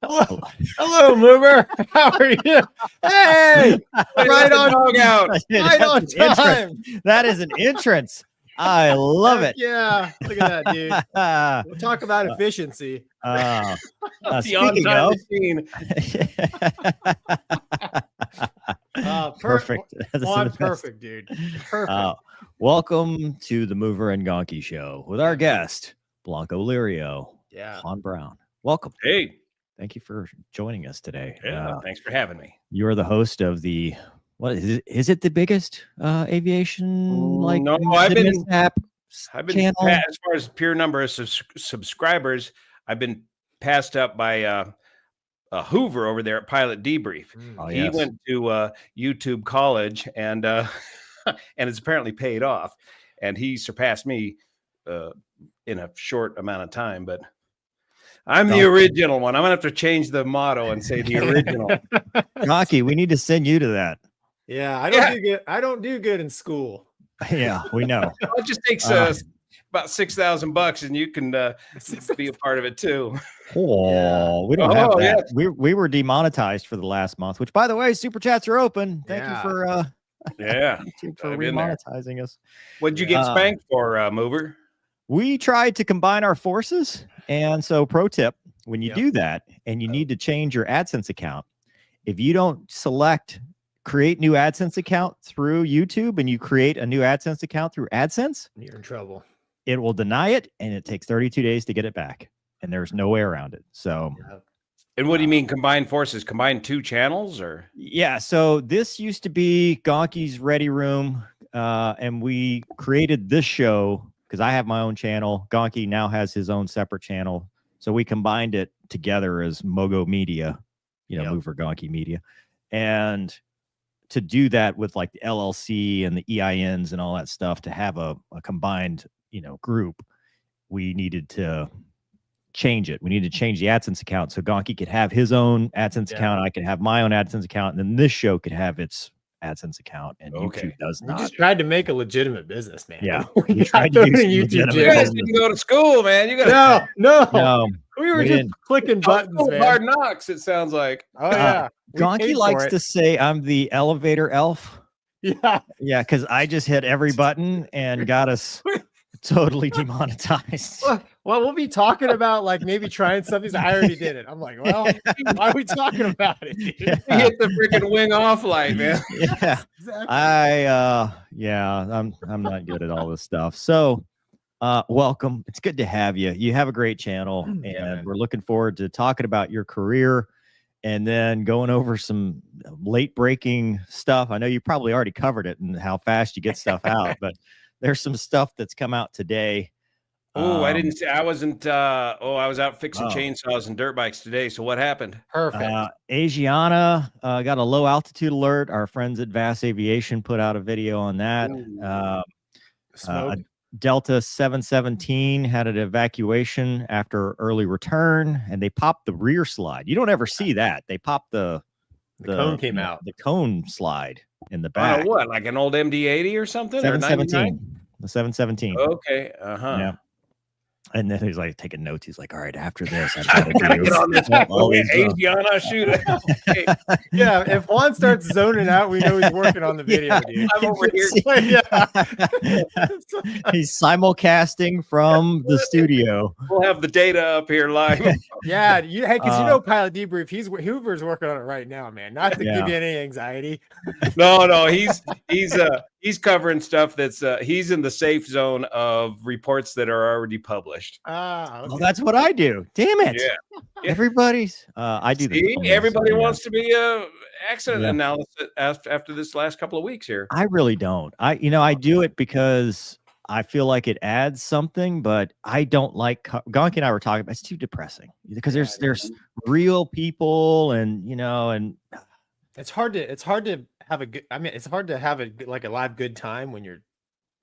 Hello, hello, mover. How are you? Hey, right on, right on time. That is an entrance. I love it. Yeah, look at that, dude. We'll talk about efficiency. Speaking of, perfect. Perfect, dude. Perfect. Welcome to the Mover and Gonky show with our guest, Blancolirio. Juan Browne. Welcome. Hey. Thank you for joining us today. Yeah, thanks for having me. You're the host of the, what is it? Is it the biggest aviation no, I've been channel? As far as pure number of subscribers, I've been passed up by Hoover over there at Pilot Debrief. He went to YouTube college and it's apparently paid off, and he surpassed me in a short amount of time, but I'm the original one. I'm gonna have to change the motto and say the original. Rocky, we need to send you to that. Yeah, I don't do good. I don't do good in school. Yeah, we know. It just takes about $6,000, and you can be a part of it too. Oh, we don't have that. Yeah. We were demonetized for the last month. Which, by the way, super chats are open. Thank you for for remonetizing us. What'd you get spanked for, Mover? We tried to combine our forces. And so pro tip, when you do that and you need to change your AdSense account, if you don't select create new AdSense account through YouTube and you create a new AdSense account through AdSense, you're in trouble. It will deny it, and it takes 32 days to get it back. And there's no way around it. So and what do you mean combine forces? Combine two channels or? Yeah, so this used to be Gonky's Ready Room, and we created this show because I have my own channel. Gonky now has his own separate channel. So we combined it together as Mogo Media, Mover Gonky Media. And to do that with like the LLC and the EINs and all that stuff, to have a combined, group, we needed to change it. We needed to change the AdSense account so Gonky could have his own AdSense account. I could have my own AdSense account. And then this show could have its AdSense account, and YouTube does not. We just tried to make a legitimate business, man. Yeah, we tried to YouTube. You guys didn't go to school, man. You got no. We were just clicking buttons, man. Hard knocks. It sounds like. Oh yeah. Gonky likes to say I'm the elevator elf. Yeah, because I just hit every button and got us totally demonetized. Well, we'll be talking about like maybe trying something. I already did it. I'm like, well, why are we talking about it? Dude? You hit the freaking wing off light, man. Yeah, exactly. I'm not good at all this stuff. So, welcome. It's good to have you. You have a great channel, and we're looking forward to talking about your career, and then going over some late breaking stuff. I know you probably already covered it and how fast you get stuff out, but there's some stuff that's come out today. Oh, I didn't say I wasn't. I was out fixing chainsaws and dirt bikes today. So what happened? Perfect. Asiana got a low altitude alert. Our friends at Vass Aviation put out a video on that. Delta 717 had an evacuation after early return, and they popped the rear slide. You don't ever see that. They popped the cone came out. The cone slide in the back. What, like an old MD-80 or something? 717. The 717. Okay. Yeah. And then he's like taking notes. He's like, all right, after this, I gotta get on this. Asiana, shoot. Yeah, if Juan starts zoning out, we know he's working on the video, dude. I'm over here. He's simulcasting from the studio. We'll have the data up here live. Yeah, because Pilot Debrief, Hoover's working on it right now, man. Not to give you any anxiety. No, he's covering stuff that's he's in the safe zone of reports that are already published. Okay. Well, that's what I do. Damn it. Yeah. Everybody's I do. Everybody wants to be a accident analysis after this last couple of weeks here. I really don't. I do it because I feel like it adds something, but I don't like Gonky and I were talking about it's too depressing because there's real people and it's hard to have a good it's hard to have a live good time when you're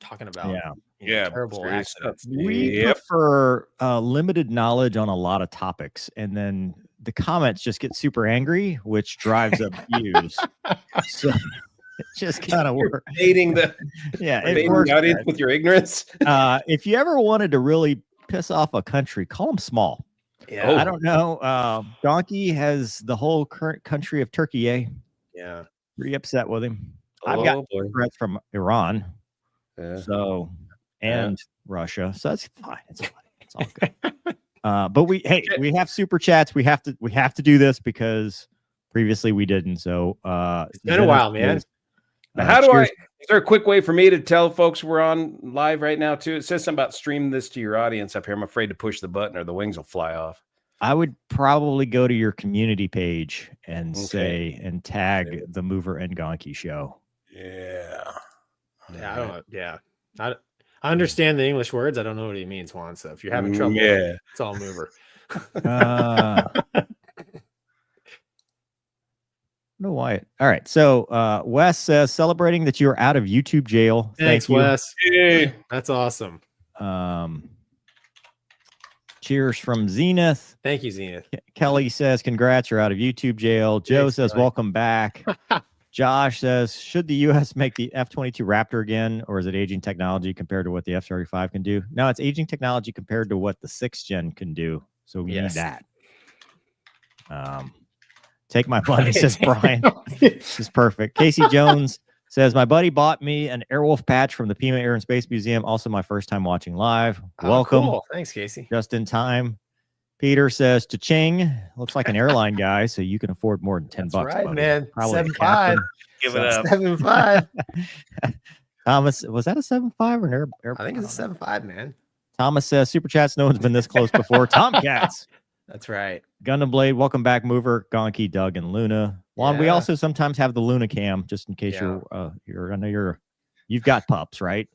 talking about terrible accidents. We prefer limited knowledge on a lot of topics, and then the comments just get super angry, which drives up views. So it just kind of works. Baiting the audience with your ignorance. If you ever wanted to really piss off a country, call them small. Yeah, I don't know. Gonky has the whole current country of Turkey. Yeah, pretty upset with him. Oh, I've got boy. threats from Iran, Yeah. so and Russia, so it's fine. It's fine. It's all good. But we have super chats. We have to do this because previously we didn't. So it's been a while, man. Now, how do is there a quick way for me to tell folks we're on live right now too? It says something about stream this to your audience up here. I'm afraid to push the button or the wings will fly off. I would probably go to your community page and say and tag the Mover and Gonky show. Yeah. I don't know. Yeah. I understand the English words. I don't know what he means, Juan. So if you're having trouble, it's all Mover. No, Wyatt. All right. So Wes says celebrating that you're out of YouTube jail. Thanks, Thank you. Wes. Hey. That's awesome. Cheers from Zenith. Thank you, Zenith. Kelly says, congrats, you're out of YouTube jail. Joe says, Kelly. Welcome back. Josh says, should the U.S. make the F-22 Raptor again, or is it aging technology compared to what the F-35 can do? No, it's aging technology compared to what the 6th gen can do. So we need that. Take my money, says Brian. This is perfect. Casey Jones says, my buddy bought me an Airwolf patch from the Pima Air and Space Museum. Also my first time watching live. Welcome. Cool. Thanks, Casey. Just in time. Peter says, cha-ching. Looks like an airline guy, so you can afford more than $10. That's right, buddy. man. Probably 7.5. Give it up. 7.5. Thomas, was that a 7.5 or an air? I think it's a 7.5, man. Thomas says, super chats, no one's been this close before. Tomcats. That's right. Gundam Blade, welcome back, Mover, Gonky, Doug, and Luna. Juan, we also sometimes have the Luna cam, just in case I know you've got pups, right?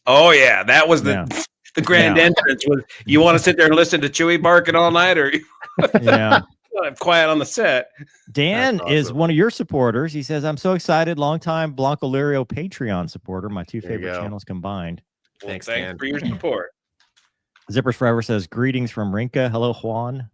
Oh yeah, that was the grand entrance. Was you want to sit there and listen to Chewy barking all night, or quiet on the set? Dan is one of your supporters. He says, I'm so excited, longtime Blancolirio Patreon supporter, my two favorite channels combined. Well, thanks for your support. Zippers Forever says, greetings from Rinka. Hello, Juan.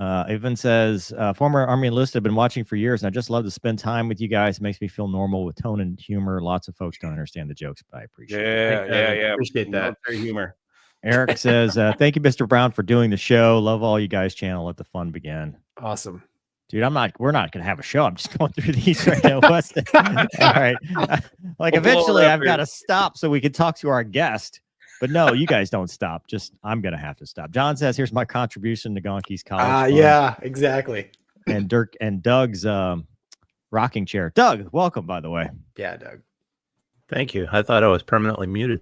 Evan says, former Army enlisted, been watching for years, and I just love to spend time with you guys. It makes me feel normal with tone and humor. Lots of folks don't understand the jokes, but I appreciate it. Yeah. Appreciate that. Humor. Eric says, thank you, Mr. Browne, for doing the show. Love all you guys' channel. Let the fun begin. Awesome. Dude, we're not going to have a show. I'm just going through these right now. All right. Eventually I've got to stop so we can talk to our guest. But no, you guys don't stop. I'm going to have to stop. John says, here's my contribution to Gonky's college. Yeah, exactly. And Dirk and Doug's rocking chair. Doug, welcome, by the way. Yeah, Doug. Thank you. I thought I was permanently muted.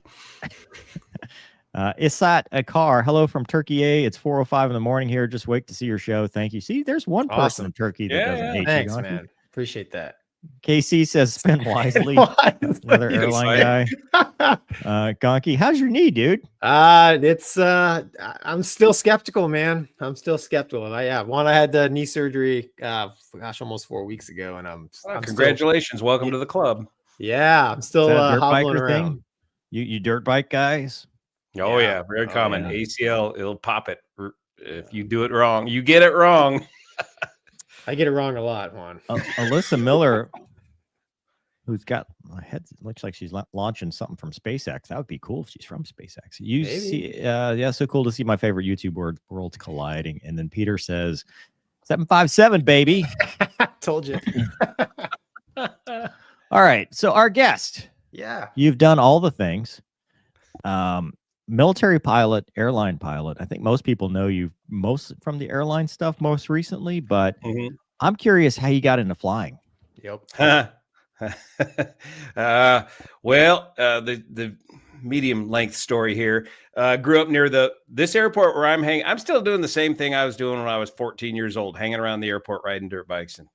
Isat Akar, hello from Turkey. It's 4:05 in the morning here. Just wait to see your show. Thank you. See, there's one person in Turkey that doesn't hate Thanks, you. Man. Appreciate that. KC says, spend wisely. Another airline guy. Gonky, how's your knee, dude? It's I'm still skeptical, man. I'm still skeptical. And I had the knee surgery almost 4 weeks ago, and I'm congratulations. Welcome to the club. Yeah, I'm still hobbling around. Thing? You dirt bike guys? Oh yeah, very common. ACL, it'll pop it if you do it wrong. You get it wrong. I get it wrong a lot, Juan. Alyssa Miller, who's got my head, looks like she's launching something from SpaceX. That would be cool if she's from SpaceX. So cool to see my favorite YouTube worlds colliding. And then Peter says, 757, baby. Told you. All right. So our guest. Yeah. You've done all the things. Military pilot, airline pilot. I think most people know you most from the airline stuff most recently, but I'm curious how you got into flying. Yep. The medium length story here. Grew up near this airport where I'm still doing the same thing I was doing when I was 14 years old, hanging around the airport, riding dirt bikes and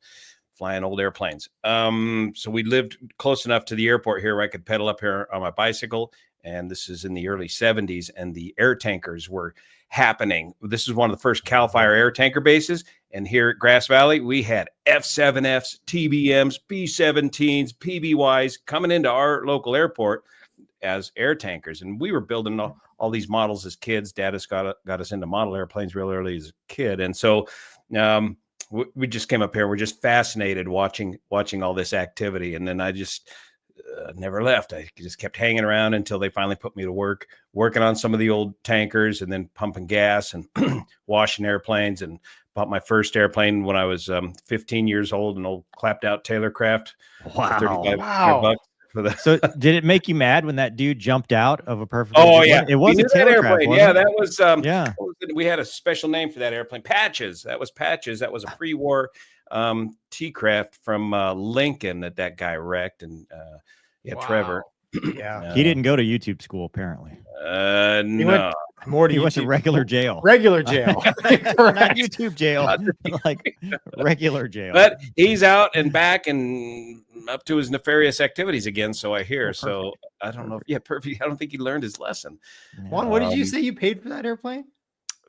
flying old airplanes. So we lived close enough to the airport here where I could pedal up here on my bicycle. And this is in the early 70s, and the air tankers were happening. This is one of the first CAL FIRE air tanker bases. And here at Grass Valley, we had F-7Fs, TBMs, B-17s, PBYs coming into our local airport as air tankers. And we were building all these models as kids. Dad has got us into model airplanes real early as a kid. And so we just came up here. We're just fascinated watching all this activity. And then I just never left. I just kept hanging around until they finally put me to work, working on some of the old tankers and then pumping gas and washing airplanes, and bought my first airplane when I was 15 years old, an old clapped out Taylor Craft. Wow. So did it make you mad when that dude jumped out of a perfectly it was a Taylor Craft, yeah, that was yeah. We had a special name for that airplane, Patches. That was Patches. That was a pre-war T-Craft from Lincoln that guy wrecked. And Trevor. Yeah, he didn't go to YouTube school apparently. No, he went to regular jail. Regular jail, not YouTube jail, like regular jail. But he's out and back and up to his nefarious activities again. So I hear. So I don't know. Perfect. I don't think he learned his lesson. Juan, what did you say you paid for that airplane?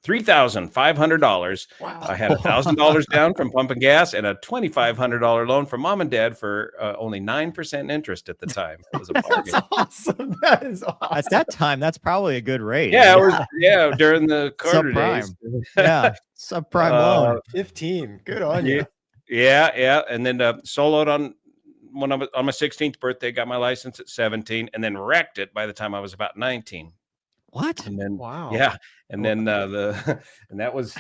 $3,500. Wow. I had $1,000 down from pumping gas and a $2,500 loan from mom and dad for only 9% interest at the time. It was a bargain. That's awesome. That is awesome. At that time, that's probably a good rate. Yeah, it was. Yeah, during the Carter days. Yeah, subprime loan. 15. Good on you. Yeah. And then soloed on when I was on my 16th birthday. Got my license at 17, and then wrecked it by the time I was about 19. What? And then wow. Yeah, and then that was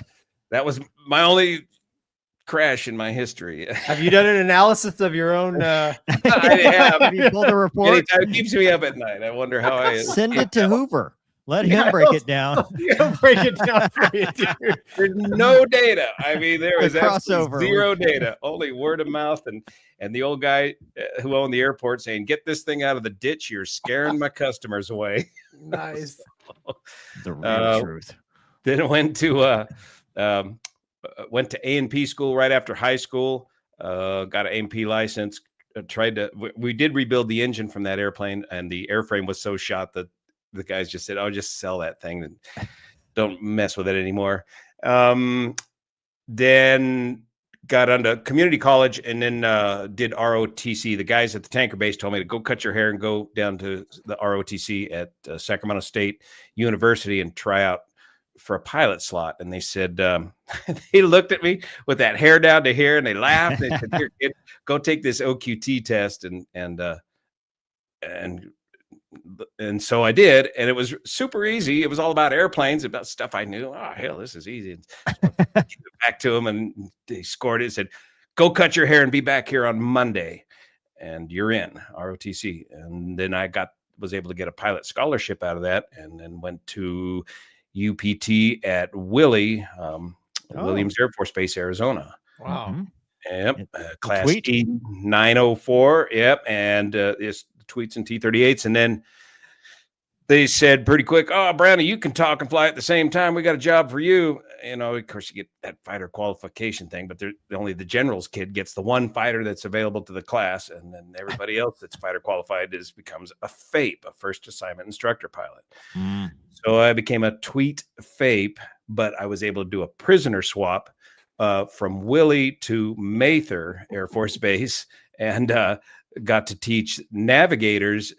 my only crash in my history. Have you done an analysis of your own? I have. Have you pulled a report? It keeps me up at night. I wonder how I send it to Hoover. Let him break it down. He'll break it down for you, dude. There's no data. I mean, there was crossover. Zero data, only word of mouth, and the old guy who owned the airport saying, "Get this thing out of the ditch. You're scaring my customers away." Nice. The real truth. Then I went to A&P school right after high school. Got an A&P license. We did rebuild the engine from that airplane, and the airframe was so shot that the guys just said, "Oh, just sell that thing and don't mess with it anymore." Then got onto community college, and then did ROTC. The guys at the tanker base told me to go cut your hair and go down to the ROTC at Sacramento State University and try out for a pilot slot. And they said, they looked at me with that hair down to here, and they laughed. They said, "Here, kid, go take this OQT test." And so I did, and it was super easy. It was all about airplanes, about stuff I knew. Oh, hell, this is easy. Give it back to him, and they scored it. Said, "Go cut your hair and be back here on Monday, and you're in ROTC." And then I was able to get a pilot scholarship out of that, and then went to UPT at Williams Air Force Base, Arizona. Wow. Yep, class E904. Yep, and it's tweets and T-38s. And then they said pretty quick, "Oh, Brownie, you can talk and fly at the same time. We got a job for you." You know, of course, you get that fighter qualification thing, but only the general's kid gets the one fighter that's available to the class. And then everybody else that's fighter qualified becomes a FAPE, a first assignment instructor pilot. So I became a tweet FAPE, but I was able to do a prisoner swap from Willie to Mather Air Force Base, and got to teach navigators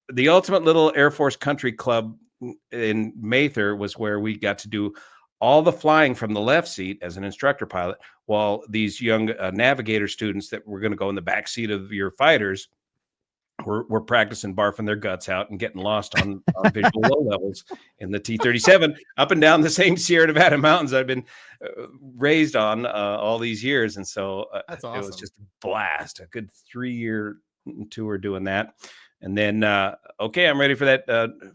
the ultimate little Air Force country club in Mather was where we got to do all the flying from the left seat as an instructor pilot, while these young navigator students that were going to go in the back seat of your fighters were practicing barfing their guts out and getting lost on visual low levels in the T-37 up and down the same Sierra Nevada mountains I've been raised on all these years. And so that's awesome. It was just a blast, a good 3-year tour doing that. And then, okay, I'm ready for that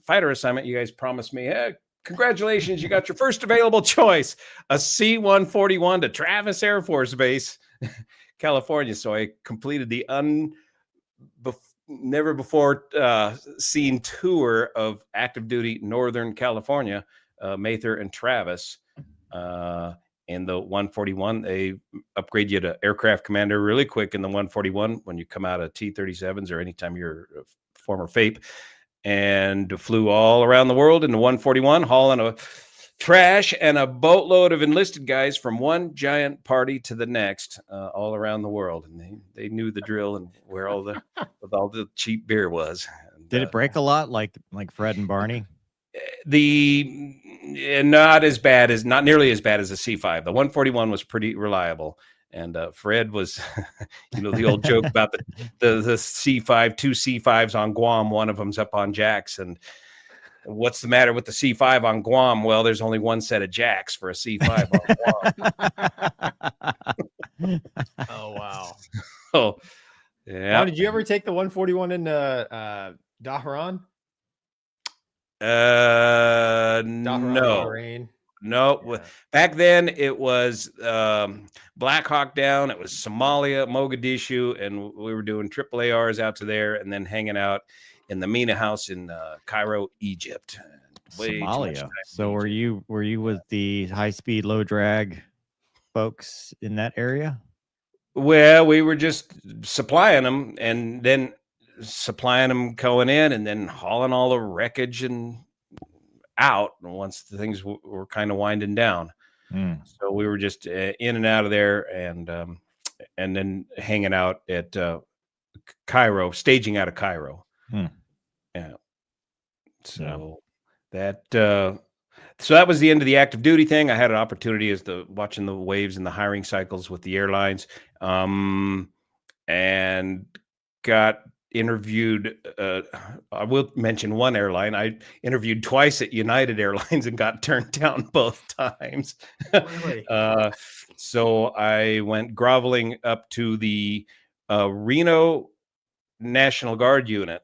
fighter assignment. You guys promised me, hey, congratulations, you got your first available choice, a C-141 to Travis Air Force Base, California. So I completed the never before seen tour of active duty Northern California, Mather and Travis. In the 141, they upgrade you to aircraft commander really quick in the 141 when you come out of T-37s or anytime you're a former FAPE, and flew all around the world in the 141, hauling a trash and a boatload of enlisted guys from one giant party to the next, all around the world. And they knew the drill and where all the cheap beer was. And, did it break a lot like Fred and Barney? Not nearly as bad as the C5. The 141 was pretty reliable. And Fred was, the old joke about the C5, two C5s on Guam. One of them's up on jacks. And what's the matter with the C5 on Guam? Well, there's only one set of jacks for a C5 on Guam. Oh, wow. Oh, yeah. Now, did you ever take the 141 into Dahran? No. Yeah. Back then it was Black Hawk Down. It was Somalia, Mogadishu, and we were doing AAARs out to there, and then hanging out in the Mina house in Cairo, Egypt. Somalia. So were you with the high speed, low drag folks in that area? Well, we were just supplying them, and then supplying them going in, and then hauling all the wreckage and out once the things were kind of winding down. So we were just in and out of there, and then hanging out at Cairo, staging out of Cairo. Yeah. So that was the end of the active duty thing. I had an opportunity as watching the waves and the hiring cycles with the airlines, and got interviewed. I will mention one airline. I interviewed twice at United Airlines and got turned down both times. Really? So I went groveling up to the Reno National Guard unit,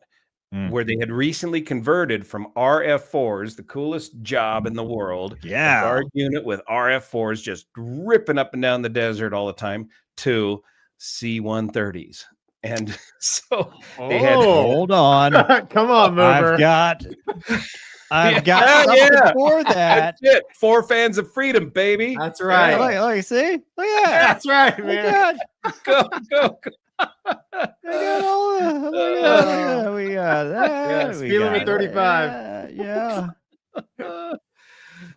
where they had recently converted from RF-4s, the coolest job in the world, yeah, guard unit with RF-4s just ripping up and down the desert all the time, to C-130s. And so they had, hold on. Come on, Mover. I've got something for that. That's it. 4 fans of freedom, baby. That's right. Yeah, look, see? Look at that. That's right, man. Go. We got that. Speed limit 35. Yeah.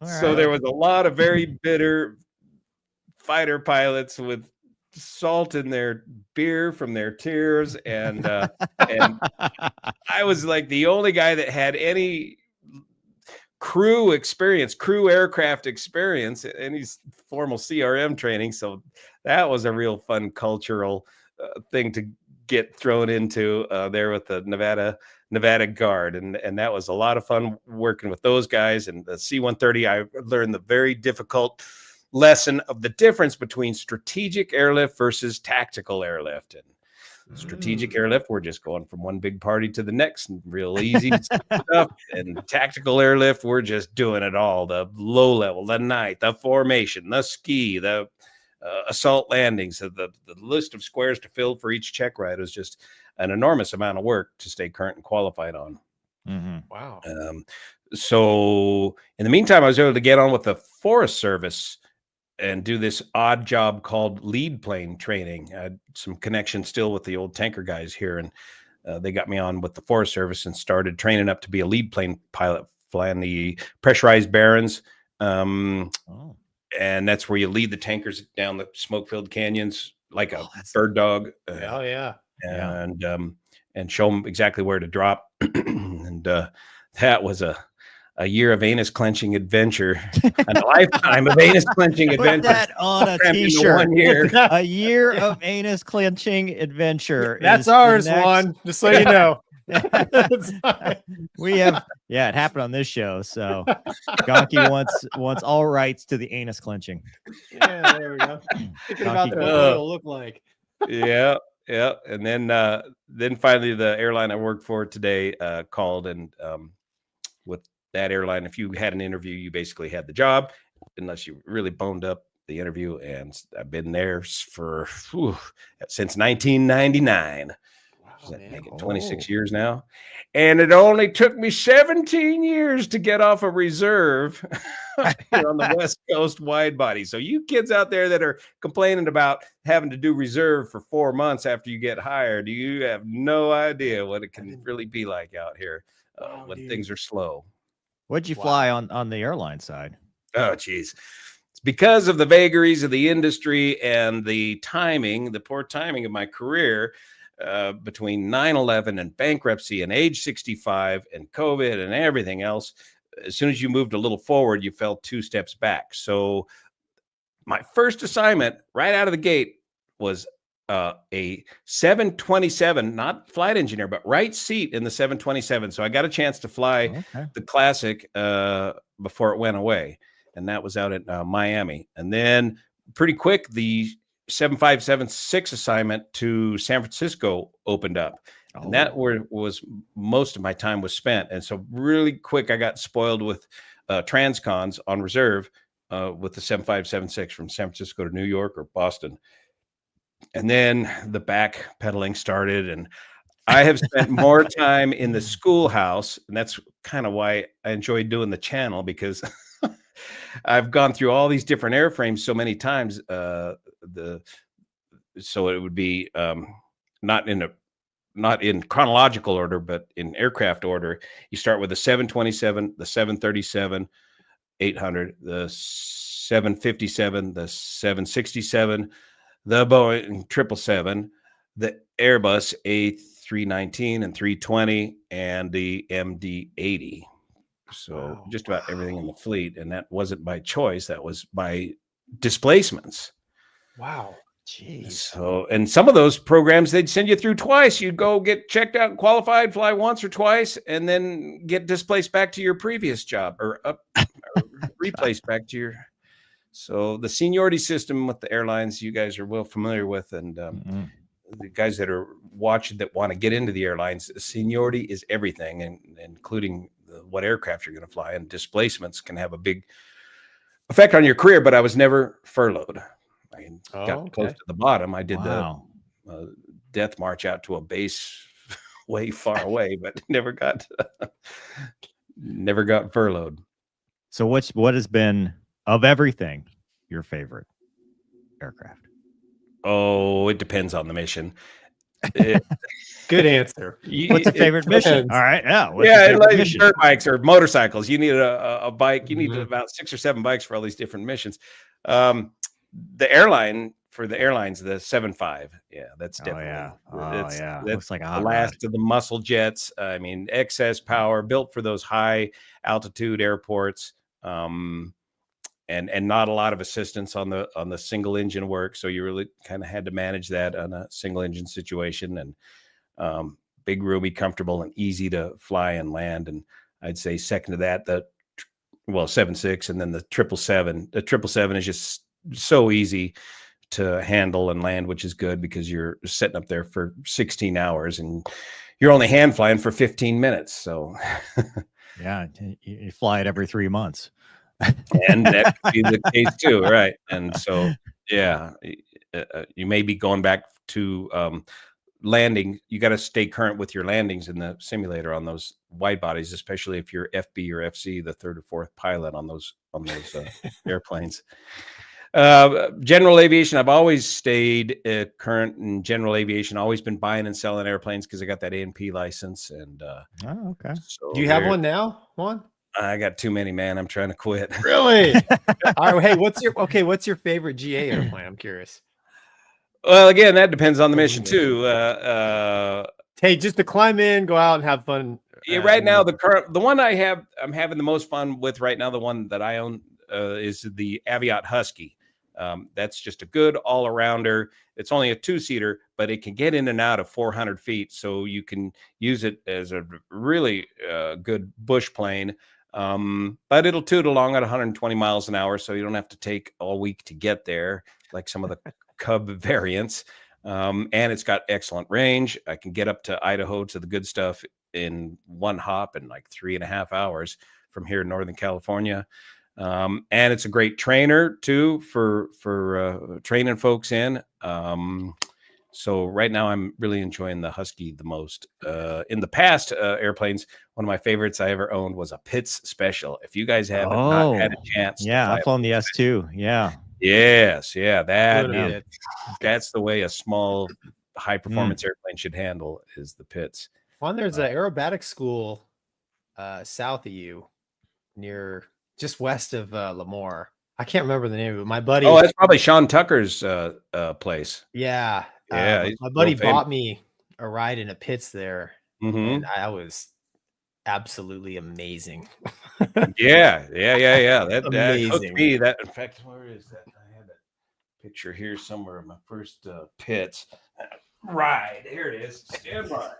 So there was a lot of very bitter fighter pilots with salt in their beer from their tears, and I was like the only guy that had any crew aircraft experience, any formal CRM training. So that was a real fun cultural thing to get thrown into there with the Nevada Guard, and that was a lot of fun working with those guys. And the C-130, I learned the very difficult lesson of the difference between strategic airlift versus tactical airlift. And strategic airlift, we're just going from one big party to the next, and real easy stuff. And tactical airlift, we're just doing it all: the low level, the night, the formation, the ski, the assault landings. The list of squares to fill for each check ride was just an enormous amount of work to stay current and qualified on. Wow. So in the meantime, I was able to get on with the Forest Service and do this odd job called lead plane training. I had some connection still with the old tanker guys here, and they got me on with the Forest Service and started training up to be a lead plane pilot, flying the pressurized Barrens. And that's where you lead the tankers down the smoke-filled canyons like a bird dog. And show them exactly where to drop. And that was a year of anus clenching adventure, and a lifetime of anus clenching adventure. Put that on a t-shirt. 1 year. A year of anus clenching adventure. That's ours, Juan. Just so you know. We have, it happened on this show. So Gonky wants all rights to the anus clenching. Yeah, there we go. Thinking about what it'll look like. Yeah. And then finally the airline I work for today called, and with that airline, if you had an interview, you basically had the job, unless you really boned up the interview. And I've been there for since 1999. Making 26 years now, and it only took me 17 years to get off a reserve here on the West Coast wide body. So you kids out there that are complaining about having to do reserve for 4 months after you get hired, you have no idea what it can really be like out here when things are slow. What'd you fly on the airline side? Oh, geez. It's because of the vagaries of the industry and the poor timing of my career. Between 9/11 and bankruptcy and age 65 and COVID and everything else, as soon as you moved a little forward, you fell 2 steps back. So my first assignment right out of the gate was a 727, not flight engineer, but right seat in the 727. So I got a chance to fly the Classic before it went away, and that was out at Miami. And then pretty quick, the 7576 assignment to San Francisco opened up. And that was most of my time was spent. And so really quick, I got spoiled with transcons on reserve with the 7576 from San Francisco to New York or Boston. And then the back pedaling started, and I have spent more time in the schoolhouse, and that's kind of why I enjoy doing the channel, because I've gone through all these different airframes so many times. So it would be not in chronological order, but in aircraft order. You start with the 727, the 737, 800, the 757, the 767, the Boeing 777, the Airbus A319 and 320, and the MD-80. So just about everything in the fleet. And that wasn't by choice. That was by displacements. Wow. Jeez. So, and some of those programs, they'd send you through twice. You'd go get checked out and qualified, fly once or twice, and then get displaced back to your previous job or replaced back to your. So the seniority system with the airlines, you guys are well familiar with, and the guys that are watching that want to get into the airlines, seniority is everything, and including what aircraft you're going to fly, and displacements can have a big effect on your career. But I was never furloughed. I got close to the bottom. I did the death march out to a base way far away, but never got furloughed. So what has been, of everything, your favorite aircraft? Oh, it depends on the mission. Good answer. What's your favorite mission? All right, like dirt bikes or motorcycles. You need a bike. You need about 6 or 7 bikes for all these different missions. The airline for the airlines, the 7.5. Yeah, that's definitely. That's looks like a the last of the muscle jets. I mean, excess power, built for those high altitude airports. And not a lot of assistance on the single engine work. So you really kind of had to manage that on a single engine situation, and big, roomy, comfortable, and easy to fly and land. And I'd say second to that, 7.6, and then the 777. The 777 is just so easy to handle and land, which is good because you're sitting up there for 16 hours and you're only hand flying for 15 minutes. So yeah, you fly it every 3 months. And that could be the case too, right? And so, yeah, you may be going back to landing. You got to stay current with your landings in the simulator on those wide bodies, especially if you're FB or FC, the third or fourth pilot on those airplanes. General aviation, I've always stayed current in general aviation. Always been buying and selling airplanes because I got that A&P license. And so do you have one now, Juan? I got too many, man. I'm trying to quit. Really? All right. Hey, what's your favorite GA airplane? I'm curious. Well, again, that depends on the mission too. Hey, just to climb in, go out and have fun. Yeah, right now the one I'm having the most fun with right now, the one that I own is the Aviat Husky. That's just a good all-arounder. It's only a 2-seater, but it can get in and out of 400 feet. So you can use it as a really good bush plane. But it'll toot along at 120 miles an hour. So you don't have to take all week to get there, like some of the Cub variants. And it's got excellent range. I can get up to Idaho to the good stuff in one hop in like 3.5 hours from here in Northern California. And it's a great trainer too for training folks in. So right now I'm really enjoying the Husky the most. In the past airplanes, one of my favorites I ever owned was a Pitts Special. If you guys haven't not had a chance, I've flown the S2. Yeah. Yes, yeah, that's the way a small high performance airplane should handle is the Pitts. Juan, there's an aerobatic school south of you, near just west of Lemoore. I can't remember the name of it. My buddy. Oh, that's probably Sean Tucker's place. Yeah. Yeah. My buddy bought me a ride in a Pitts there. Mm-hmm. And I was absolutely amazing. Yeah. That amazing. hooked me. That, in fact, where is that? I had that picture here somewhere of my first pits ride. Here it is. Stand by.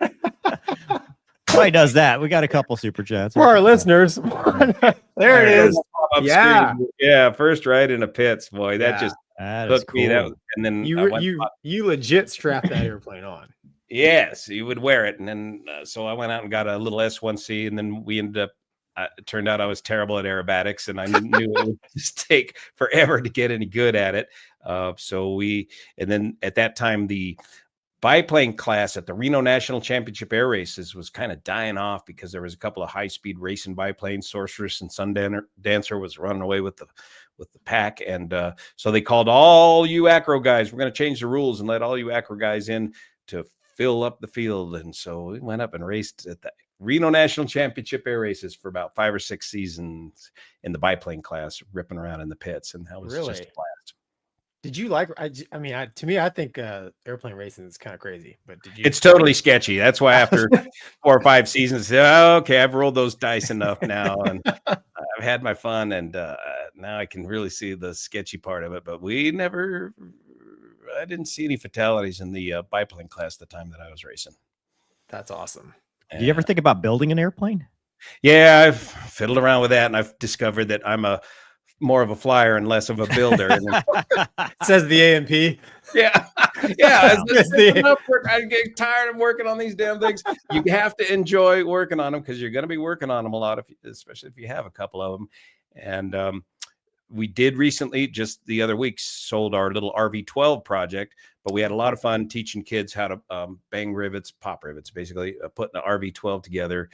Why does that? We got a couple super chats for our listeners. There it is. Yeah, yeah. First ride in a pits, boy. That just hooked me. That was, and then you legit strapped that airplane on. Yes, you would wear it, and then so I went out and got a little S1C, and then we ended up. It turned out I was terrible at aerobatics, and I knew it would just take forever to get any good at it. And then at that time the biplane class at the Reno National Championship Air Races was kind of dying off because there was a couple of high-speed racing biplanes. Sorceress and Sundancer was running away with the pack, and so they called all you acro guys. We're going to change the rules and let all you acro guys in to fill up the field. And so we went up and raced at the Reno National Championship Air Races for about 5 or 6 seasons in the biplane class, ripping around in the pits, and that was just a blast. Did you like? I mean, to me, I think airplane racing is kind of crazy. But did you? It's totally sketchy. That's why after 4 or 5 seasons, okay, I've rolled those dice enough now, and I've had my fun, and now I can really see the sketchy part of it. But I didn't see any fatalities in the biplane class the time that I was racing. That's awesome. Do you ever think about building an airplane? Yeah, I've fiddled around with that, and I've discovered that I'm more of a flyer and less of a builder. Says the A&P. Yeah. I get tired of working on these damn things. You have to enjoy working on them because you're going to be working on them a lot, especially if you have a couple of them. And we did recently, just the other week, sold our little RV-12 project, but we had a lot of fun teaching kids how to bang rivets, pop rivets, basically putting an RV-12 together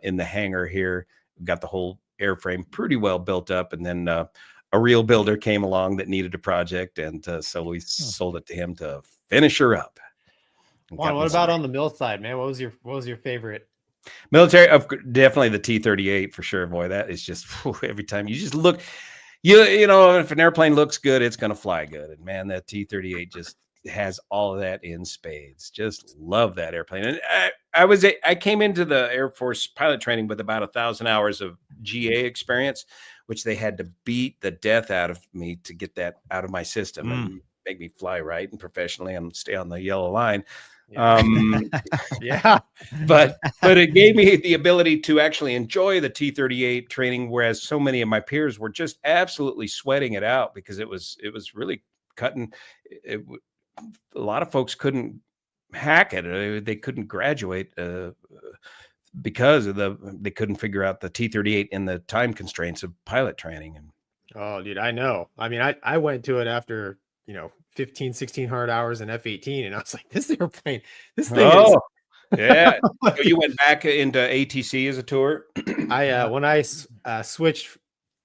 in the hangar here. We've got the whole airframe pretty well built up, and then a real builder came along that needed a project, and so we sold it to him to finish her up. Juan, what about on the mill side, man? What was your favorite? Military, definitely the T-38 for sure, boy. That is just every time you just look, you know, if an airplane looks good, it's going to fly good, and man, that T-38 just has all of that in spades. Just love that airplane. And I came into the Air Force pilot training with about 1,000 hours of GA experience, which they had to beat the death out of me to get that out of my system and make me fly right and professionally and stay on the yellow line. Yeah. But it gave me the ability to actually enjoy the T-38 training, whereas so many of my peers were just absolutely sweating it out because it was really cutting. A lot of folks couldn't hack it. They couldn't graduate because they couldn't figure out the T-38 and the time constraints of pilot training. And oh, dude, I know. I mean, I went to it after 1,600 hours in F-18, and I was like, this airplane, this thing is. Yeah. So you went back into ATC as a tour? When I switched,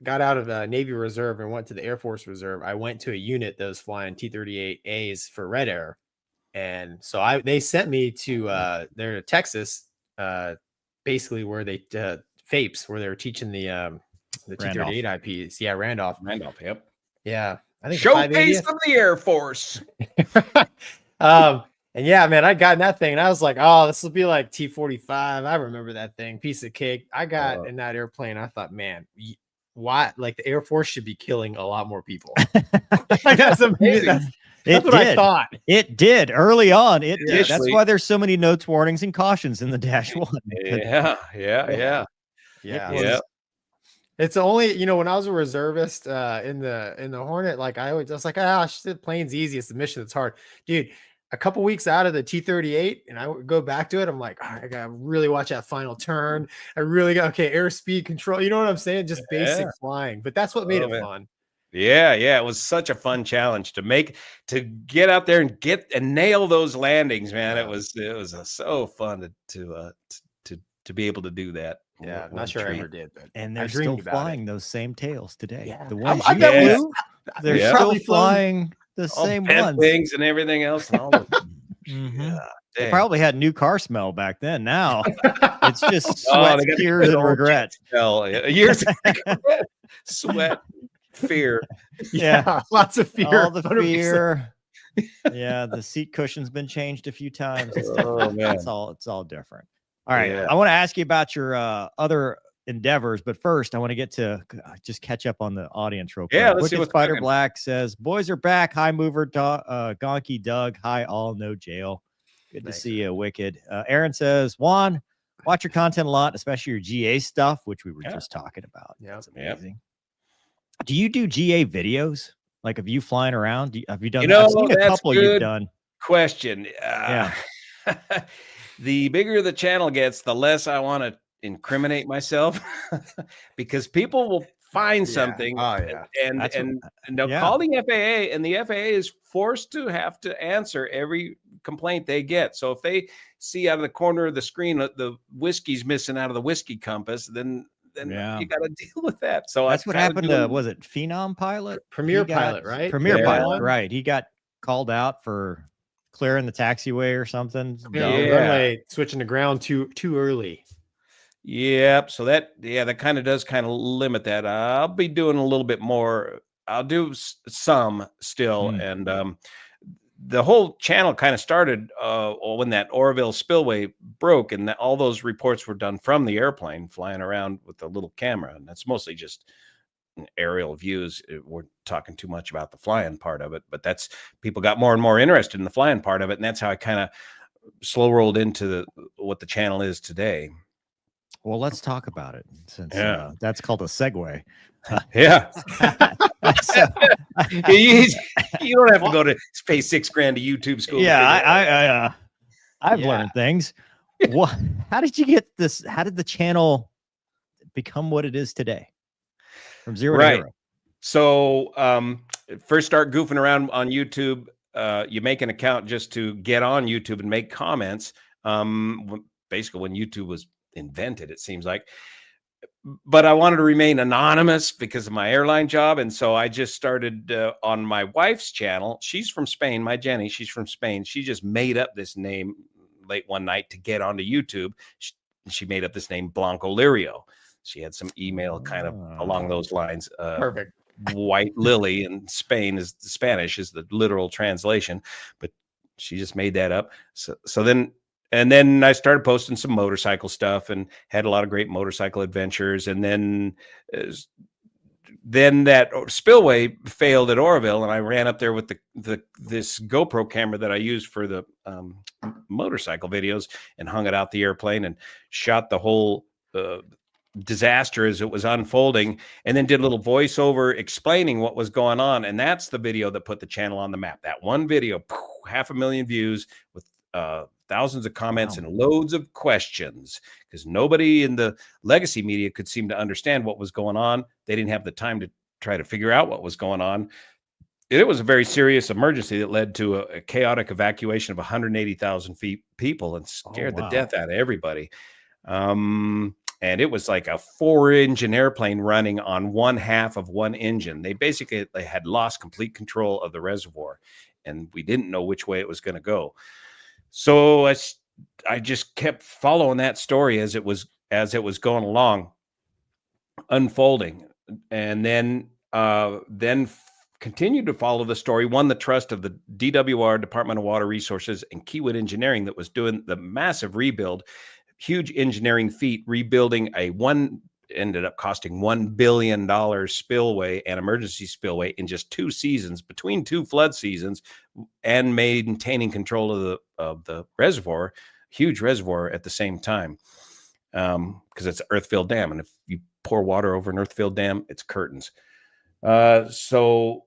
got out of the Navy Reserve and went to the Air Force Reserve, I went to a unit that was flying T-38As for Red Air. And so they sent me to there to Texas, basically where they FAPES, where they were teaching the T-38 IPs. Yeah, Randolph. Yep. Yeah. I think showcase of the Air Force. And yeah, man, I got in that thing and I was like, oh, this will be like T-45. I remember that thing, piece of cake. I got in that airplane. I thought, man, why? Like the Air Force should be killing a lot more people. That's amazing. That's what I thought. It did early on. It did. That's why there's so many notes, warnings, and cautions in the Dash 1. Yeah. It's only, when I was a reservist in the Hornet, like I was like, the plane's easy. It's the mission that's hard. Dude, a couple weeks out of the T-38 and I would go back to it. I'm like, I got to really watch that final turn. I really got, airspeed control. You know what I'm saying? Just basic flying, but that's what made it fun. Yeah. It was such a fun challenge to get out there and nail those landings, man. It was so fun to be able to do that. Yeah, I'm not sure I ever did, but and they're still flying those same tails today. Yeah. The ones you flew, they're still flying the same ones, things and everything else. And all they probably had new car smell back then. Now it's just sweat, tears, and regret. Years of regret, sweat, fear. Yeah, lots of fear. All the 100%. Fear. Yeah, the seat cushion's been changed a few times. Man. It's all different. All right. I want to ask you about your other endeavors. But first, I want to get to just catch up on the audience real quick. Yeah, let's see what's Spider cooking. Black says, "Boys are back. Hi, Mover, Gonky, Doug. Hi, all. No jail. Good to see you, Wicked." Aaron says, "Juan, watch your content a lot, especially your GA stuff, which we were just talking about. Yeah, that's amazing." Do you do GA videos? Like, of you flying around? Have you done? You know, I've seen a that's couple good you've done. question. Yeah. The bigger the channel gets, the less I want to incriminate myself because people will find something and they'll call the FAA, and the FAA is forced to have to answer every complaint they get. So if they see out of the corner of the screen the whiskey's missing out of the whiskey compass, then you got to deal with that. So that's what happened to, was it Phenom Pilot? Premier Pilot, right? Premier Pilot, right. He got called out for clearing the taxiway or something. Runway switching to ground too early. Yep. So that kind of does kind of limit that. I'll be doing a little bit more. I'll do some still. And the whole channel kind of started when that Oroville spillway broke, and all those reports were done from the airplane flying around with the little camera. And that's mostly just aerial views. We're talking too much about the flying part of it, but that's, people got more and more interested in the flying part of it. And that's how I kind of slow rolled into what the channel is today. Well, let's talk about it, since that's called a segue. Yeah. You don't have to go to pay $6,000 to YouTube school. Yeah, I've learned things. What? How did you get this? How did the channel become what it is today? From zero to hero. So first start goofing around on YouTube. You make an account just to get on YouTube and make comments. Basically, when YouTube was invented, it seems like. But I wanted to remain anonymous because of my airline job. And so I just started on my wife's channel. She's from Spain. My Jenny, she's from Spain. She just made up this name late one night to get onto YouTube. She made up this name, Blancolirio. She had some email kind of along those lines. Perfect. White Lily in Spain is the Spanish is the literal translation, but she just made that up. So then I started posting some motorcycle stuff and had a lot of great motorcycle adventures. And then that spillway failed at Oroville, and I ran up there with this GoPro camera that I used for the motorcycle videos and hung it out the airplane and shot the whole disaster as it was unfolding, and then did a little voiceover explaining what was going on. And that's the video that put the channel on the map. That one video, 500,000 views with thousands of comments and loads of questions, because nobody in the legacy media could seem to understand what was going on. They didn't have the time to try to figure out what was going on. It was a very serious emergency that led to a chaotic evacuation of 180,000 people and scared the death out of everybody. And it was like a 4-engine airplane running on one half of one engine. They had lost complete control of the reservoir, and we didn't know which way it was going to go. So I just kept following that story as it was going along, unfolding, and then continued to follow the story. Won the trust of the DWR, Department of Water Resources, and Kiewit Engineering that was doing the massive rebuild. Huge engineering feat, rebuilding ended up costing $1 billion spillway and emergency spillway in just 2 seasons, between 2 flood seasons, and maintaining control of the reservoir, huge reservoir at the same time, because it's an earth-filled dam, and if you pour water over an earth-filled dam, it's curtains. So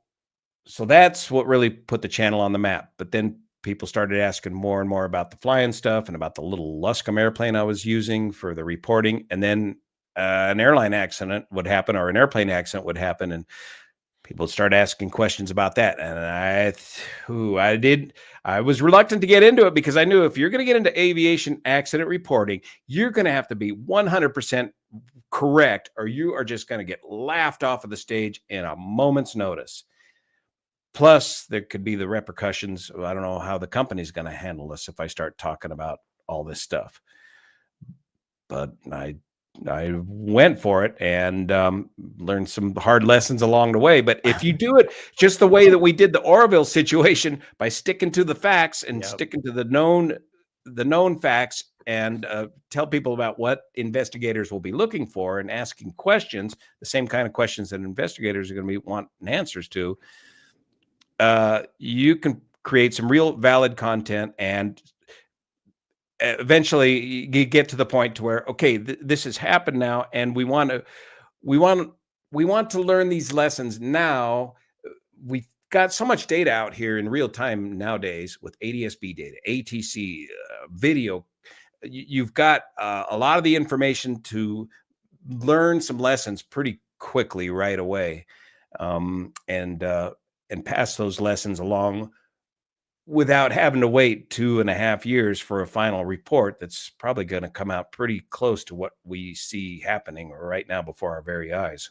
that's what really put the channel on the map. But then people started asking more and more about the flying stuff and about the little Luscombe airplane I was using for the reporting. And then an airline accident would happen, or an airplane accident would happen, and people started asking questions about that. And I was reluctant to get into it, because I knew if you're going to get into aviation accident reporting, you're going to have to be 100% correct, or you are just going to get laughed off of the stage in a moment's notice. Plus, there could be the repercussions. I don't know how the company's going to handle this if I start talking about all this stuff. But I went for it and learned some hard lessons along the way. But if you do it just the way that we did the Oroville situation, by sticking to the facts and sticking to the known the known facts and tell people about what investigators will be looking for and asking questions, the same kind of questions that investigators are going to be wanting answers to, you can create some real valid content, and eventually you get to the point to where, okay, this has happened now, and we want to learn these lessons now. We've got so much data out here in real time nowadays with ADS-B data, ATC, video. You've got a lot of the information to learn some lessons pretty quickly right away, and pass those lessons along without having to wait 2.5 years for a final report that's probably going to come out pretty close to what we see happening right now before our very eyes.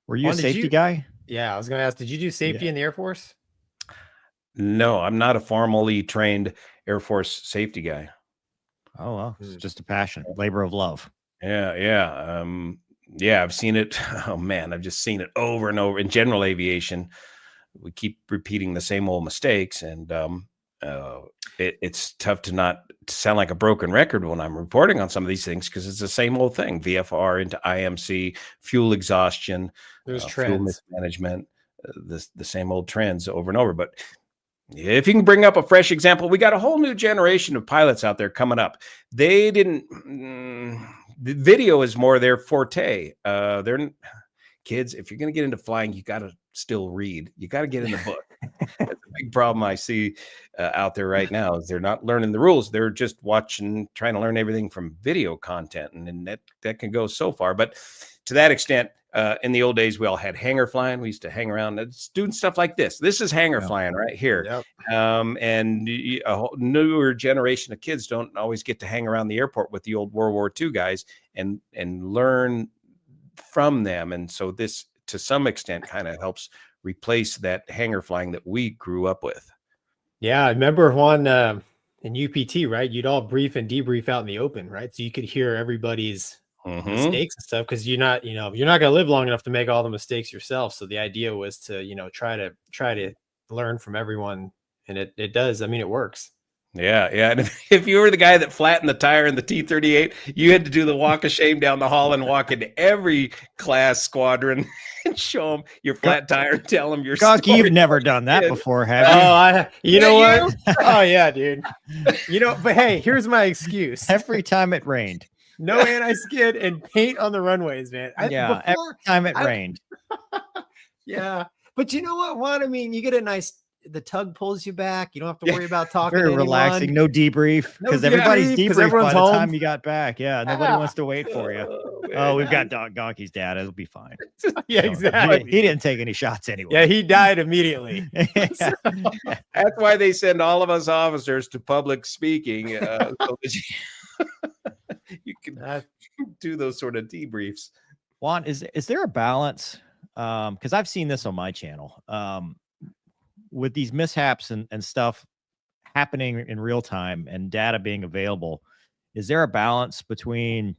Were you a safety guy? Yeah, I was going to ask, did you do safety in the Air Force? No, I'm not a formally trained Air Force safety guy. Oh, well, it's just a passion, labor of love. Yeah. I've seen it. Oh man, I've just seen it over and over in general aviation. We keep repeating the same old mistakes, and it's tough to not sound like a broken record when I'm reporting on some of these things, because it's the same old thing: VFR into IMC, fuel exhaustion, there's fuel trends, mismanagement, the same old trends over and over. But if you can bring up a fresh example, we got a whole new generation of pilots out there coming up. They didn't. The video is more their forte. They're kids. If you're going to get into flying, you got to still read. You got to get in the book. That's a big problem I see out there right now, is they're not learning the rules. They're just watching, trying to learn everything from video content, and that can go so far. But to that extent, in the old days, we all had hangar flying. We used to hang around doing stuff like this. This is hangar flying right here. Yep. And a whole newer generation of kids don't always get to hang around the airport with the old World War II guys and learn from them. And so this, to some extent, kind of helps replace that hangar flying that we grew up with. Yeah, I remember Juan, in UPT, right? You'd all brief and debrief out in the open, right? So you could hear everybody's mistakes and stuff, because you're not going to live long enough to make all the mistakes yourself. So the idea was to, try to learn from everyone, and it does. I mean, it works. Yeah. And if you were the guy that flattened the tire in the T-38, you had to do the walk of shame down the hall and walk into every class squadron and show them your flat tire and tell them your story. Gonky, you've never done that before, have you? You know what? Oh yeah, dude. But hey, here's my excuse. Every time it rained. No anti-skid and paint on the runways, man. Every time it rained. Yeah. But you know what, Juan? I mean, you get the tug pulls you back. You don't have to worry about talking. Very relaxing. No debrief, because everybody's debriefed by the time you got back. Yeah, nobody wants to wait for you. We've got Gonky's dad. It'll be fine. Yeah, exactly. He didn't take any shots anyway. Yeah, he died immediately. That's why they send all of us officers to public speaking, so that you can do those sort of debriefs. Juan, is there a balance? Because I've seen this on my channel. With these mishaps and stuff happening in real time and data being available, is there a balance between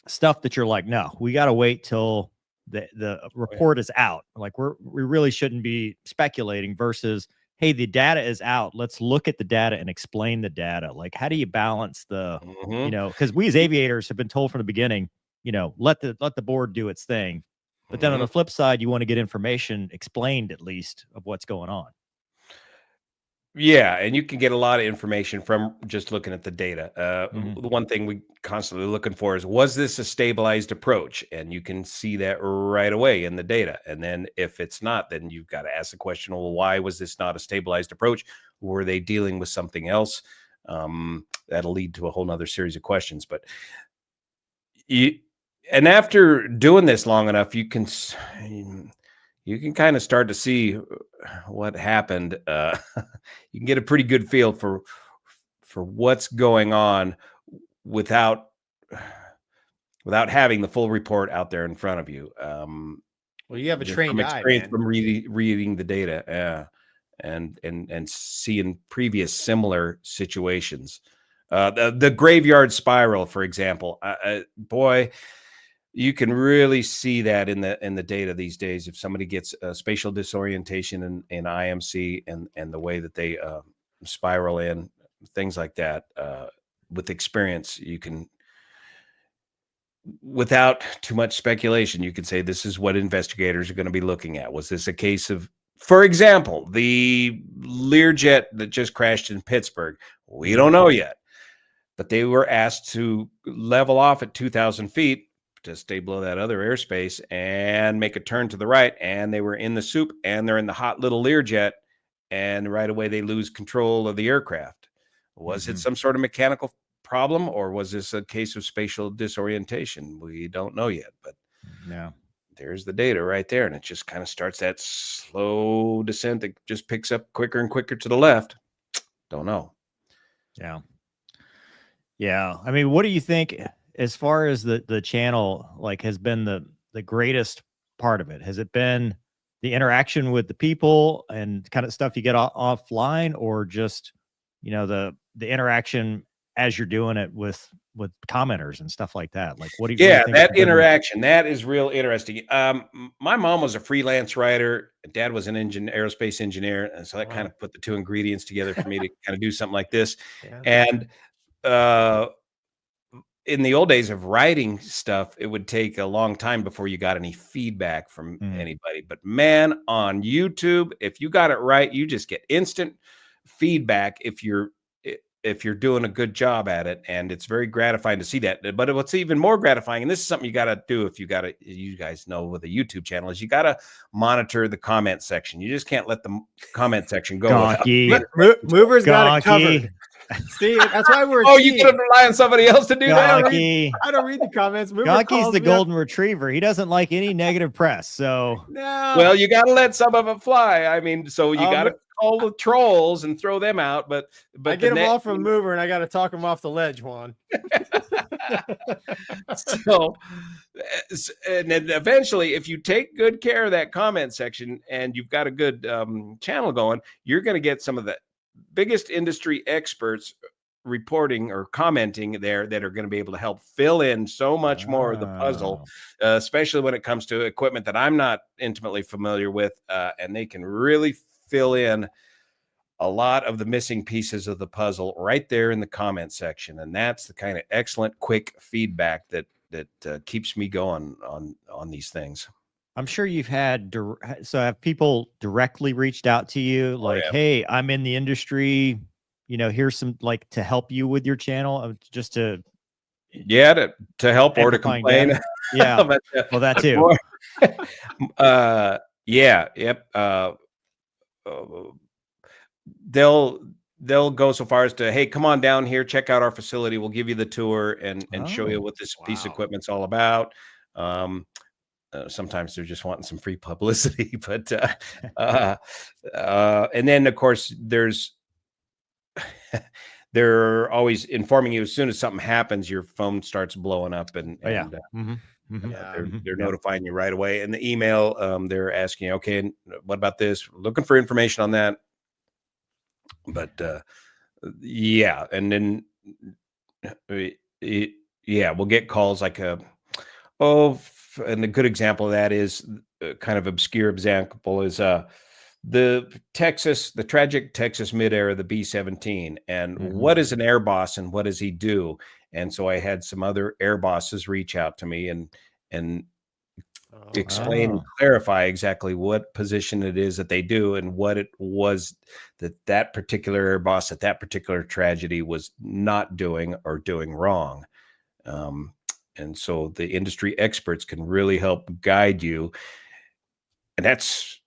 stuff that you're like, no, we got to wait till the report is out, like we really shouldn't be speculating, versus, hey, the data is out, let's look at the data and explain the data? Like, how do you balance the because we as aviators have been told from the beginning, let the board do its thing. But then on the flip side, you want to get information explained, at least, of what's going on. Yeah, and you can get a lot of information from just looking at the data. The one thing we constantly looking for is, was this a stabilized approach? And you can see that right away in the data. And then if it's not, then you've got to ask the question, well, why was this not a stabilized approach? Were they dealing with something else? That'll lead to a whole nother series of questions. But and after doing this long enough, you can kind of start to see what happened. You can get a pretty good feel for what's going on without having the full report out there in front of you. Well, you have a trained eye, man. From reading the data, and seeing previous similar situations. The graveyard spiral, for example, boy. You can really see that in the data these days. If somebody gets a spatial disorientation in IMC and the way that they spiral in, things like that. With experience, you can, without too much speculation, you can say this is what investigators are going to be looking at. Was this a case of, for example, the Learjet that just crashed in Pittsburgh? We don't know yet, but they were asked to level off at 2,000 feet to stay below that other airspace and make a turn to the right. And they were in the soup, and they're in the hot little Learjet, and right away they lose control of the aircraft. Was it some sort of mechanical problem, or was this a case of spatial disorientation? We don't know yet, but yeah, there's the data right there, and it just kind of starts that slow descent that just picks up quicker and quicker to the left. Don't know. Yeah. I mean, what do you think as far as the channel like has been the greatest part of it? Has it been the interaction with the people and kind of stuff you get offline, or just, you know, the interaction as you're doing it with commenters and stuff like that? Like, what do you think that interaction, that is real interesting. My mom was a freelance writer. Dad was an aerospace engineer, and so that kind of put the two ingredients together for me to kind of do something like this. And in the old days of writing stuff, it would take a long time before you got any feedback from anybody. But man, on YouTube, if you got it right, you just get instant feedback if you're doing a good job at it. And it's very gratifying to see that. But what's even more gratifying, and this is something you got to do if you guys know with a YouTube channel, is you got to monitor the comment section. You just can't let the comment section go. Gonky. Movers got it covered. See, that's why we're. You can rely on somebody else to do that. I don't read the comments. Gonky's the golden retriever. He doesn't like any negative press. So no. Well, you got to let some of it fly. I mean, so you got to call the trolls and throw them out. But I get them all from Mover, and I got to talk them off the ledge, Juan. So, and then eventually, if you take good care of that comment section and you've got a good channel going, you're going to get some of the biggest industry experts reporting or commenting there that are going to be able to help fill in so much more of the puzzle, especially when it comes to equipment that I'm not intimately familiar with, and they can really fill in a lot of the missing pieces of the puzzle right there in the comment section. And that's the kind of excellent, quick feedback that keeps me going on these things. I'm sure you've had, so have people directly reached out to you like, hey, I'm in the industry, you know, here's some, like, to help you with your channel, just to help or to complain. Yeah. But, well, that too. They'll go so far as to, hey, come on down here, check out our facility. We'll give you the tour and show you what this piece of equipment's all about. Sometimes they're just wanting some free publicity, but and then of course they're always informing you as soon as something happens, your phone starts blowing up, and they're notifying you right away. And the email, they're asking, okay, what about this? We're looking for information on that. But and then we'll get calls like and the good example of that is kind of obscure example is the tragic Texas midair, the B-17, and what is an air boss and what does he do? And so I had some other air bosses reach out to me and explain and clarify exactly what position it is that they do and what it was that particular air boss at that particular tragedy was not doing or doing wrong. And so the industry experts can really help guide you. And that's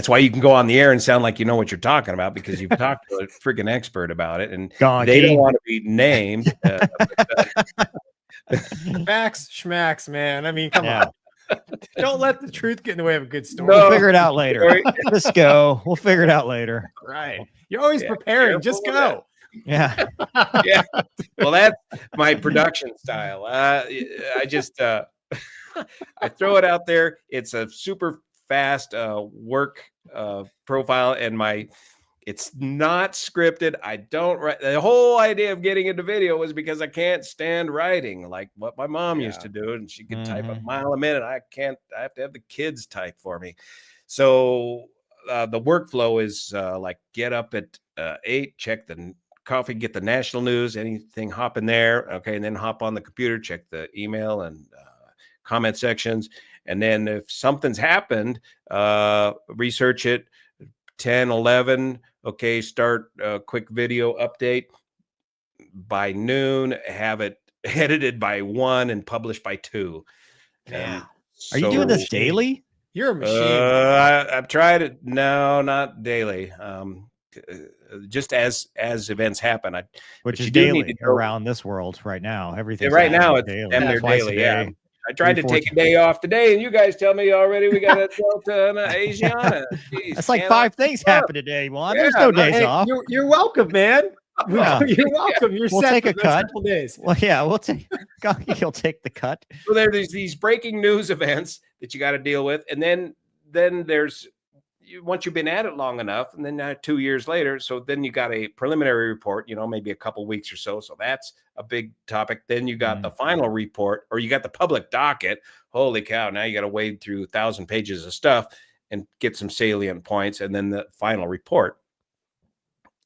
why you can go on the air and sound like you know what you're talking about, because you've talked to a freaking expert about it, and they don't want to be named. Facts, schmacks, man. I mean, come on. Don't let the truth get in the way of a good story. We'll figure it out later. Just go. We'll figure it out later. Right. You're always preparing. Just go. Yeah. Well, that's my production style. I just I throw it out there. It's a super fast work profile, and it's not scripted. I don't write. The whole idea of getting into video was because I can't stand writing like what my mom used to do, and she could type a mile a minute. I have to have the kids type for me. So the workflow is like get up at 8, check the coffee, get the national news, anything hop in there. Okay. And then hop on the computer, check the email and comment sections. And then if something's happened, research it. 10, 11. Okay. Start a quick video update by noon, have it edited by 1 and published by 2. Yeah. Are you doing this daily? You're a machine. I've tried it. No, not daily. Just as events happen, Which is daily around this world right now. Everything right now it's daily. they're daily. Yeah, I tried to take a day off today, and you guys tell me already we got a Delta and an Asiana. Jeez, that's like 5 things happen today, Juan. There's no days off. You're welcome, man. Yeah. You're welcome. You're we'll set take for a cut. couple days. Well, yeah, we'll take. He'll take the cut. So there's these breaking news events that you got to deal with, and then there's once you've been at it long enough, and then 2 years later, so then you got a preliminary report, maybe a couple weeks or so. So that's a big topic. Then you got the final report, or you got the public docket. Holy cow! Now you got to wade through 1,000 pages of stuff and get some salient points, and then the final report.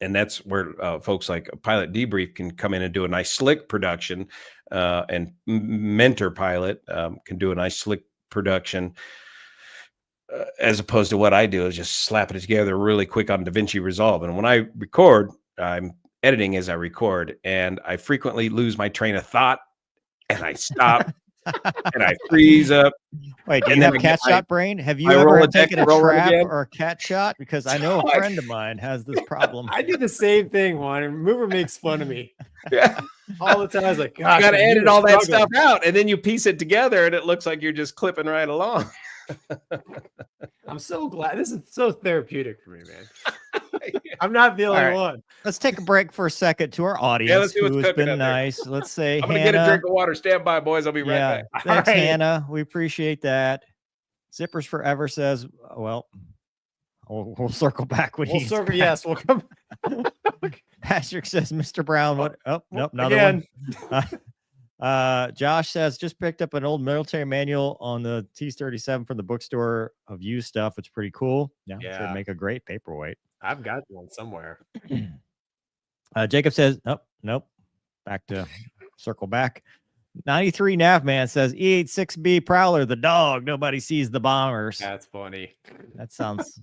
And that's where folks like Pilot Debrief can come in and do a nice slick production, and Mentor Pilot can do a nice slick production, as opposed to what I do is just slapping it together really quick on DaVinci Resolve. And when I record, I'm editing as I record, and I frequently lose my train of thought, and I stop, and I freeze up. Wait, do you have cat shot brain? Have you ever taken a trap or a cat shot? Because I know a friend of mine has this problem. I do the same thing, Juan. And Mover makes fun of me. Yeah. All the time. I was like, gosh, you got to edit all that stuff out, and then you piece it together, and it looks like you're just clipping right along. I'm so glad. This is so therapeutic for me, man. I'm not the only one. Let's take a break for a second to our audience who has been nice. Let's say, I'm going to get a drink of water. Stand by, boys. I'll be right back. Thanks, Hannah. We appreciate that. Zippers Forever says, well, we'll circle back when he's back. Yes, we'll come. Patrick says, Mr. Browne, what? Oh, nope, another one. Josh says, just picked up an old military manual on the T-37 from the bookstore of used stuff. It's pretty cool. Yeah. Should make a great paperweight. I've got one somewhere. Jacob says, nope. Back to circle back. 93 Navman says, E-86B Prowler, the dog. Nobody sees the bombers. That's funny. That sounds.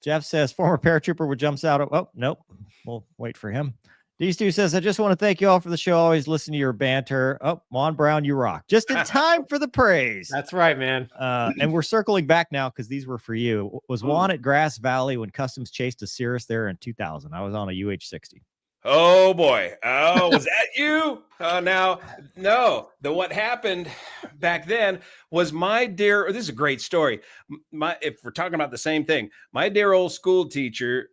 Jeff says, former paratrooper would jumps out. Oh, nope. We'll wait for him. D-Stu says, I just want to thank you all for the show. Always listen to your banter. Oh, Juan Browne, you rock. Just in time for the praise. That's right, man. And we're circling back now because these were for you. Was Juan at Grass Valley when Customs chased a Cirrus there in 2000? I was on a UH-60. Oh boy. Oh, was that you? Now, no. What happened back then was my dear, this is a great story. If we're talking about the same thing, my dear old school teacher,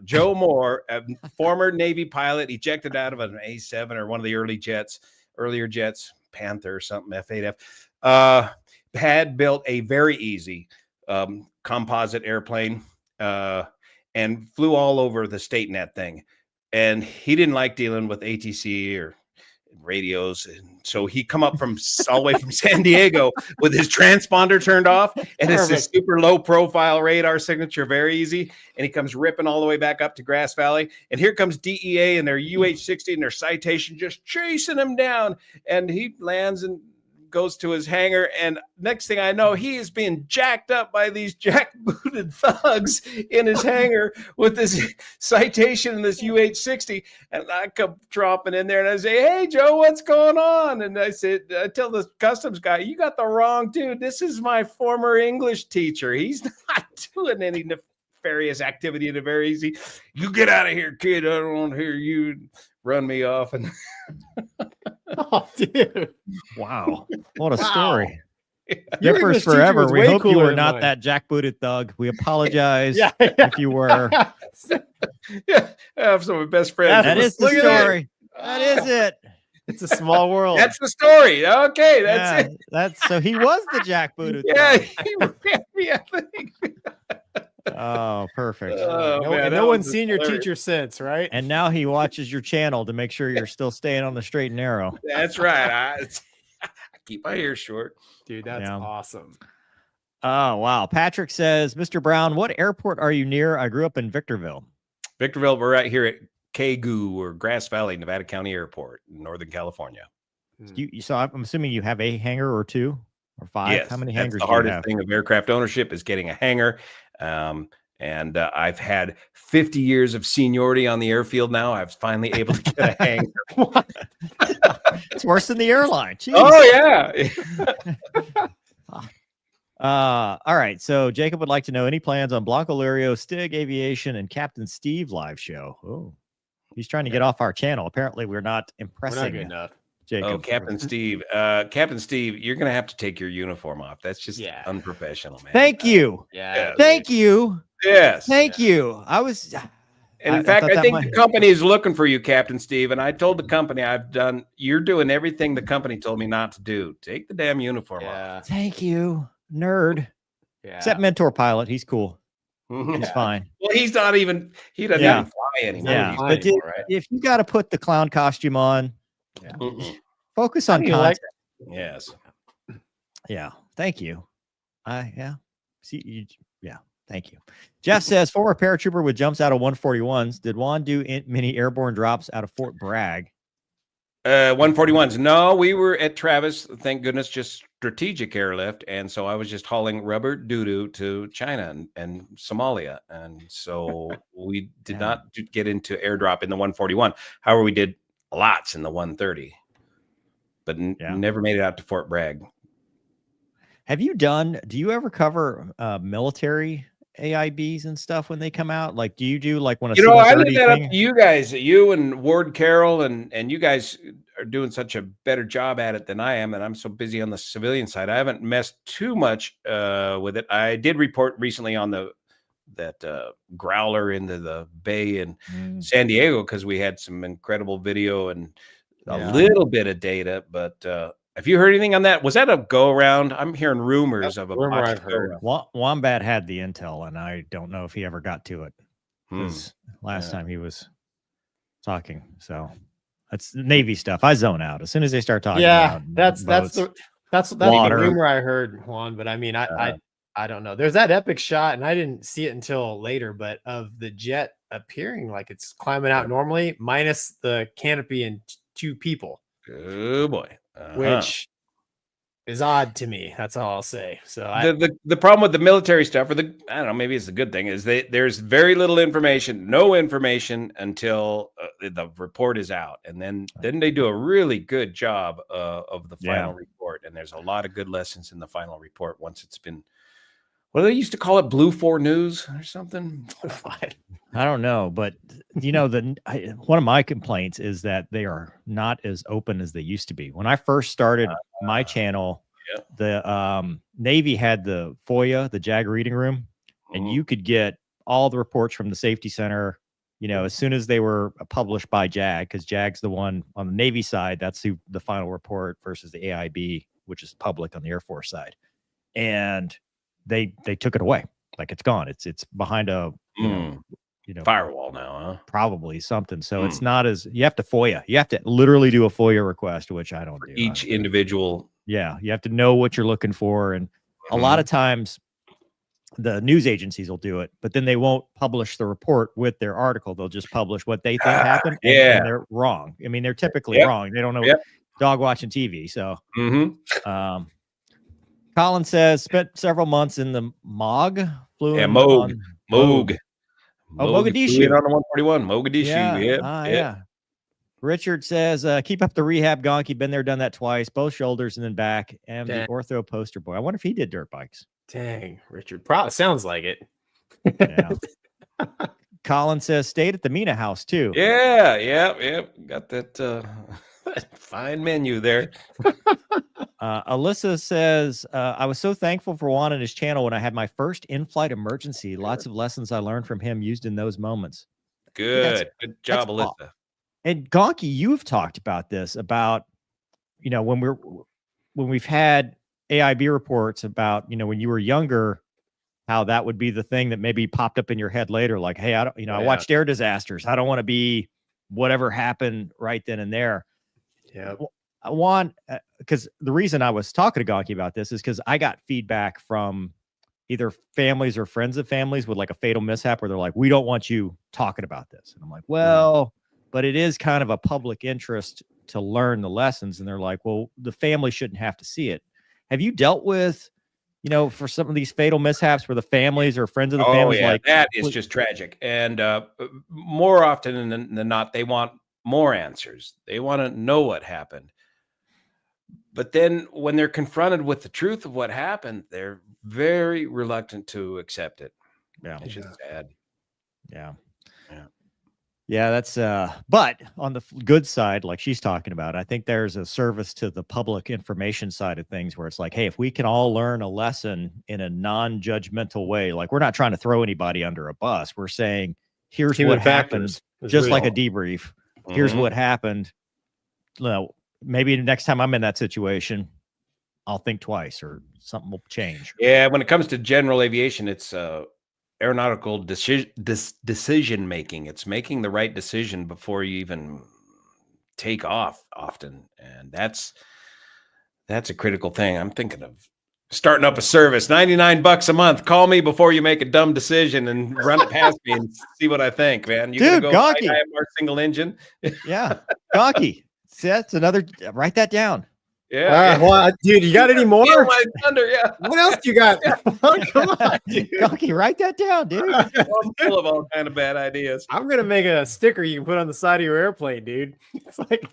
Joe Moore, a former Navy pilot, ejected out of an A7 or one of the earlier jets, Panther or something, F8F, had built a very easy composite airplane and flew all over the state in that thing. And he didn't like dealing with ATC or radios. And so he come up from all the way from San Diego with his transponder turned off. And it's a super low profile radar signature, very easy. And he comes ripping all the way back up to Grass Valley. And here comes DEA and their UH-60 and their citation just chasing him down. And he lands and goes to his hangar, and next thing I know, he is being jacked up by these jackbooted thugs in his hangar with this citation and this UH-60. And I come dropping in there and I say, hey, Joe, what's going on? And I tell the customs guy, you got the wrong dude. This is my former English teacher. He's not doing any nefarious activity in a very easy. You get out of here, kid. I don't want to hear you run me off. And oh, dude. Wow. What a story. Zippers Forever. We hope you were not that jackbooted thug. We apologize if you were. Yeah, I have some of my best friends. That is the story. That is it. It's a small world. That's the story. Okay, that's it. So he was the jackbooted thug. Oh, perfect. No one's seen your teacher since, right? And now he watches your channel to make sure you're still staying on the straight and narrow. That's right. I keep my ears short. Dude, that's awesome. Oh, wow. Patrick says, Mr. Browne, what airport are you near? I grew up in Victorville. Victorville, we're right here at Kagoo or Grass Valley, Nevada County Airport in Northern California. So I'm assuming you have a hangar or 2 or 5. Yes, How many that's hangars the do you hardest have? thing of aircraft ownership is getting a hangar. And I've had 50 years of seniority on the airfield now. I was finally able to get a hangar. It's worse than the airline. Jeez. Oh, yeah. All right. So Jacob would like to know any plans on Blancolirio, Stig Aviation, and Captain Steve live show. Oh, he's trying to get off our channel. Apparently, we're not impressing. We're not good enough. Jacob. Oh, Captain Steve. Captain Steve, you're going to have to take your uniform off. That's just unprofessional, man. Thank you. Yeah. Thank you. Yes. Thank you. And in fact, I think the company is looking for you, Captain Steve. And I told the company you're doing everything the company told me not to do. Take the damn uniform off. Thank you, nerd. Yeah. Except Mentor Pilot. He's cool. He's fine. Well, he doesn't even fly anymore. Yeah. But if you got to put the clown costume on, focus on content. Yes. Yeah. Thank you. Thank you. Jeff says, former paratrooper with jumps out of 141s. Did Juan do many airborne drops out of Fort Bragg? 141s. No, we were at Travis. Thank goodness, just strategic airlift. And so I was just hauling rubber doo-doo to China and Somalia. And so we did not get into airdrop in the 141. However, we did lots in the 130, but never made it out to Fort Bragg. Do you ever cover military AIBs and stuff when they come out? Like, do you do like when I leave that up to you guys, you and Ward Carroll, and you guys are doing such a better job at it than I am, and I'm so busy on the civilian side. I haven't messed too much with it. I did report recently on that growler into the bay in San Diego because we had some incredible video and a little bit of data, but have you heard anything on that? Was that a go around? I'm hearing rumors of a rumor I've heard. Wombat had the intel, and I don't know if he ever got to it. Last time he was talking, so that's Navy stuff. I zone out as soon as they start talking. Yeah, about that's the rumor I heard, Juan. But I mean, I don't know. There's that epic shot, and I didn't see it until later. But of the jet appearing like it's climbing out normally, minus the canopy and 2 people. Oh boy. Which is odd to me. That's all I'll say. So the problem with the military stuff, I don't know, maybe it's a good thing, is there's very little information, no information until the report is out, and then they do a really good job of the final report, and there's a lot of good lessons in the final report once it's been. What do they used to call it? Blue 4 News or something? I don't know, but one of my complaints is that they are not as open as they used to be. When I first started my channel, the Navy had the FOIA, the JAG reading room, and you could get all the reports from the safety center, as soon as they were published by JAG, because JAG's the one on the Navy side. That's the final report versus the AIB, which is public on the Air Force side. And they took it away. Like it's gone. It's behind a firewall now, huh? Probably something. So it's not as you have to FOIA. You have to literally do a FOIA request, which I don't do. Each individual. Yeah, you have to know what you're looking for, and a lot of times the news agencies will do it, but then they won't publish the report with their article. They'll just publish what they think happened. And they're wrong. I mean, they're typically wrong. They don't know dog watching TV. So Colin says spent several months in the MOG. Moog. Oh, Mogadishu. On the 141. Mogadishu. Yeah. Richard says, keep up the rehab, Gonky. Been there, done that twice. Both shoulders and then back. And the ortho poster boy. I wonder if he did dirt bikes. Dang, Richard. Probably sounds like it. Yeah. Colin says, stayed at the Mina house too. Yeah. Got that fine menu there. Alyssa says, I was so thankful for Juan and his channel when I had my first in-flight emergency. Lots of lessons I learned from him used in those moments. Good job, Alyssa. And Gonky, you've talked about this, about, when we've had AIB reports about, when you were younger, how that would be the thing that maybe popped up in your head later. Like, hey, I watched air disasters. I don't want to be whatever happened right then and there. Yeah. I want, because the reason I was talking to Gonky about this is because I got feedback from, either families or friends of families with like a fatal mishap where they're like, we don't want you talking about this. And I'm like, well, but it is kind of a public interest to learn the lessons. And they're like, well, the family shouldn't have to see it. Have you dealt with, for some of these fatal mishaps where the families or friends of the families like that is just tragic. And more often than not, they want more answers. They want to know what happened. But then when they're confronted with the truth of what happened, they're very reluctant to accept it. Yeah. It's just sad. Yeah. Yeah, that's but on the good side, like she's talking about, I think there's a service to the public information side of things where it's like, hey, if we can all learn a lesson in a non-judgmental way, like we're not trying to throw anybody under a bus. We're saying, here's what happened, just like a debrief. Here's what happened. Maybe next time I'm in that situation, I'll think twice or something will change. Yeah, when it comes to general aviation, it's aeronautical decision making. It's making the right decision before you even take off often, and that's a critical thing. I'm thinking of starting up a service, $99 a month. Call me before you make a dumb decision and run it past me and see what I think, man. Dude, Gonky, our single engine. Yeah, Gonky. See, that's another. Write that down. Yeah. Well, dude, you got any more? My thunder, yeah. What else you got? Come on, dude. Gonky, write that down, dude. I'm full of all kind of bad ideas. I'm gonna make a sticker you can put on the side of your airplane, dude. It's like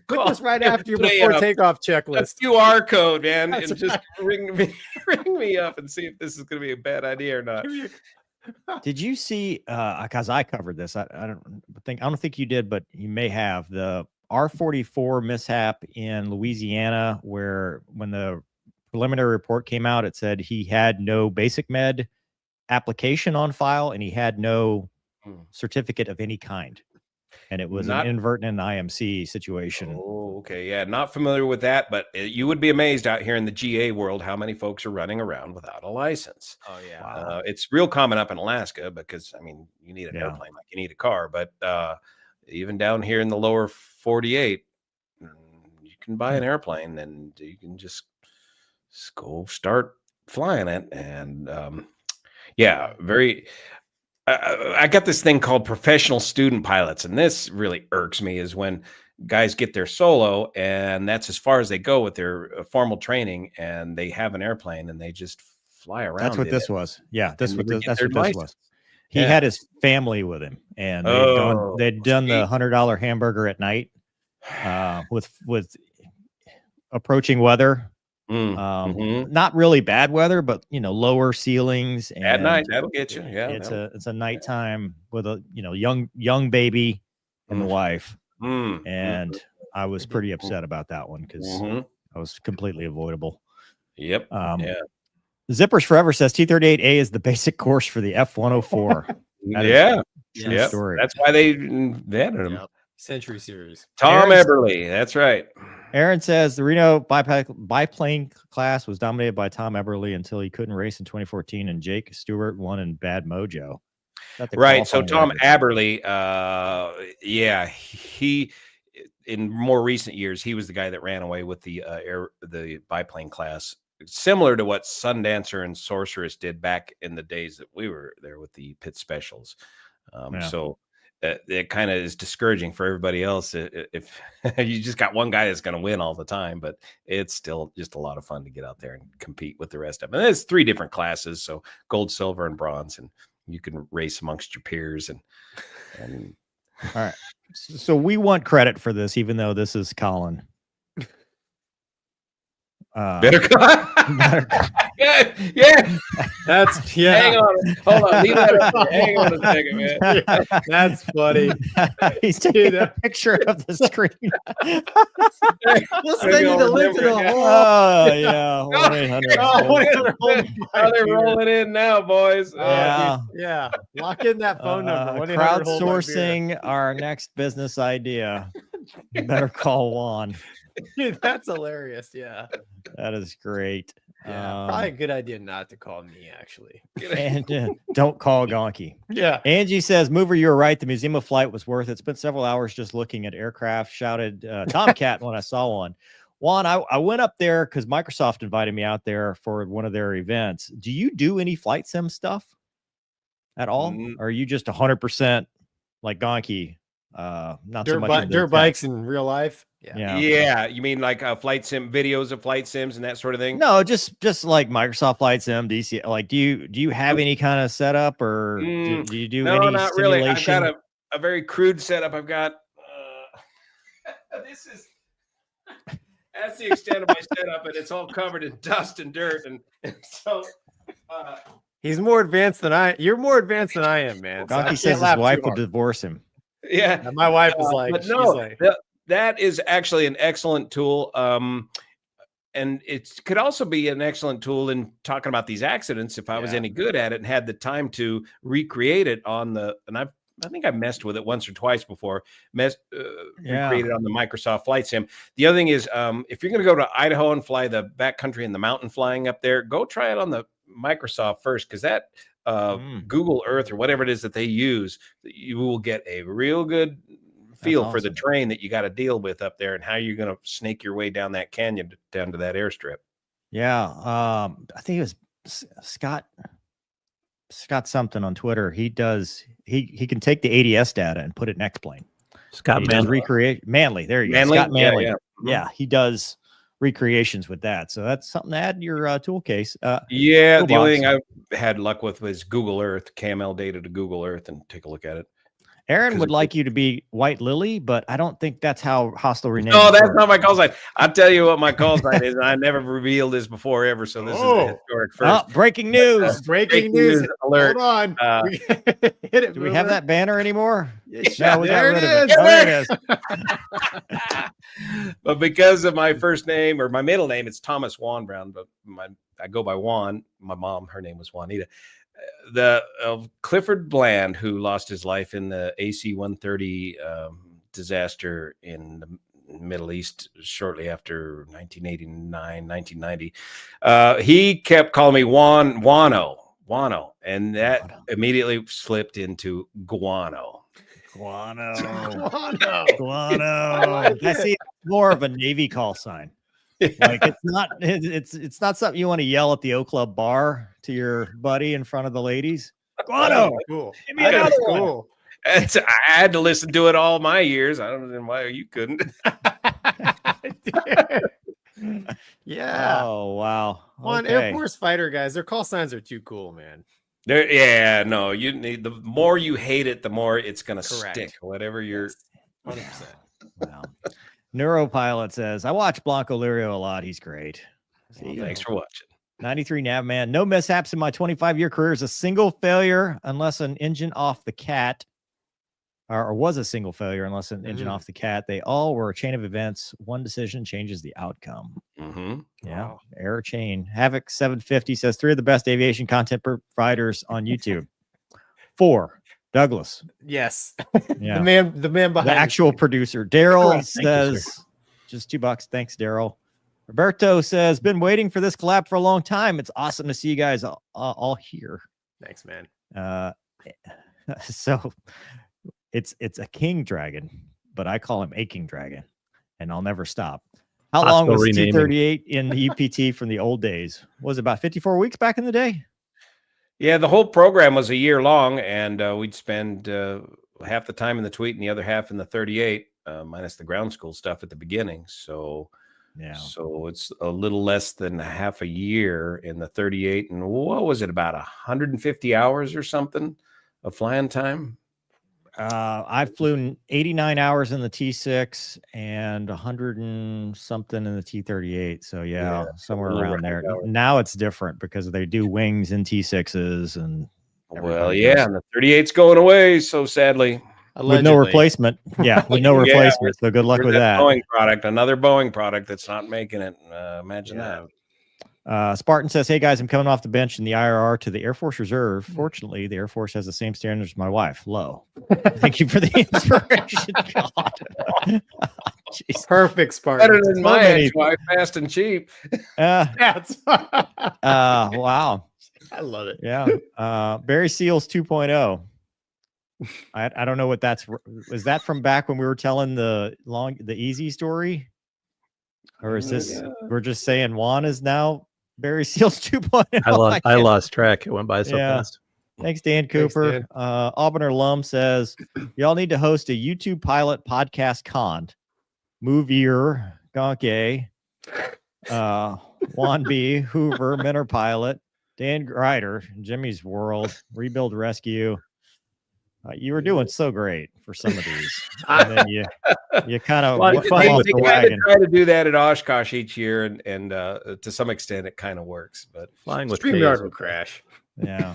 put this right after your before takeoff checklist. A QR code, man, and just ring me up and see if this is gonna be a bad idea or not. Did you see? Because I covered this. I don't think you did, but you may have the R-44 mishap in Louisiana, where when the preliminary report came out, it said he had no basic med application on file and he had no certificate of any kind. And it was an inadvertent IMC situation. Oh, okay. Yeah, not familiar with that, but you would be amazed out here in the GA world how many folks are running around without a license. Oh, yeah. Wow. It's real common up in Alaska because, I mean, you need an airplane like you need a car, but even down here in the lower 48, you can buy an airplane and you can just go start flying it. And I got this thing called professional student pilots, and this really irks me is when guys get their solo and that's as far as they go with their formal training, and they have an airplane and they just fly around. That's what this was. Yeah, that's what this was. He Yeah. had his family with him, and they'd done the $100 hamburger at night with approaching weather. Not really bad weather, but lower ceilings. And at night, that'll get you. Yeah, it's a nighttime with a young baby and the wife, and I was pretty upset about that one because I was completely avoidable. Yep. Yeah. Zippers Forever says T-38A is the basic course for the F-104. Yeah. Story. That's why they added them. Century Series. Tom Eberly. That's right. Aaron says the Reno biplane class was dominated by Tom Eberly until he couldn't race in 2014, and Jake Stewart won in Bad Mojo. Right. So Tom Eberly, he in more recent years, he was the guy that ran away with the biplane class, similar to what Sundancer and Sorceress did back in the days that we were there with the pit specials. So it kind of is discouraging for everybody else if you just got one guy that's going to win all the time, but it's still just a lot of fun to get out there and compete with the rest of them. And there's 3 different classes, so gold, silver, and bronze, and you can race amongst your peers. And all right, so we want credit for this, even though this is Colin. Better yeah. That's Hang on, hold on. Leave that up. Hang on a second, man. Yeah, that's funny. He's taking a picture of the screen. We'll send you the link to the whole. Oh yeah, 1-800. How they're rolling in now, boys. Yeah. Lock in that phone number. Crowdsourcing our next business idea. You better call Juan. Dude, that's hilarious. Yeah, that is great. Yeah, probably a good idea not to call me, actually. And don't call Gonky. Yeah. Angie says, Mover, you were right. The Museum of Flight was worth it. Spent several hours just looking at aircraft. Shouted Tomcat when I saw one. Juan, I went up there because Microsoft invited me out there for one of their events. Do you do any flight sim stuff at all? Or are you just 100% like Gonky? Not so much dirt bikes in real life. Yeah. You mean like flight sim videos of flight sims and that sort of thing? No, just like Microsoft Flight Sim, DC. Like, do you have any kind of setup, or do you do no, any not simulation? really. I've got a very crude setup. I've got that's the extent of my setup, and it's all covered in dust and dirt, and so he's more advanced than you're more advanced than I am, man. Gonky says his wife will divorce him. Yeah, and my wife is like, but no, that is actually an excellent tool. And it could also be an excellent tool in talking about these accidents. If I was any good at it and had the time to recreate it on I think I messed with it once or twice before. Recreated on the Microsoft Flight Sim. The other thing is, if you're going to go to Idaho and fly the backcountry and the mountain flying up there, go try it on the Microsoft first, because that Google Earth or whatever it is that they use, you will get a real good feel for the terrain that you got to deal with up there and how you're going to snake your way down that canyon down to that airstrip. Yeah. I think it was Scott something on Twitter. He can take the ADS data and put it in X-Plane. Scott Manley. Manley. There you go. Scott Manley. Yeah. He does recreations with that. So that's something to add in your tool case. The only thing I've had luck with was Google Earth, KML data to Google Earth, and take a look at it. Aaron would like you to be White Lily, but I don't think that's how hostile rename. No, that's not my call sign. I'll tell you what my call sign is. And I never revealed this before ever, so this is a historic first. Breaking news! Breaking news alert! Hold on. Hit it. Do we have that banner anymore? No, we got rid of it. There it is. But because of my first name or my middle name, it's Thomas Juan Browne, but I go by Juan. My mom, her name was Juanita. The Clifford Bland, who lost his life in the AC-130 disaster in the Middle East shortly after 1989, 1990. He kept calling me Wano, and that immediately slipped into Guano. Guano. I see more of a Navy call sign. Like it's not something you want to yell at the O Club bar to your buddy in front of the ladies. Guano, cool. Give me another one. Cool. I had to listen to it all my years. I don't know why you couldn't. Yeah. Oh wow. On Air Force fighter guys, their call signs are too cool, man. You need, the more you hate it, the more it's gonna stick. Whatever you're 100%. Wow. Neuropilot says, I watch Blancolirio a lot. He's great. Thanks for watching. 93 Navman. No mishaps in my 25-year career is a single failure unless an engine off the cat, or was a single failure unless an engine off the cat. They all were a chain of events. One decision changes the outcome. Yeah. Wow. Error chain. Havoc 750 says 3 of the best aviation content providers on YouTube. 4. Douglas. Yes. Yeah. The man behind the actual producer. Daryl says, just $2. Thanks, Daryl. Roberto says, been waiting for this collab for a long time. It's awesome to see you guys all here. Thanks, man. So it's a king dragon, but I call him a king dragon, and I'll never stop. How long was T-38 in the UPT from the old days? Was it about 54 weeks back in the day? Yeah, the whole program was a year long, and we'd spend half the time in the tweet and the other half in the 38, minus the ground school stuff at the beginning. So, so it's a little less than half a year in the 38. And what was it, about 150 hours or something of flying time? I've flown 89 hours in the T6 and 100 and something in the T38. So yeah, somewhere around there. Now it's different because they do wings in T6s and. Well, yeah, and the 38's going away. So sadly, allegedly. With no replacement. Yeah, with no replacement. So good luck with that. Another Boeing product that's not making it. Imagine that. Spartan says, hey guys, I'm coming off the bench in the IRR to the Air Force Reserve. Fortunately, the Air Force has the same standards as my wife. Low. Thank you for the inspiration. God. Perfect, Spartan. Better than my ex-wife, fast and cheap. Wow. I love it. Yeah. Barry Seals 2.0. I don't know what that's. Is that from back when we were telling the easy story? Or is this, we're just saying Juan is now Barry Seals 2.0? I lost track. It went by so Yeah. fast. Thanks, Dan Cooper. Dan. Auburner Lum says, y'all need to host a YouTube pilot podcast con. Movier, Gonky, Juan B, Hoover, Minor Pilot, Dan Grider, Jimmy's World, Rebuild Rescue. You were doing so great for some of these. And then you kind of Well, fell off they the kind of wagon. try to do that at Oshkosh each year, and to some extent it kind of works. But Flying with StreamYard K's. will crash. Yeah.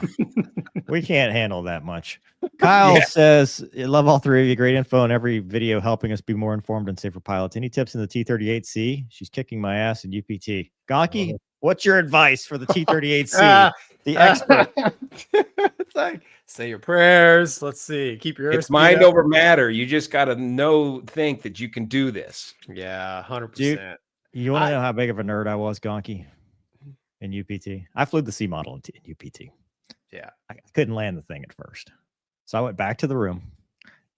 We can't handle that much. Kyle says, I love all three of you. Great info on every video helping us be more informed and safer pilots. Any tips in the T-38C? She's kicking my ass in UPT. Gonky, what's your advice for the T-38C? The expert. It's like, say your prayers. Let's see. Keep your it's airspeed mind up. over matter. You just got to think that you can do this. Yeah, 100%. Dude, you want to know how big of a nerd I was, Gonky, in UPT? I flew the C model in UPT. Yeah. I couldn't land the thing at first. So I went back to the room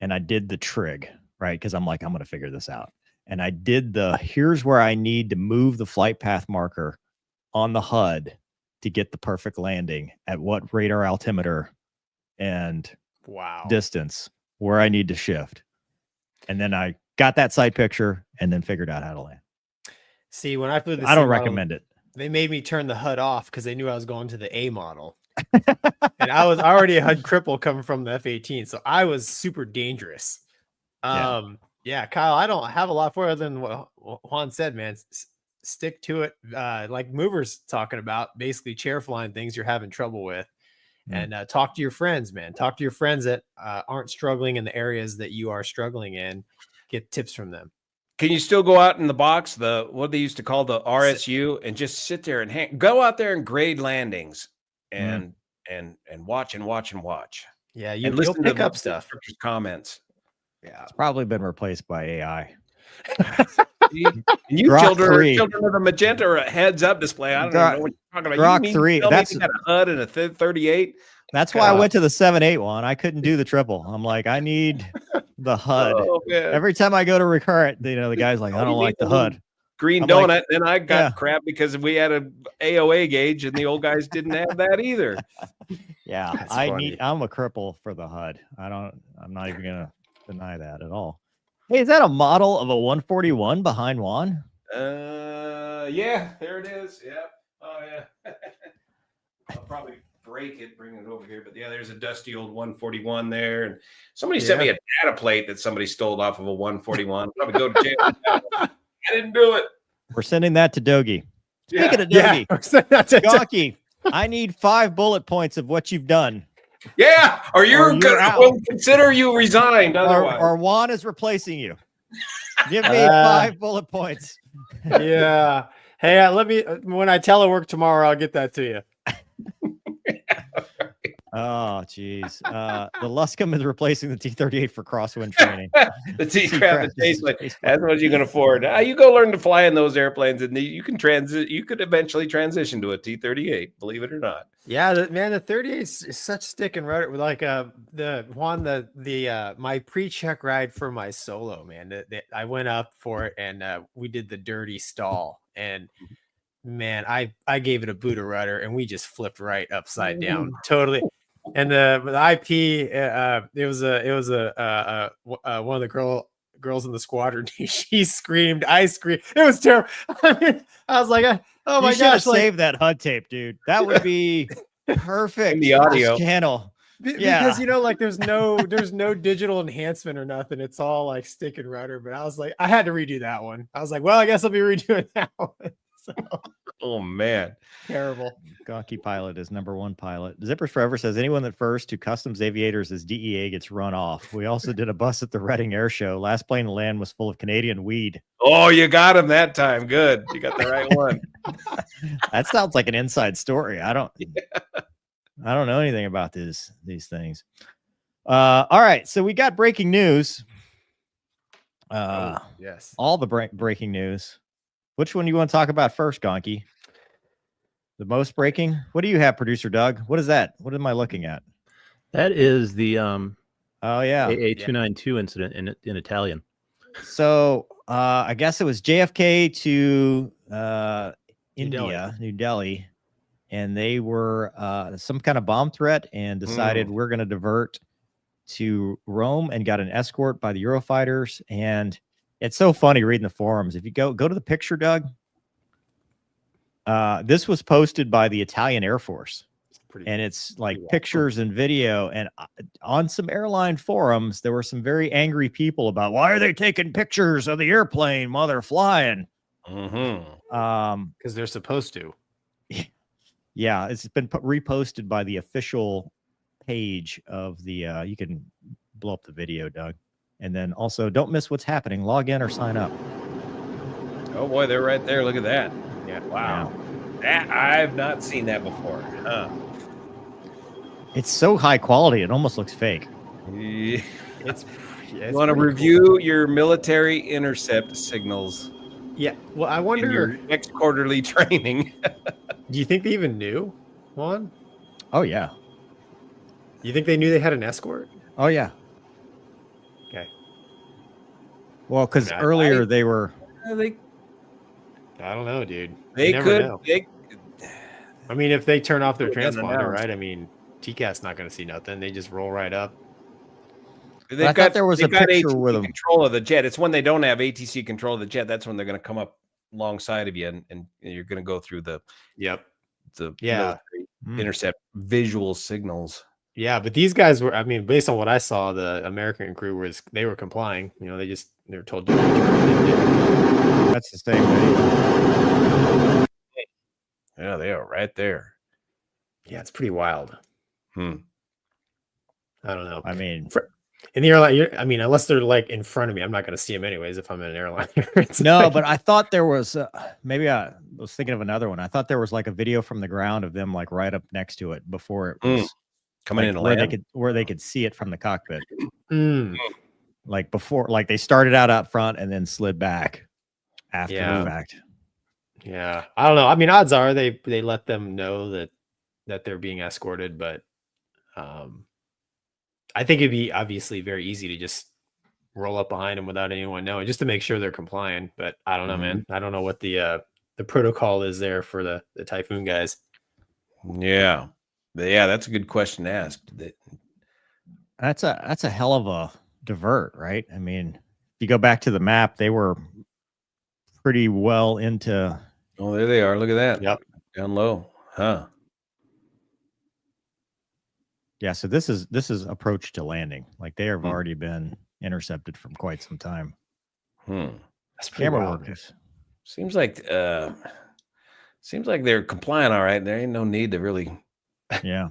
and I did the trig, right? Because I'm like, I'm going to figure this out. And I did here's where I need to move the flight path marker on the HUD to get the perfect landing at what radar altimeter and distance where I need to shift. And then I got that sight picture and then figured out how to land. See, when I flew the I don't C model, recommend it. They made me turn the HUD off because they knew I was going to the A model. And I was already a HUD cripple coming from the F-18. So I was super dangerous. Yeah, Kyle, I don't have a lot for other than what Juan said, man. Stick to it. Like Mover's talking about, basically chair flying things you're having trouble with. And talk to your friends, man. Talk to your friends that aren't struggling in the areas that you are struggling in. Get tips from them. Can you still go out in the box, what they used to call the RSU, and just sit there and go out there and grade landings and watch and watch and watch? Yeah, you'll pick up stuff. Comments. Yeah, it's probably been replaced by AI. You children of the magenta or a heads up display. I don't know what you're talking about. Grok 3. That's got a HUD and a 38. That's why I went to the 7.8 one. I couldn't do the triple. I'm like, I need the HUD. Oh, every time I go to recurrent, the guy's like, I don't like the HUD. Green I'm donut. like, and I got crap because we had an AOA gauge and the old guys didn't have that either. Yeah, I'm a cripple for the HUD. I'm not even gonna deny that at all. Hey, is that a model of a 141 behind Juan? Yeah, there it is. Yep. Oh yeah. I'll probably break it, bring it over here. But yeah, there's a dusty old 141 there. And somebody sent me a data plate that somebody stole off of a 141. Probably go to jail. I didn't do it. We're sending that to Dogie. Yeah. Speaking of Dogie, Gonky, I need 5 bullet points of what you've done. Yeah, or we'll consider you resigned. Otherwise, or Juan is replacing you. Give me 5 bullet points. Yeah. Hey, let me. When I telework tomorrow, I'll get that to you. Oh, geez. The Luscombe is replacing the T-38 for crosswind training. The T-Craft, that's what you can afford. You go learn to fly in those airplanes, and you can You could eventually transition to a T-38, believe it or not. Yeah, man, the 38 is such stick and rudder. Like my pre-check ride for my solo, man. I went up for it, and we did the dirty stall, and man, I gave it a boot of rudder, and we just flipped right upside down, totally. And the IP, it was one of the girls in the squadron. She screamed, I screamed. It was terrible. I mean, I was like, oh my gosh! Save that HUD tape, dude. That would be perfect. In the audio channel. Because like there's no digital enhancement or nothing. It's all like stick and rudder. But I was like, I had to redo that one. I was like, well, I guess I'll be redoing that one. So. Oh man, terrible. Gonky pilot is #1 pilot. Zippers Forever says anyone that first to customs aviators as DEA gets run off. We also did a bus at the Reading Air Show. Last plane to land was full of Canadian weed. Oh, you got him that time. Good, you got the right one. That sounds like an inside story. I don't know anything about these things. All right, so we got breaking news. Yes, all the breaking news. Which one do you want to talk about first, Gonky? The most breaking? What do you have, producer Doug? What is that? What am I looking at? That is the AA292 incident in Italian. So I guess it was JFK to New Delhi, and they were some kind of bomb threat and decided we're going to divert to Rome and got an escort by the Eurofighters. And it's so funny reading the forums. If you go to the picture, Doug, this was posted by the Italian Air Force. And it's like pictures and video. And on some airline forums, there were some very angry people about why are they taking pictures of the airplane while they're flying? Because they're supposed to. Yeah, it's been reposted by the official page of the. You can blow up the video, Doug, and then also don't miss what's happening. Log in or sign up. Oh boy, they're right there. Look at that. Yeah. Wow. Yeah. That I've not seen that before. Huh. It's so high quality, it almost looks fake. Yeah. It's you want to review your military intercept signals. Yeah. Well, I wonder your next quarterly training. Do you think they even knew, Juan? Oh yeah. You think they knew they had an escort? Oh yeah. Okay. Well, because earlier they were. I don't know, dude. They could. Know. I mean, if they turn off their transponder, right? I mean, TCAT's not going to see nothing. They just roll right up. I thought there was a picture ATC with them. Control of the jet. It's when they don't have ATC control of the jet. That's when they're going to come up alongside of you, and you're going to go through the intercept visual signals. Yeah, but these guys were. I mean, based on what I saw, the American crew they were complying. You know, they were told to return. That's the same way. Yeah, they are right there. Yeah, it's pretty wild. I don't know. I mean, in the airline, I mean, unless they're like in front of me, I'm not going to see them anyways if I'm in an airline. No, like, but I thought there was maybe I was thinking of another one. I thought there was like a video from the ground of them like right up next to it before it was coming like, in where they could see it from the cockpit. Like before, like they started out front and then slid back after the fact. Yeah, I don't know. I mean, odds are they let them know that they're being escorted, but I think it'd be obviously very easy to just roll up behind them without anyone knowing, just to make sure they're complying. But I don't know, man. I don't know what the protocol is there for the Typhoon guys. Yeah, that's a good question to ask. That's a hell of a divert, right? I mean, if you go back to the map, they were pretty well into. Oh, there they are. Look at that. Yep, down low, huh? Yeah, so this is approach to landing. Like they have already been intercepted from quite some time. That's pretty camera wild. work. Seems like they're compliant all right. There ain't no need to really. Yeah.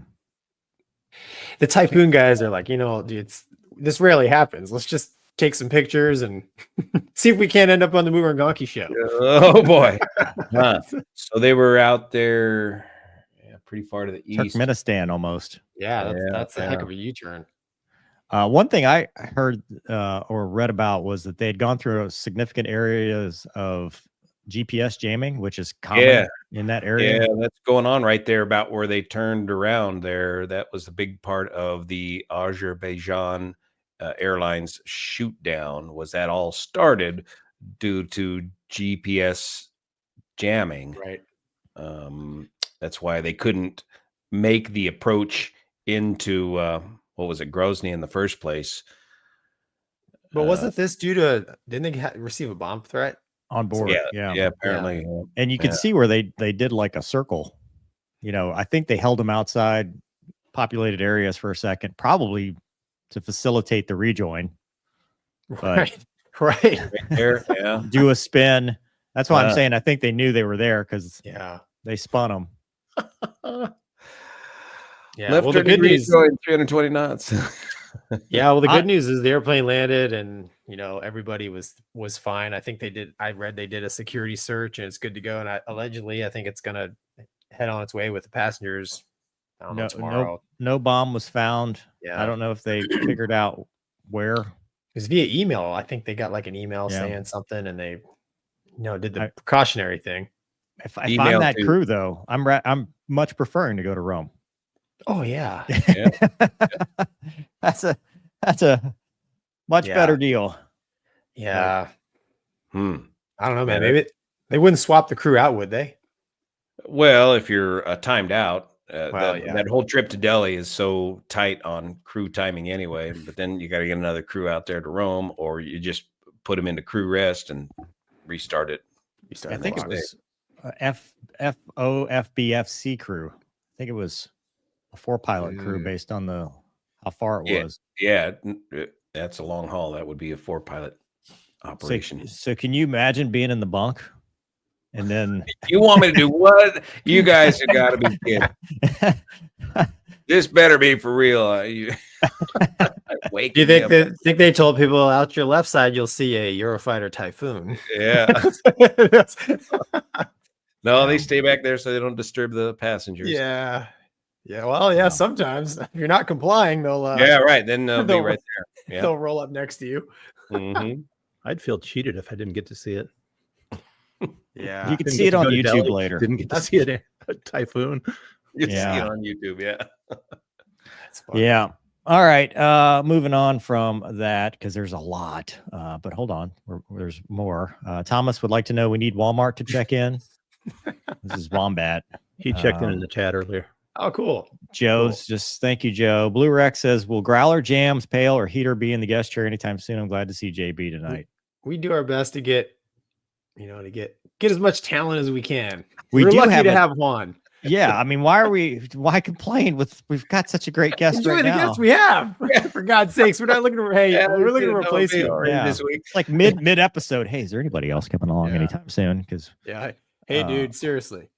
The Typhoon guys are like, dude, this rarely happens. Let's just take some pictures and see if we can't end up on the Mover and Gonky show. Oh boy. So they were out there pretty far to the east. Turkmenistan almost. Yeah, that's a heck of a U-turn. One thing I heard or read about was that they had gone through significant areas of GPS jamming, which is common in that area. Yeah, that's going on right there about where they turned around there. That was a big part of the Azerbaijan Airlines shoot down. Was that all started due to GPS jamming? Right. That's why they couldn't make the approach into what was it, Grozny in the first place. But wasn't this due to? Didn't they receive a bomb threat on board? Yeah, apparently. Yeah. And you can see where they did like a circle. I think they held them outside populated areas for a second, probably to facilitate the rejoin. But right there, yeah. Do a spin. That's why I'm saying I think they knew they were there because they spun them. Left the good news, 320 knots. Yeah, well, the good news is the airplane landed, and everybody was fine. I think I read they did a security search, and it's good to go. And allegedly, I think it's gonna head on its way with the passengers. I don't know, tomorrow. No bomb was found. Yeah, I don't know if they figured out where. It was via email. I think they got like an email saying something, and they did the precautionary thing. If I'm that crew, though, I'm much preferring to go to Rome. Oh yeah, that's a much better deal. Yeah. Hmm. I don't know, man. Yeah, Maybe they wouldn't swap the crew out, would they? Well, if you're timed out, Well, yeah. that whole trip to Delhi is so tight on crew timing anyway. But then you got to get another crew out there to roam, or you just put them into crew rest and restart it. I think it was FBFC crew. I think it was a 4-pilot crew based on how far it was. Yeah, that's a long haul. That would be a 4-pilot operation. So can you imagine being in the bunk? And then you want me to do what? You guys have got to be kidding. This better be for real. Do you think they told people out your left side you'll see a Eurofighter Typhoon? Yeah. No, they stay back there so they don't disturb the passengers. Yeah. Yeah. Well, yeah. Sometimes if you're not complying, they'll. Yeah. Right. Then they'll be right there. Yeah. They'll roll up next to you. Mm-hmm. I'd feel cheated if I didn't get to see it. Yeah, you can see it on YouTube later. Didn't get to see it. A Typhoon. You see it on YouTube. Yeah. That's fun. Yeah. All right. Moving on from that because there's a lot. But hold on, there's more. Thomas would like to know we need Walmart to check in. This is Wombat. He checked in the chat earlier. Oh, cool. Joe's just thank you, Joe. Blue Rex says, will Growler, Jams, Pale, or Heater be in the guest chair anytime soon? I'm glad to see JB tonight. We do our best to get as much talent as we can. We're lucky to have Juan. Yeah, I mean, why complain we've got such a great guest Enjoy right the now. guest we have. For God's sakes, we're not looking for we're looking to replace you this week. It's like mid episode. Hey, is there anybody else coming along anytime soon? Because hey, dude, seriously.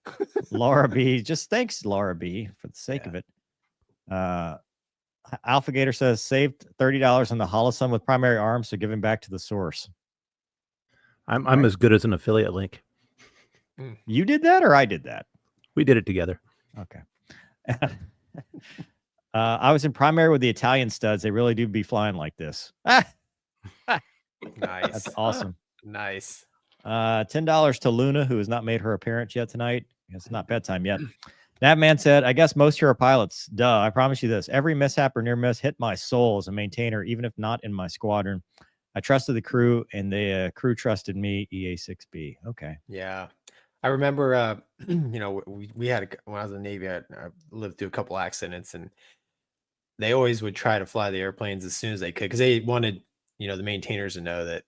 Laura B, just thanks, Laura B, for the sake of it. Alpha Gator says saved $30 on the Holosum with primary arms, so giving back to the source. I'm as good as an affiliate link. You did that or I did that? We did it together. Okay. I was in primary with the Italian studs. They really do be flying like this. Nice. That's awesome. Nice. $10 to Luna, who has not made her appearance yet tonight. It's not bedtime yet. That man said, I guess most hero pilots, duh, I promise you this. Every mishap or near miss hit my soul as a maintainer, even if not in my squadron. I trusted the crew, and the crew trusted me, EA6B. Okay. Yeah. I remember, we had, when I was in the Navy, I lived through a couple accidents, and they always would try to fly the airplanes as soon as they could because they wanted, the maintainers to know that,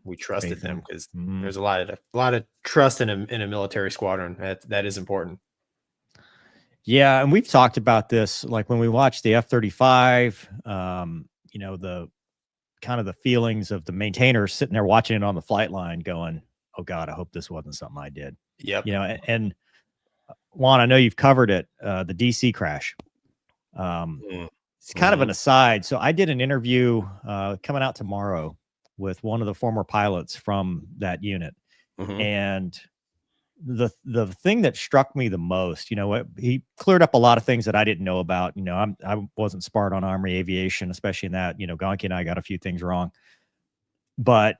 we trusted them because there's a lot of trust in a military squadron. That is important. Yeah, and we've talked about this, like when we watched the F-35, the kind of the feelings of the maintainers sitting there watching it on the flight line going, oh God, I hope this wasn't something I did. Yep. And Juan, I know you've covered it, the DC crash. It's kind of an aside. So I did an interview coming out tomorrow with one of the former pilots from that unit. And the thing that struck me the most, he cleared up a lot of things that I didn't know about. I wasn't smart on Army aviation, especially in that, Gonky and I got a few things wrong. But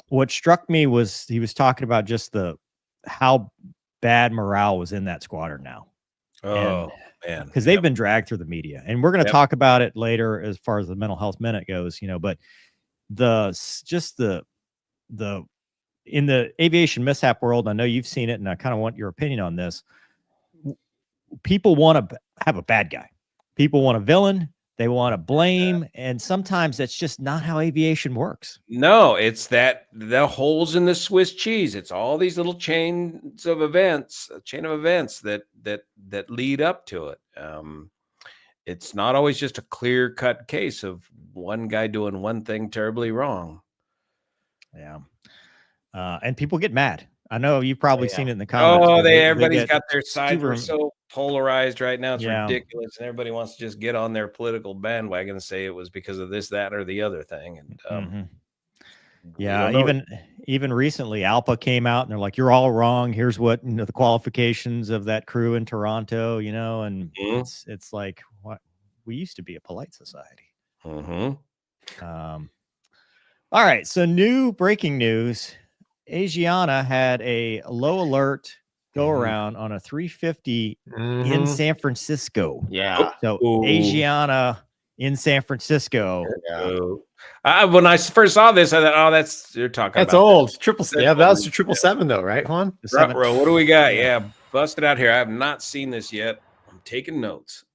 what struck me was he was talking about just how bad morale was in that squadron now. Oh, man. Because they've been dragged through the media. And we're going to talk about it later as far as the mental health minute goes, but in the aviation mishap world, I know you've seen it, and I kind of want your opinion on this. People want to have a bad guy. People want a villain. They want to blame, and sometimes that's just not how aviation works. No, it's the holes in the Swiss cheese. It's all these little chain of events that lead up to it. It's not always just a clear-cut case of one guy doing one thing terribly wrong. Yeah. And people get mad. I know you've probably seen it in the comments. Oh, everybody's got their sides. We're so polarized right now. It's ridiculous. And everybody wants to just get on their political bandwagon and say it was because of this, that, or the other thing. And even recently, ALPA came out and they're like, you're all wrong. Here's what the qualifications of that crew in Toronto, and it's like, what? We used to be a polite society. All right. So new breaking news. Asiana had a low alert go around on a 350 in San Francisco. Yeah. So Asiana in San Francisco. When I first saw this, I thought, "Oh, you're talking That's about old. Yeah, that was the 777 though, right, Juan? The front row. What do we got? Yeah. Yeah, bust it out here. I have not seen this yet. I'm taking notes.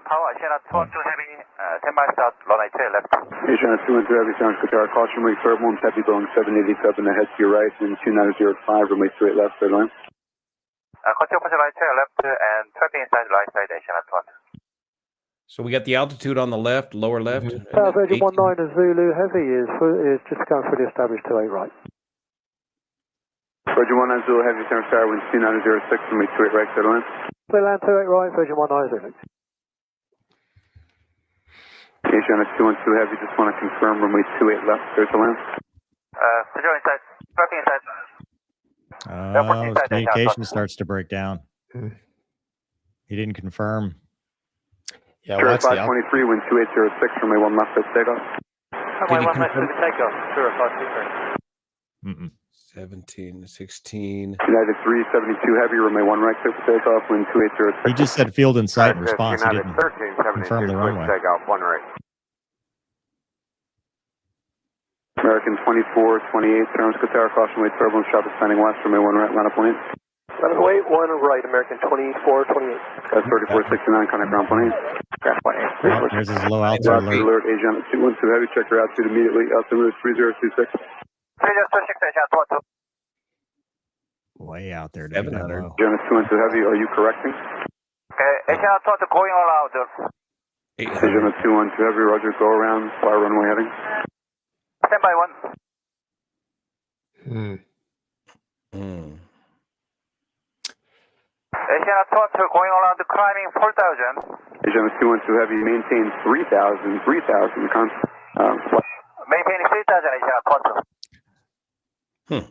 Power, Asiana 212 Heavy, 10 miles south, runway 2 left. Asiana 212 Heavy, San Francisco, caution, runway 31, Heavy, Boeing 787, ahead to your right, and 2905, runway 28 left, third line. Continue pushing right 2 left, and 30 inside right side, Asiana 212. So we got the altitude on the left, lower left. Tower Virgin 19 and Zulu Heavy is just going for the established 28 right. Virgin 19 Zulu Heavy, San Francisco, wind 2906, runway 28 right, third line. Clear land 28 right, Virgin 19 Zulu. Asiana 212 Heavy, just want to confirm, runway 28 left, clear to land. Zero inside, 30 inside. Communication starts to break down. He didn't confirm. Yeah, Sure, watch the 523, wind 2806, runway 1 left, let's take off. Runway 1 left, take off. 0523. 17, 16. United 372 Heavy, runway 1 right, clear for takeoff, wind 2806. He just said field in sight in response. He United didn't 13, confirm the runway. Take off, 1 right. American 24, 28, San Francisco Tower, caution, wait, turbulence, traffic standing west, runway 1 right, line up point. Runway 1 right, American 24, 28. That's 3469, contact ground point. Ground point 8. Oh, there's his low altitude Altitude alert. alert, Asiana 212 Heavy, check your altitude immediately, altitude is 3026. 3026, Asiana 212. Way out there. Dude, 700. low. Asiana 212 Heavy, are you correcting? Asiana 212 going all out. 800. Asiana 212 Heavy, roger, go around, fire runway heading. Stand by 1. Asiana 212 going around, climbing 4,000. Asiana 212 Heavy, maintain 3,000, Maintaining 3,000, Asiana 212.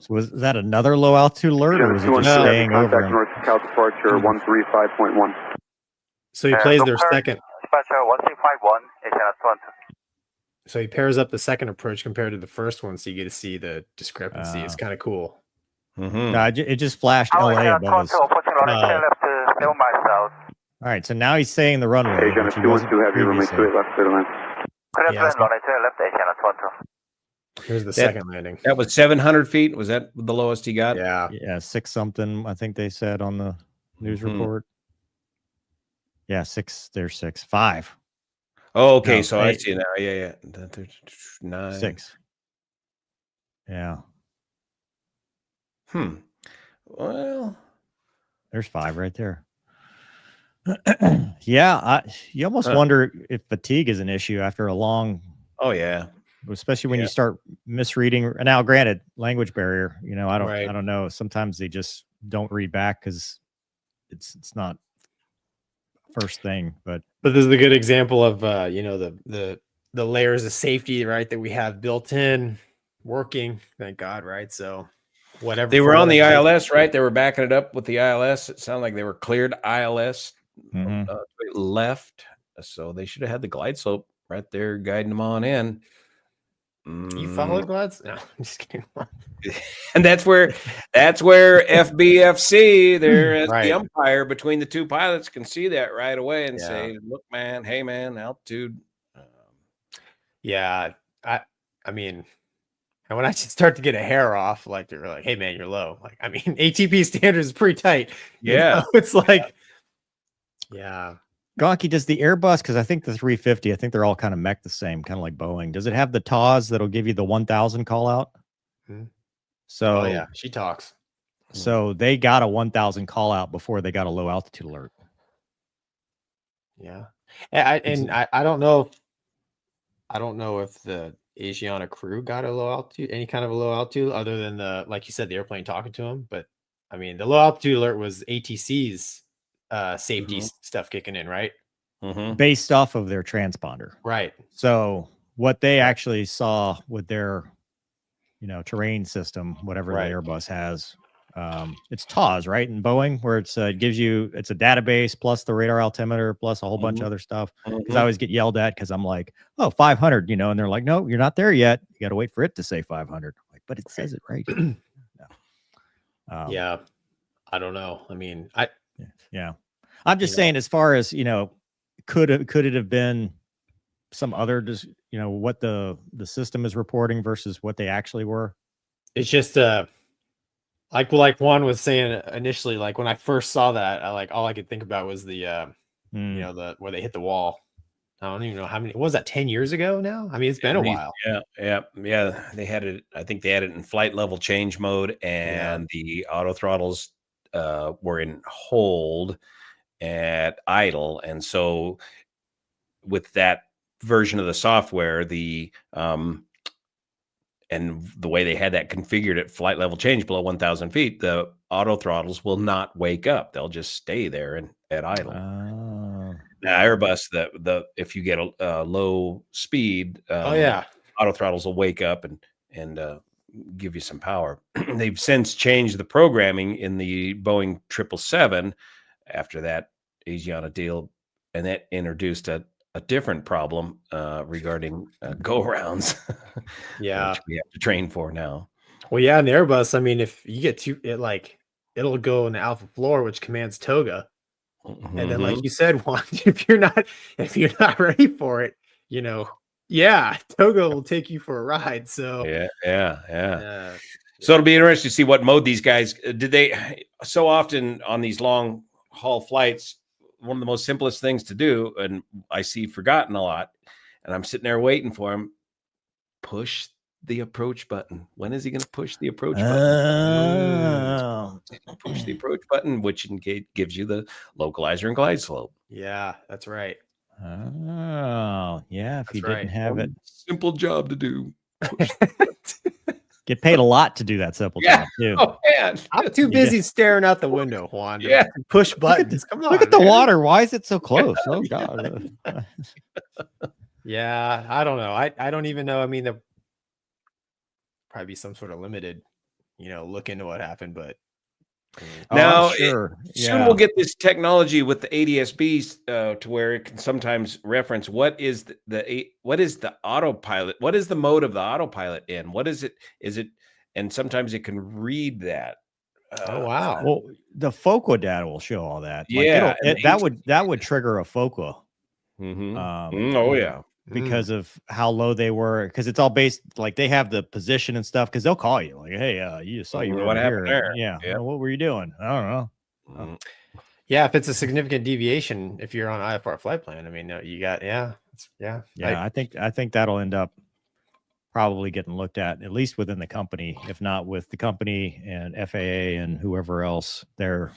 So was that another low altitude alert, or was it just staying over contact him? north Cal departure 135.1. So he plays their second. Departure 1351, Asiana 212. So he pairs up the second approach compared to the first one, so you get to see the discrepancy. It's kind of cool. No, it just flashed LA above us. All right, so now he's saying the runway. Asiana which he wasn't 212 Heavy, runway previously. 28 left, clear to land. Here's the second landing. That was 700 feet. Was that the lowest he got? Yeah. Yeah, 6 something, I think they said on the news report. Yeah, 6. There's 6. 5. Oh, okay. No, So I 8. see now. Yeah. 9. 6. Yeah. Well, There's 5 right there. Yeah, you almost wonder if fatigue is an issue after a long. oh yeah. Especially when you start misreading. Now, granted, language barrier. I Right. don't know. Sometimes they just don't read back because it's not first thing. But But this is a good example of the layers of safety, right, that we have built in, working. Thank God, right? So whatever They were on the ILS, right? They were backing it up with the ILS. It sounded like they were cleared ILS left. So they should have had the glide slope right there guiding them on in. You follow glides? No, I'm just kidding. And that's where FBFC, there as Right. the umpire between the two pilots, can see that right away and Yeah. say, "Look, man, hey, man, altitude." Yeah, I mean, and when I start to get a hair off, like they're like, "Hey, man, you're low." Like, I mean, ATP standards is pretty tight. Yeah. It's like, yeah. Gonky, does the Airbus, because I think the 350, I think they're all kind of mech the same, kind of like Boeing. Does it have the TAWs that'll give you the 1,000 call out? So Oh yeah, she talks. So they got a 1,000 call out before they got a low altitude alert. Yeah, and I don't know if the Asiana crew got a low altitude, any kind of a low altitude, other than like you said, the airplane talking to him. But I mean, the low altitude alert was ATC's safety stuff kicking in, right? Based off of their transponder. Right. So what they actually saw with their, terrain system, whatever the Airbus has, it's TAWS, right? In Boeing, where it gives you, it's a database plus the radar altimeter plus a whole bunch of other stuff. Because I always get yelled at because I'm like, oh, 500, and they're like, no, you're not there yet. You got to wait for it to say 500. Like, but it says it right. Yeah. I don't know. I mean, Yeah. I'm just saying, as far as, could it have been some other, just, what the system is reporting versus what they actually were? It's just like Juan was saying initially, like when I first saw that, all I could think about was the the where they hit the wall. I don't even know how many. What was that, 10 years ago now? I mean, it's been a while. Yeah. They had it. I think they had it in flight level change mode, and the auto throttles were in hold at idle. And so with that version of the software, and the way they had that configured at flight level change below 1,000 feet, the auto throttles will not wake up. They'll just stay there and at idle. Now Airbus, if you get a low speed, auto throttles will wake up and give you some power. They've since changed the programming in the Boeing 777 after that Asiana deal, and that introduced a different problem regarding go-rounds, which we have to train for now. Well, yeah, in the Airbus, I mean, if you get it'll go in the alpha floor, which commands toga. And then, like you said, Juan, if you're not ready for it, toga will take you for a ride. So yeah. So it'll be interesting to see what mode these guys did. They so often on these long haul flights, one of the most simplest things to do, and I see forgotten a lot, and I'm sitting there waiting for him. Push the approach button. When is he going to push the approach button? Push the approach button, which gives you the localizer and glide slope. Yeah, that's right. Oh, yeah. If you didn't have it, simple job to do. Get paid a lot to do that simple job too. Oh man, I'm too busy staring out the window, Juan. To push buttons. Come on. Look at the water. Why is it so close? Oh God. Yeah, I don't know. I don't even know. I mean, there probably be some sort of limited, look into what happened, but now soon we'll get this technology with the ADS-Bs to where it can sometimes reference what is the autopilot, what is the mode of the autopilot in, what is it, and sometimes it can read that. Oh wow. Well, the FOCA data will show all that. Yeah, that would trigger a FOCA. Oh yeah. Because of how low they were, because it's all based, like they have the position and stuff, because they'll call you like, hey, you saw you were what happened here. there. Yeah. Well, what were you doing? I don't know. Yeah, if it's a significant deviation, if you're on IFR flight plan, I mean, you got I think that'll end up probably getting looked at least within the company, if not with the company and FAA and whoever else there.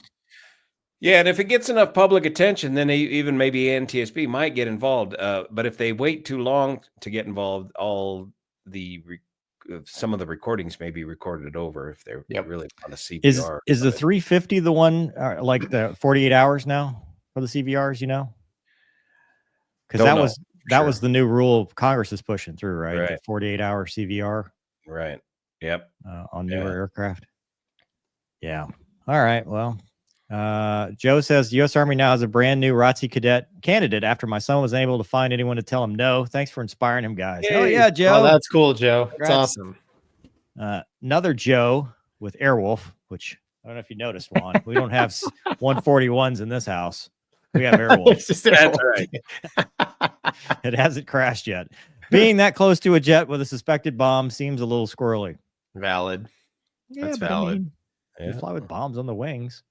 Yeah, and if it gets enough public attention, then even maybe NTSB might get involved. But if they wait too long to get involved, some of the recordings may be recorded over if they're really on a CVR. Is the 350 the one like the 48 hours now for the CVRs? Because that was the new rule Congress is pushing through, right? The 48-hour CVR. Right. Yep. On newer aircraft. Yeah. All right. Well. Joe says the U.S. Army now has a brand new ROTC cadet candidate after my son was unable to find anyone to tell him no. Thanks for inspiring him, guys. Hey. Oh yeah, Joe. Oh, that's cool, Joe. Congrats. That's awesome. Another Joe with Airwolf, which I don't know if you noticed, Juan. We don't have 141s in this house. We have Airwolf. That's right. It hasn't crashed yet. Being that close to a jet with a suspected bomb seems a little squirrely. Valid. Yeah, that's valid. You fly with bombs on the wings.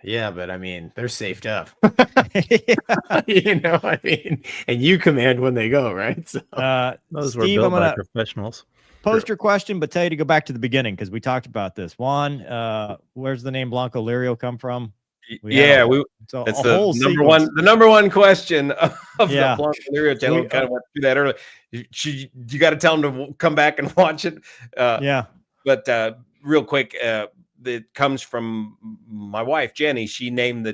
Yeah, but I mean, they're safed up. I mean, and you command when they go, right? So those Steve, were built by professionals. Post your question, but tell you to go back to the beginning because we talked about this. Juan, where's the name Blancolirio come from? It's the number one question of the Blancolirio channel. We kind of went through that earlier. You got to tell them to come back and watch it. But real quick, it comes from my wife, Jenny. She named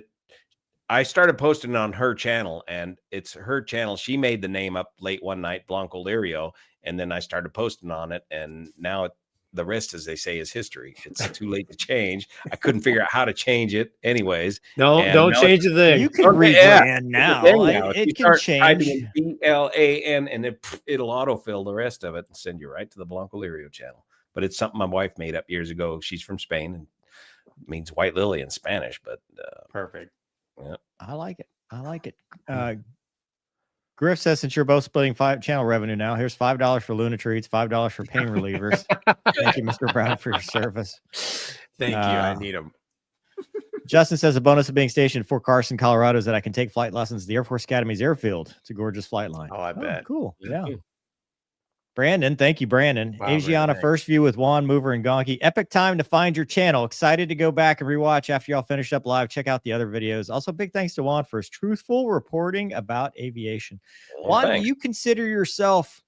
I started posting on her channel, and it's her channel. She made the name up late one night, Blancolirio, and then I started posting on it, and now the rest, as they say, is history. It's too late to change. I couldn't figure out how to change it anyways. Don't change the thing. You can rebrand now. It can change. BLAN, and it'll autofill the rest of it and send you right to the Blancolirio channel. But it's something my wife made up years ago. She's from Spain, and means white lily in Spanish, but Perfect. Yeah. I like it. I like it. Griff says, since you're both splitting channel revenue now, here's $5 for Luna Treats, $5 for pain relievers. Thank you, Mr. Brown, for your service. Thank you. I need them. Justin says, a bonus of being stationed at Fort Carson, Colorado is that I can take flight lessons at the Air Force Academy's airfield. It's a gorgeous flight line. Oh, I bet. Cool. Yeah. Brandon, thank you, Brandon. Wow, Asiana Brandon, first view with Juan, Mover, and Gonky. Epic time to find your channel. Excited to go back and rewatch after y'all finish up live. Check out the other videos. Also, big thanks to Juan for his truthful reporting about aviation. Juan, do you consider yourself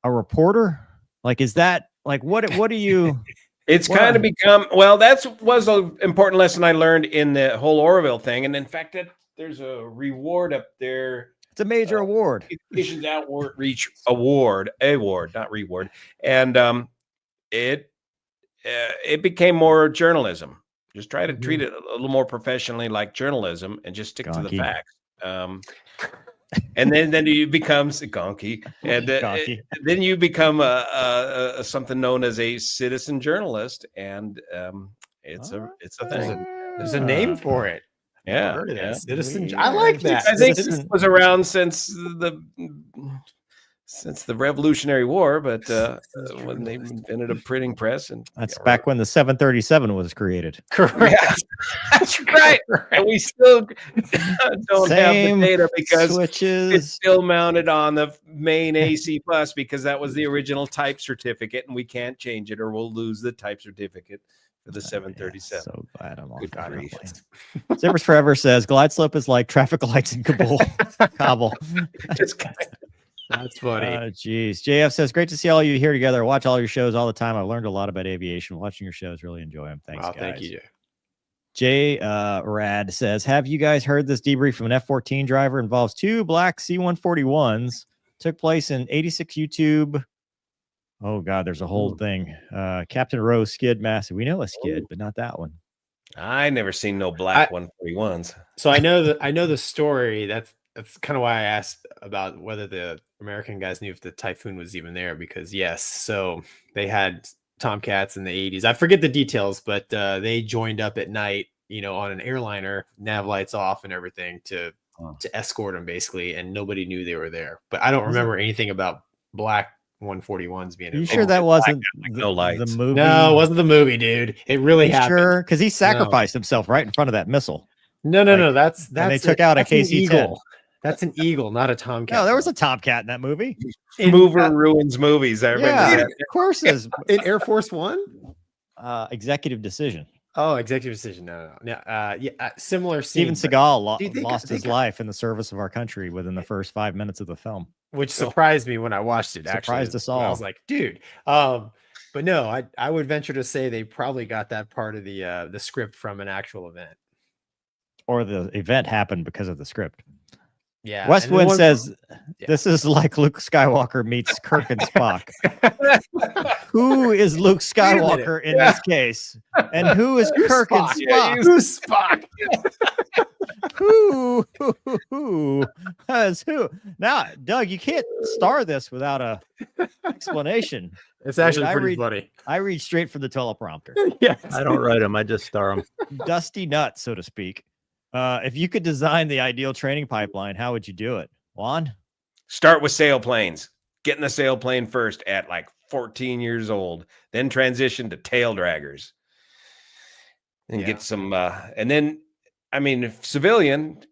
a reporter? Like, is that like what do you? It's kind of become, well, was an important lesson I learned in the whole Oroville thing. And in fact, there's a reward up there. It's a major award. Communications Outreach Award, not reward. And it became more journalism. Just try to treat it a little more professionally like journalism and just stick to the facts. And then you become Gonky, and then you become a something known as a citizen journalist, and it's a thing. There's a name for it. Yeah, heard of that. Citizen. I like that. I think this was around since the Revolutionary War, but when they invented a printing press, and that's back when the 737 was created. Correct. Yeah, that's right. And we still don't have the data because it's still mounted on the main AC bus because that was the original type certificate, and we can't change it or we'll lose the type certificate for the 737. So glad I'm on. Zippers Forever says glide slope is like traffic lights in Kabul. Kabul. That's funny. Geez. JF says, great to see all you here together. I watch all your shows all the time. I've learned a lot about aviation. Watching your shows, really enjoy them. Thanks, guys. Thank you. Jay Rad says, have you guys heard this debrief from an F-14 driver? Involves 2 black C-141s. Took place in 86 YouTube. Oh, God, there's a whole thing. Captain Rose skid massive. We know a skid, but not that one. I never seen no black 141s. So I know the story. That's kind of why I asked about whether the American guys knew if the Typhoon was even there, because yes, so they had Tomcats in the 80s. I forget the details, but they joined up at night, on an airliner, nav lights off and everything to escort them basically, and nobody knew they were there. But I don't remember anything about black 141s being. Are you sure that wasn't the movie? No, it wasn't the movie, dude. It really happened. Sure, because he sacrificed himself right in front of that missile. No. That's and they took out a KC-10. That's an eagle, not a Tomcat. No, there was a Tomcat in that movie. Mover ruins movies. I remember that. Of course, is in Air Force One. Executive decision. Oh, executive decision. No. Similar scene. Steven Seagal lost his life in the service of our country within the first 5 minutes of the film, which surprised me when I watched it. Surprised us all. I was like, dude. But no, I would venture to say they probably got that part of the script from an actual event, or the event happened because of the script. Yeah. Westwood says this is like Luke Skywalker meets Kirk and Spock. Who is Luke Skywalker in this case? And who is Kirk and Spock? Yeah, who's Spock? Who has who? Now, Doug, you can't star this without a explanation. It's actually pretty funny. I read straight from the teleprompter. Yes. I don't write them. I just star them. Dusty nuts, so to speak. If you could design the ideal training pipeline, how would you do it? Juan? Start with sailplanes. Get in the sailplane first at like 14 years old, then transition to tail draggers. And get some, and then, I mean, if civilian,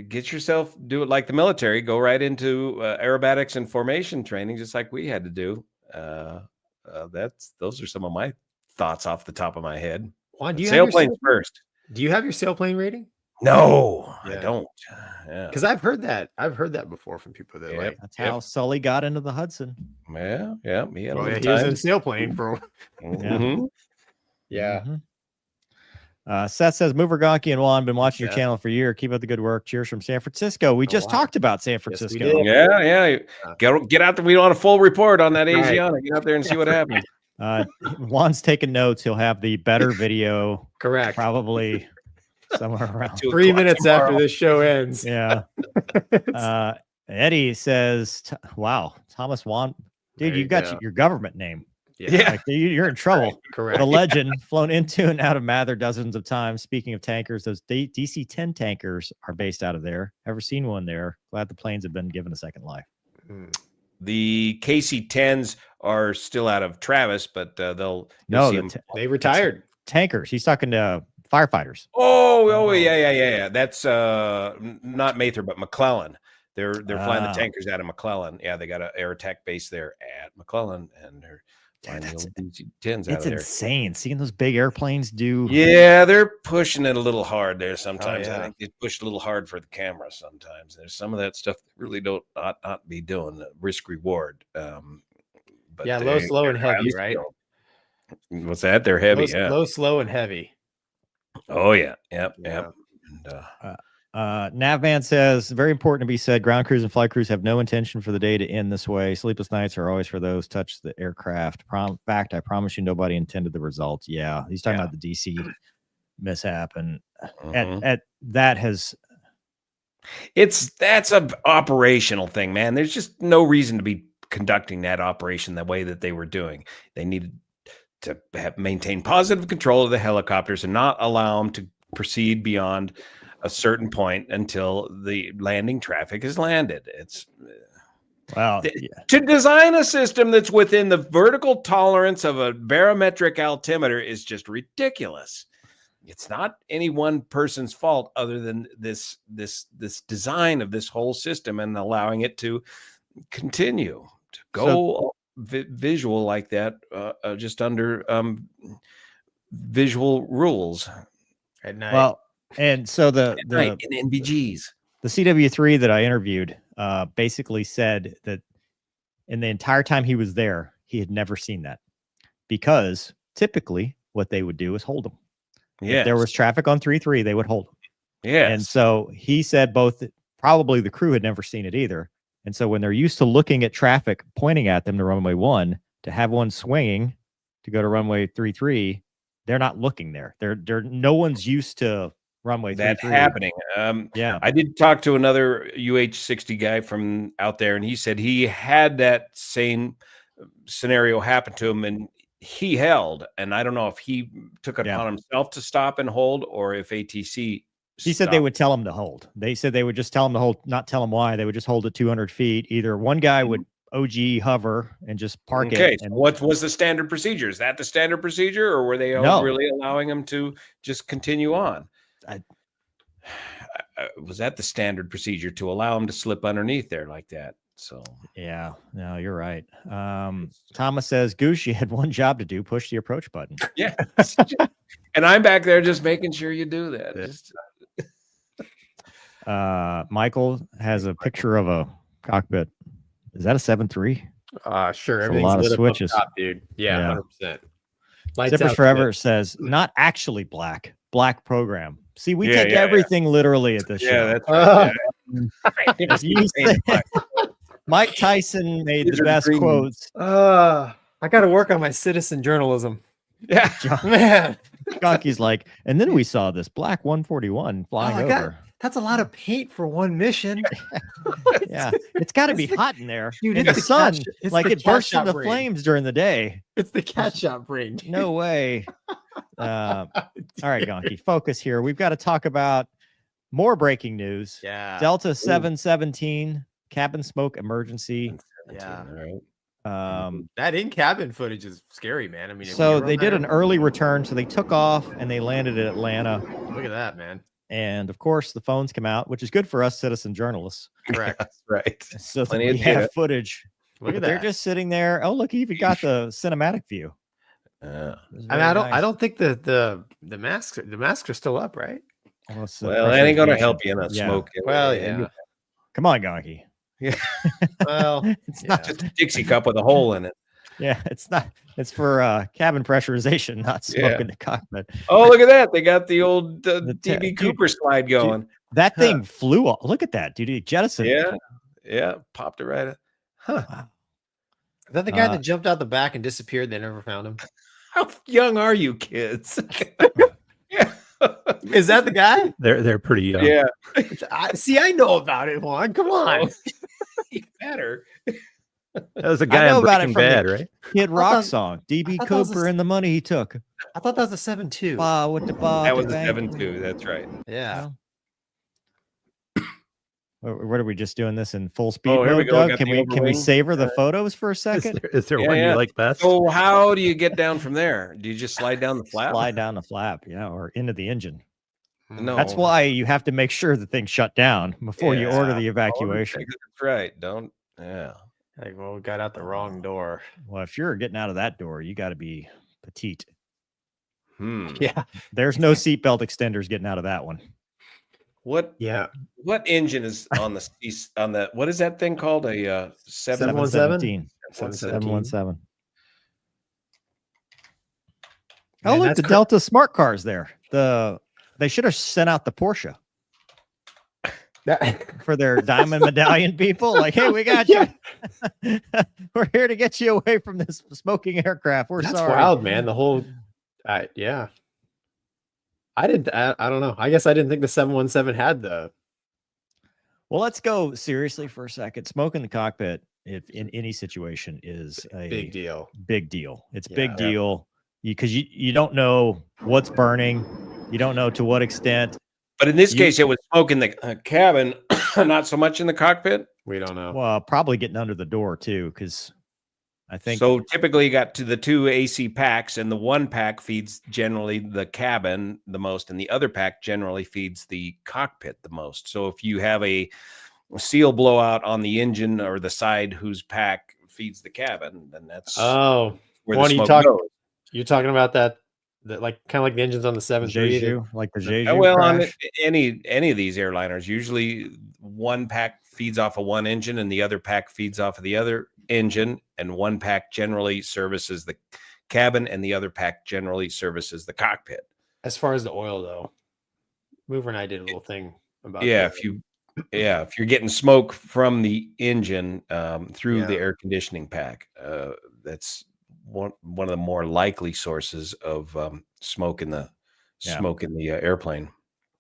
get yourself, do it like the military, go right into aerobatics and formation training, just like we had to do. Those are some of my thoughts off the top of my head. Juan, do you sailplanes first? Do you have your sailplane rating? No, I don't. Because I've heard that. I've heard that before from people that like that's how Sully got into the Hudson. Yeah. He had he was in sailplane for. Yeah. Seth says, Mover Gonky and Juan, been watching your channel for a year. Keep up the good work. Cheers from San Francisco. We just talked about San Francisco. Yes, Get out there. We want a full report on that Asiana. Get out there and see what happens. Juan's taking notes. He'll have the better video. Correct. Probably somewhere around 3 minutes after this show ends. Yeah. Eddie says, wow, Thomas Juan. Dude, you got your government name. Yeah. Like, you're in trouble. Correct. The legend, flown into and out of Mather dozens of times. Speaking of tankers, those DC-10 tankers are based out of there. Ever seen one there? Glad the planes have been given a second life. The KC-10s are still out of Travis, but you'll see them. They retired. Tankers. He's talking to firefighters. Yeah. That's not Mather, but McClellan. They're flying the tankers out of McClellan. Yeah, they got an air attack base there at McClellan, and they're flying the old DC-10s out of there. It's insane seeing those big airplanes do. Yeah, they're pushing it a little hard there sometimes. I think they push a little hard for the camera sometimes. There's some of that stuff that really don't not be doing risk reward. But yeah, low, slow, and heavy, right? What's that? They're heavy. Low, slow, and heavy. Oh yeah, yep. And, Navman says, very important to be said, ground crews and flight crews have no intention for the day to end this way. Sleepless nights are always for those touch the aircraft. Fact, I promise you nobody intended the result. Yeah, he's talking about the DC mishap, and at that has that's an operational thing, man. There's just no reason to be conducting that operation the way that they were doing. They needed to maintain positive control of the helicopters and not allow them to proceed beyond a certain point until the landing traffic is landed. It's to design a system that's within the vertical tolerance of a barometric altimeter is just ridiculous. It's not any one person's fault other than this design of this whole system and allowing it to continue to go visual like that, just under visual rules at night. Well, and so the in NBGs, the CW3 that I interviewed basically said that in the entire time he was there, he had never seen that, because typically what they would do is hold them. Yeah, if there was traffic on 3-3, they would hold them. Yeah, and so he said probably the crew had never seen it either. And so when they're used to looking at traffic pointing at them to runway 1, to have one swinging to go to runway 3-3, they're not looking there. They're no one's used to runway 3-3. That happening. Yeah, I did talk to another UH-60 guy from out there, and he said he had that same scenario happen to him, and he held. And I don't know if he took it upon himself to stop and hold, or if ATC. He said they would tell him to hold. They said they would just tell him to hold, not tell him why. They would just hold at 200 feet. Either one guy would OG hover and just park it. Okay, so what was the standard procedure? Is that the standard procedure, or were they really allowing him to just continue on? Was that the standard procedure to allow him to slip underneath there like that? So yeah, no, you're right. Thomas says, Goose, you had one job to do: push the approach button. Yeah, and I'm back there just making sure you do that. Just, Michael has a picture of a cockpit. Is that a 7.3? Sure. That's Everything's a lot of lit up switches, top, dude. Yeah, 100%. Zippers Forever says, not actually black program. See, we take everything literally at this show. That's right. Mike Tyson made the best quotes. I got to work on my citizen journalism. Yeah, man. Gonky's like, and then we saw this black 141 flying over. That's a lot of paint for one mission. Yeah, it's got to be hot in there. Dude, in the sun. Like it bursts into flames during the day. It's the catch-up ring. No way. All right, Gonky, focus here. We've got to talk about more breaking news. Yeah. Delta 717 cabin smoke emergency. Yeah. That in-cabin footage is scary, man. I mean, so they did an early return. So they took off and they landed at Atlanta. Look at that, man. And of course, the phones come out, which is good for us citizen journalists. Correct. That's right. So we have footage. Look at that. They're just sitting there. Oh, look, you even got the cinematic view. I mean, I don't think the masks are still up, right? Well, that ain't gonna help you in that smoke. Well, yeah. Come on, Gonky. Yeah. Well, it's not just a Dixie cup with a hole in it. Yeah, it's not. It's for cabin pressurization, not smoke in the cockpit. Oh, look at that! They got the old DB Cooper slide going. Dude, that thing flew off. Look at that, dude! He jettisoned. Yeah, popped it right. Wow. Is that the guy that jumped out the back and disappeared? They never found him. How young are you, kids? Yeah. Is that the guy? They're pretty young. Yeah. I know about it, Juan. Come on. You better. That was a I guy know on about it Breaking from Bad, the right? Kid I Rock thought- song. DB I thought that was Cooper a- and the money he took. I thought that was a 7-2. Ba with the ba. That the was a bank. 7-2. That's right. Yeah. What are we just doing this in full speed Oh, here we mode, go. Doug? Got Can the we overwing. savor the photos for a Is second? there Yeah, one yeah. you like best? So how do you get down from there? Do you just slide down the flap? Slide down the flap, yeah, or into the engine. No. That's why you have to make sure the thing's shut down before you order the evacuation. That's right. Don't. Yeah. Like, well, we got out the wrong door. Well, if you're getting out of that door, you got to be petite. Yeah. There's no seatbelt extenders getting out of that one. What? Yeah. What engine is on the what is that thing called? A 717? 717. Oh, Man, look, that's the Delta smart cars there. They should have sent out the Porsche for their diamond medallion people. Like, hey, we got you. We're here to get you away from this smoking aircraft. We're That's sorry. wild, man. The whole, yeah. I don't know. I guess I didn't think the 717 had the. Well, let's go seriously for a second. Smoke in the cockpit, if in any situation, is a big deal. Big deal. It's Yeah. big deal because you don't know what's burning. You don't know to what extent. But in this case, it was smoke in the cabin, not so much in the cockpit. We don't know. Well, probably getting under the door too, because I think So typically you got to the 2 AC packs, and the one pack feeds generally the cabin the most, and the other pack generally feeds the cockpit the most. So if you have a seal blowout on the engine or the side whose pack feeds the cabin, then that's Oh, where Juan, the you smoke talk- goes. you're talking about that like kind of like the engines on the 737. Jeju, like the Jeju Well, on crash. any of these airliners, usually one pack feeds off of one engine and the other pack feeds off of the other engine, and one pack generally services the cabin and the other pack generally services the cockpit. As far as the oil, though, Mover and I did a little thing about. Yeah, if you're getting smoke from the engine through the Yeah. air conditioning pack, that's one of the more likely sources of smoke in the airplane.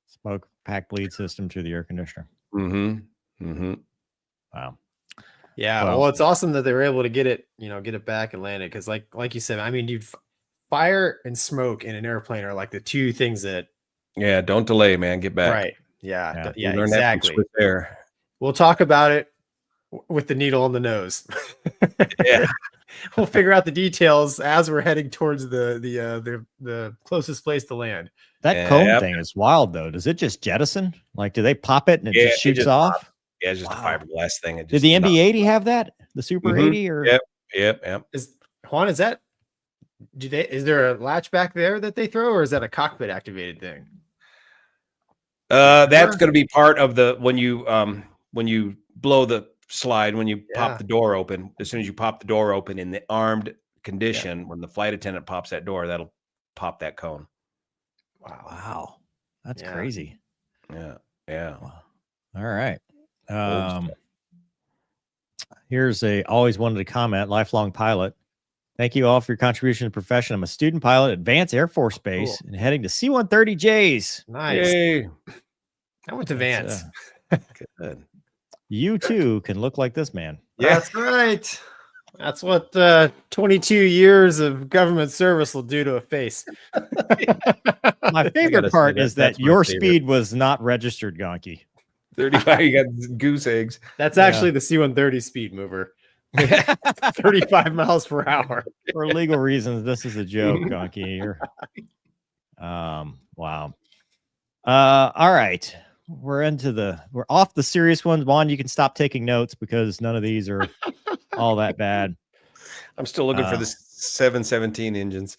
Smoke pack bleed system through the air conditioner. Mm-hmm. Mm-hmm. Wow. Yeah, Well- well, it's awesome that they were able to get it back and land it, because like you said, I mean, dude, fire and smoke in an airplane are like the two things that. Yeah, don't delay, man. Get back. Right. Yeah. You learn that from Exactly. Swiss Air. We'll talk about it with the needle in the nose. Yeah. We'll figure out the details as we're heading towards the closest place to land. That cone Yep. thing is wild, though. Does it just jettison? Like, do they pop it and it Yeah, just it shoots just off? Yeah, it's just Wow. a fiberglass thing. It Did just the knocks- MB-80 have that? The Super Mhm. 80? Or Yep. Is that? Is there a latch back there that they throw, or is that a cockpit activated thing? That's going to be part of the when you blow the slide, when you Yeah. pop the door open. As soon as you pop the door open in the armed condition, when the flight attendant pops that door, that'll pop that cone. Wow. That's Yeah. crazy. Yeah. Wow. All right. Old stuff. Here's always wanted to comment, lifelong pilot. Thank you all for your contribution to the profession. I'm a student pilot at Vance Air Force Base and heading to C-130Js. Nice. Yay. I went to Vance. Good. You too can look like this man. Yeah, that's right. That's what 22 years of government service will do to a face. My gotta favorite say part that- is that that's my your favorite. speed was not registered, Gonky. 35, you got goose eggs. That's actually the C-130 speed mover. 35 miles per hour. For legal reasons, this is a joke, Gonky. Wow. All right. We're off the serious ones. Juan, you can stop taking notes because none of these are all that bad. I'm still looking for the 717 engines.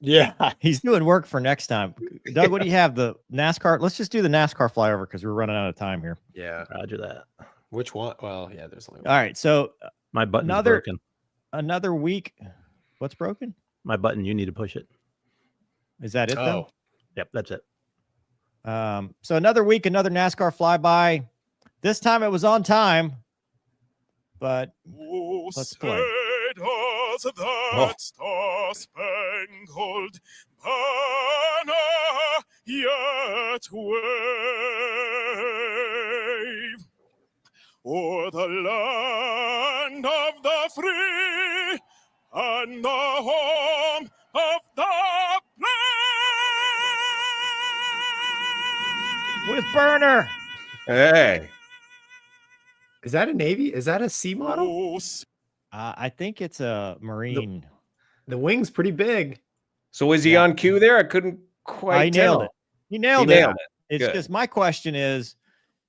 Yeah. He's doing work for next time. Doug, what do you have? The NASCAR? Let's just do the NASCAR flyover because we're running out of time here. Yeah. Roger that. Which one? Well, yeah, there's only one. All right. So My button's Another- broken. another week. What's broken? My button, you need to push it. Is that it? Oh, Yep, that's it. So another week, another NASCAR flyby. This time it was on time, but let's play. Does that star-spangled banner yet wave o'er the land of the free and the home of the brave. With burner. Hey. Is that a Navy? Is that a C model? I think it's a Marine. The wing's pretty big. So is he on cue there? I couldn't quite He tell. nailed it. He nailed it. It's Good. just my question is,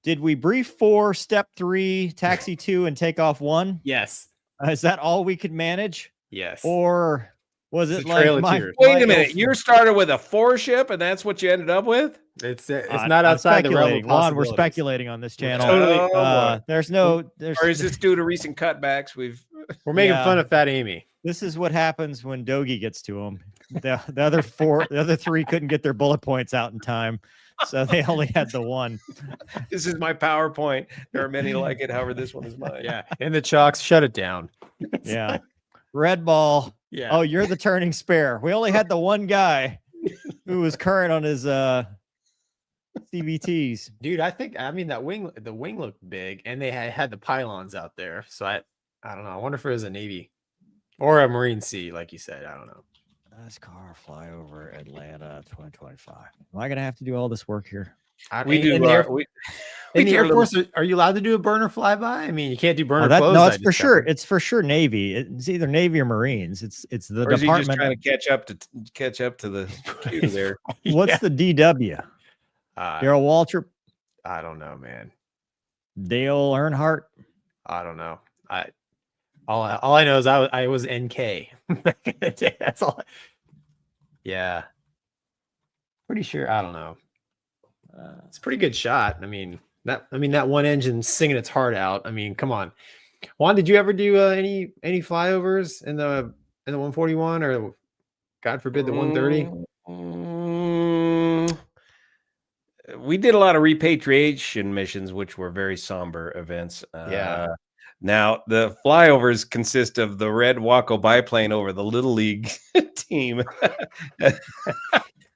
did we brief 4, step 3, taxi 2, and take off 1? Yes. Is that all we could manage? Yes. Or was It's it a like trail of my tears. Wait a minute. You started with a 4 ship, and that's what you ended up with? It's not outside the realm of speculating. Juan, we're possibilities. speculating on this channel. Totally. There's Or is this due to recent cutbacks? We're making fun of Fat Amy. This is what happens when Dogie gets to him. The other 3 couldn't get their bullet points out in time, so they only had the 1. This is my PowerPoint. There are many like it. However, this one is mine. Yeah. And the chalks, shut it down. Yeah. Red ball. Yeah. Oh, you're the turning spare. We only had the 1 guy who was current on his CVTs. Dude, the wing looked big, and they had the pylons out there. So I don't know. I wonder if it was a Navy or a Marine C, like you said. I don't know. NASCAR fly over Atlanta 2025. Am I gonna have to do all this work here? We do. In the Air Force, are you allowed to do a burner flyby? I mean, you can't do burner close. No, it's for sure. It's for sure Navy. It's either Navy or Marines. It's the or is department. he just trying to catch up to the queue there? What's the DW? Daryl Waltrip. I don't know, man. Dale Earnhardt. I don't know. All I know is I was NK. That's all. Yeah. Pretty sure. I don't know. It's a pretty good shot. I mean that one engine singing its heart out. I mean, come on. Juan, did you ever do any flyovers in the 141 or God forbid the 130? We did a lot of repatriation missions, which were very somber events. Now the flyovers consist of the red Waco biplane over the Little League team.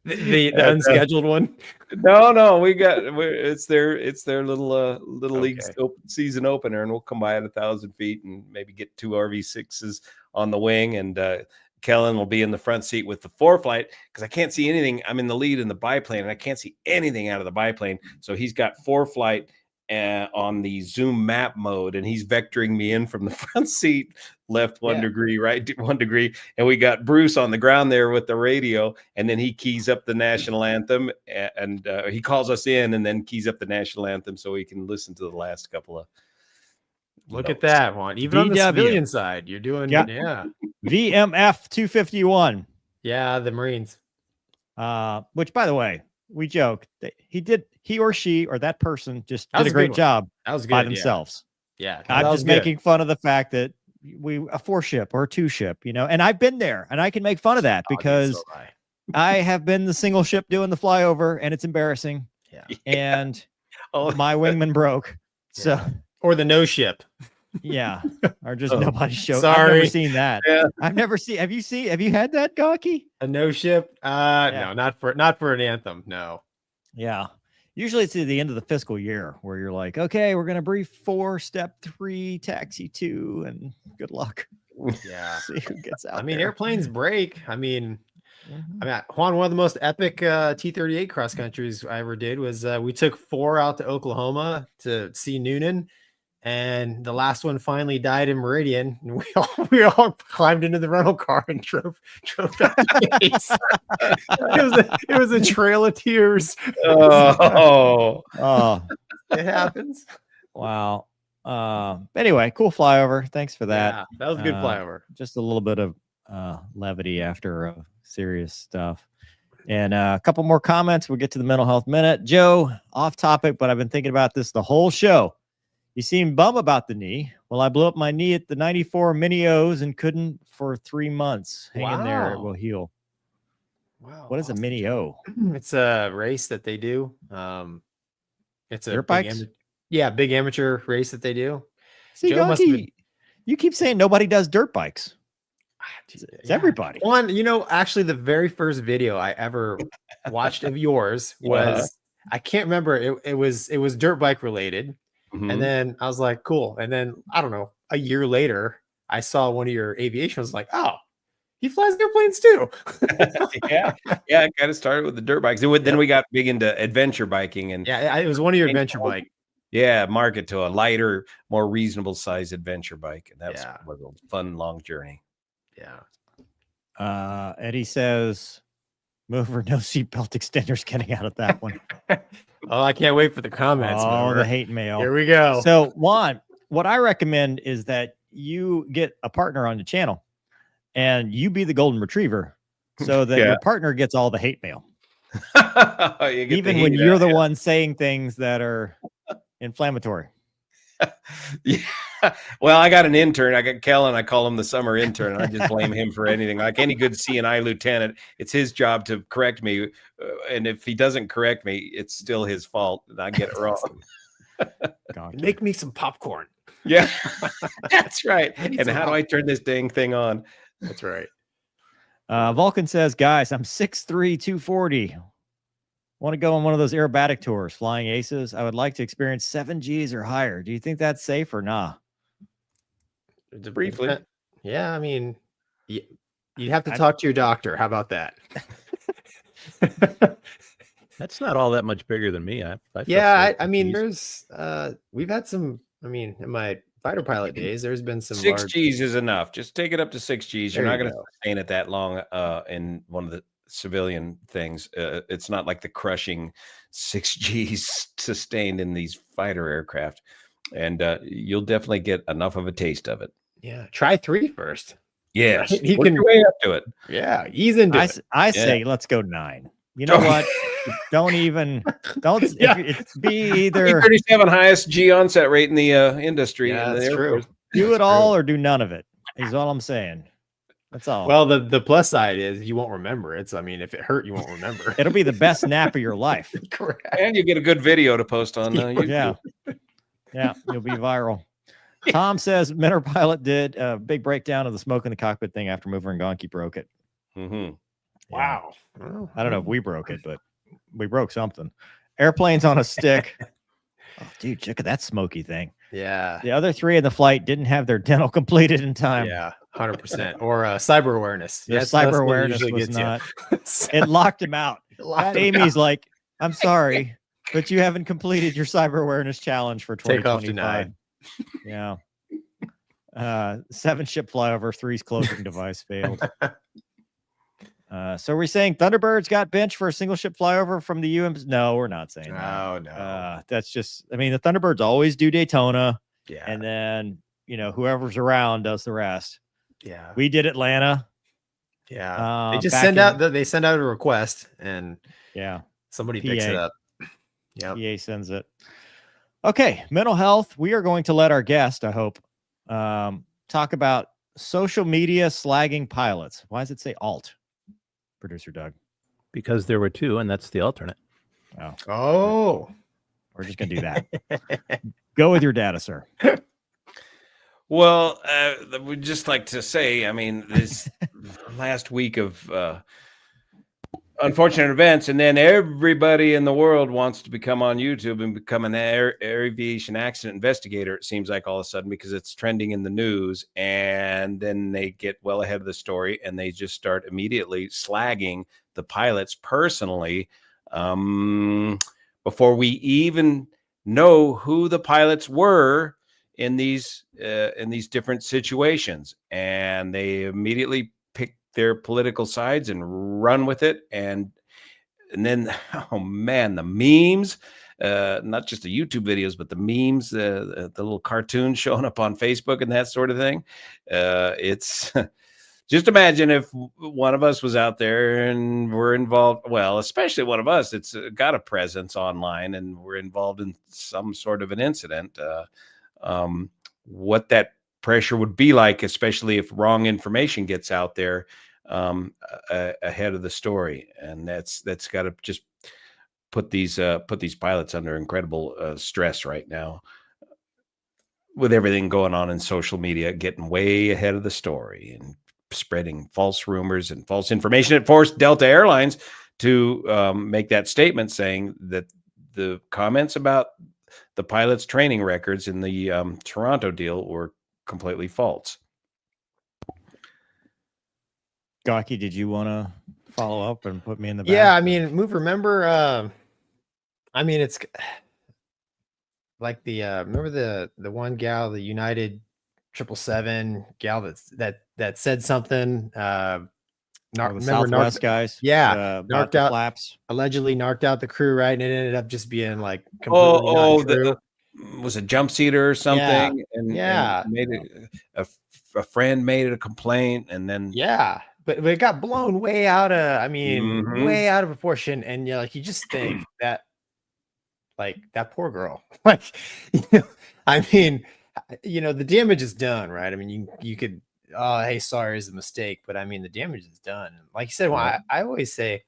the unscheduled one. No, it's their little league season opener, and we'll come by at 1,000 feet and maybe get 2 RV6s on the wing, and Kellen will be in the front seat with the 4-flight because I can't see anything. I'm in the lead in the biplane, and I can't see anything out of the biplane. So he's got 4-flight on the zoom map mode, and he's vectoring me in from the front seat, left 1 degree, right 1 degree, and we got Bruce on the ground there with the radio, and then he keys up the national anthem, and he calls us in and then keys up the national anthem so we can listen to the last couple of Look at that one. Even on the civilian side, you're doing VMF 251. Yeah, the Marines. Which, by the way, we joke that he or she or that person just did a great job. That was good by themselves. Yeah. I'm just making fun of the fact that a 4-ship or a 2-ship, and I've been there, and I can make fun of that because I have been the single ship doing the flyover, and it's embarrassing. Yeah. And my wingman broke. So or the no ship. Yeah. Or just nobody showed. Sorry. I've never seen that. Yeah. I've never seen. Have you had that, Gonky? A no ship? No, not for an anthem. No. Yeah. Usually it's at the end of the fiscal year where you're like, okay, we're going to brief 4, step 3, taxi 2, and good luck. Yeah. See who gets out. Airplanes break. Juan, one of the most epic T-38 cross countries I ever did was we took 4 out to Oklahoma to see Noonan, and the last one finally died in Meridian. And we all climbed into the rental car and drove back to base. It was a trail of tears. Oh, it happens. Wow. Anyway, cool flyover. Thanks for that. Yeah, that was a good flyover. Just a little bit of levity after serious stuff. And a couple more comments. We'll get to the mental health minute. Joe, off topic, but I've been thinking about this the whole show. You seem bum about the knee. Well, I blew up my knee at the 94 Mini O's and couldn't for 3 months. Hang in there. It will heal. Wow. What is a Mini O? It's a race that they do. It's a dirt bikes? Big amateur race that they do. See, Gonky, you keep saying nobody does dirt bikes. It's everybody. One, actually the very first video I ever watched of yours was I can't remember. It was dirt bike related. Mm-hmm. And then I was like, cool. And then I don't know, a year later, I saw one of your aviation. I was like, oh, he flies airplanes too. yeah. I kind of started with the dirt bikes. Then we got big into adventure biking, and it was one of your adventure bike. Yeah, market to a lighter, more reasonable size adventure bike, and that's was a fun long journey. Yeah. Eddie says, "Mover, no seatbelt extenders." Getting out of that one. Oh, I can't wait for the comments. Oh, Mover. the hate mail. Here we go. So, Juan, what I recommend is that you get a partner on the channel, and you be the golden retriever, so that your partner gets all the hate mail. Even when you're the one saying things that are inflammatory. Yeah. Well, I got an intern. I got Kellen. I call him the summer intern, and I just blame him for anything. Like any good CNI lieutenant, it's his job to correct me. And if he doesn't correct me, it's still his fault that I get it wrong. Make me some popcorn. Yeah, that's right. And how do I turn this dang thing on? That's right. Vulcan says, guys, I'm 6'3", 240. Want to go on one of those aerobatic tours, flying aces? I would like to experience 7 Gs or higher. Do you think that's safe or nah? Briefly. Yeah, I mean, you'd have to talk to your doctor. How about that? That's not all that much bigger than me. I mean, there's we've had some. I mean, in my fighter pilot days, there's been some 6 Gs is enough. Just take it up to 6 Gs. You're not going to sustain it that long in one of the civilian things. It's not like the crushing 6 Gs sustained in these fighter aircraft, and you'll definitely get enough of a taste of it. Yeah, try 3 first. Yes, you work can your way up to it. Yeah, ease into it. I say let's go 9. You know what? Don't. It's be either 37 highest G onset rate in the industry. Yeah, that's true. Do it all or do none of it. Is all I'm saying. That's all. Well, the plus side is you won't remember it. So I mean, if it hurt, you won't remember. It'll be the best nap of your life. Correct. And you get a good video to post on YouTube. Yeah, you'll be viral. Tom says Mentor Pilot did a big breakdown of the smoke in the cockpit thing after Mover and Gonky broke it. Mm-hmm. Wow. I don't know if we broke it, but we broke something. Airplanes on a stick. Oh, dude, look at that smoky thing. Yeah. The other 3 in the flight didn't have their dental completed in time. Yeah, 100%. Or cyber awareness. Their cyber awareness was not. It locked him out. Amy's like, I'm sorry, but you haven't completed your cyber awareness challenge for 2025. Yeah. 7 ship flyover, 3's closing device failed. So we're saying Thunderbirds got benched for a single ship flyover from the UMs? No, we're not saying that. No. That's just, I mean, the Thunderbirds always do Daytona. Yeah. And then, whoever's around does the rest. Yeah. We did Atlanta. Yeah. They just send out a request and somebody picks it up. Yeah. PA sends it. Okay. Mental health. We are going to let our guest, I hope, talk about social media slagging pilots. Why does it say alt? Producer Doug. Because there were 2, and that's the alternate. Oh. We're just going to do that. Go with your data, sir. Well, we'd just like to say, I mean, this last week of unfortunate events, and then everybody in the world wants to become on YouTube and become an aviation accident investigator, it seems like all of a sudden, because it's trending in the news, and then they get well ahead of the story and they just start immediately slagging the pilots personally before we even know who the pilots were in these different situations, and they immediately pick their political sides and run with it. And then, oh man, the memes, not just the YouTube videos, but the memes, the little cartoons showing up on Facebook and that sort of thing. It's just imagine if one of us was out there and we're involved, well, especially one of us, it's got a presence online and we're involved in some sort of an incident, what that pressure would be like, especially if wrong information gets out there ahead of the story. And that's got to just put these pilots under incredible stress right now with everything going on in social media, getting way ahead of the story and spreading false rumors and false information. It forced Delta Airlines to make that statement saying that the comments about the pilots' training records in the Toronto deal were completely false. Gonky, did you want to follow up and put me in the back? Yeah, I mean, remember, I mean, it's like remember the one gal, the United 777 gal that said something, the remember Southwest guys. narked the out flaps. Allegedly narked out the crew, right? And it ended up just being like completely not true. Was a jump seater or something, and made it, a friend made it a complaint, and then but it got blown way out of, I mean, way out of proportion, and like you just think that, like, that poor girl, like, I mean, the damage is done, right? I mean, you could, oh, hey, sorry, is a mistake, but I mean, the damage is done. Like you said, well, I always say,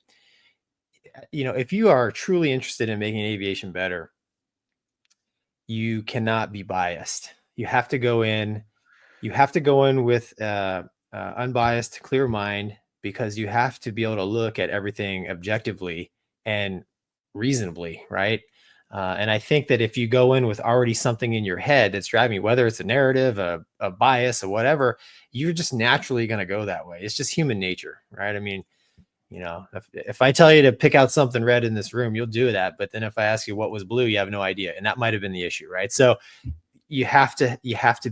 if you are truly interested in making aviation better, you cannot be biased. You have to go in with unbiased, clear mind, because you have to be able to look at everything objectively and reasonably, right? And I think that if you go in with already something in your head that's driving you, whether it's a narrative, a bias, or whatever, you're just naturally going to go that way. It's just human nature, right? I mean, if I tell you to pick out something red in this room, you'll do that. But then if I ask you what was blue, you have no idea. And that might've been the issue, right? So you have to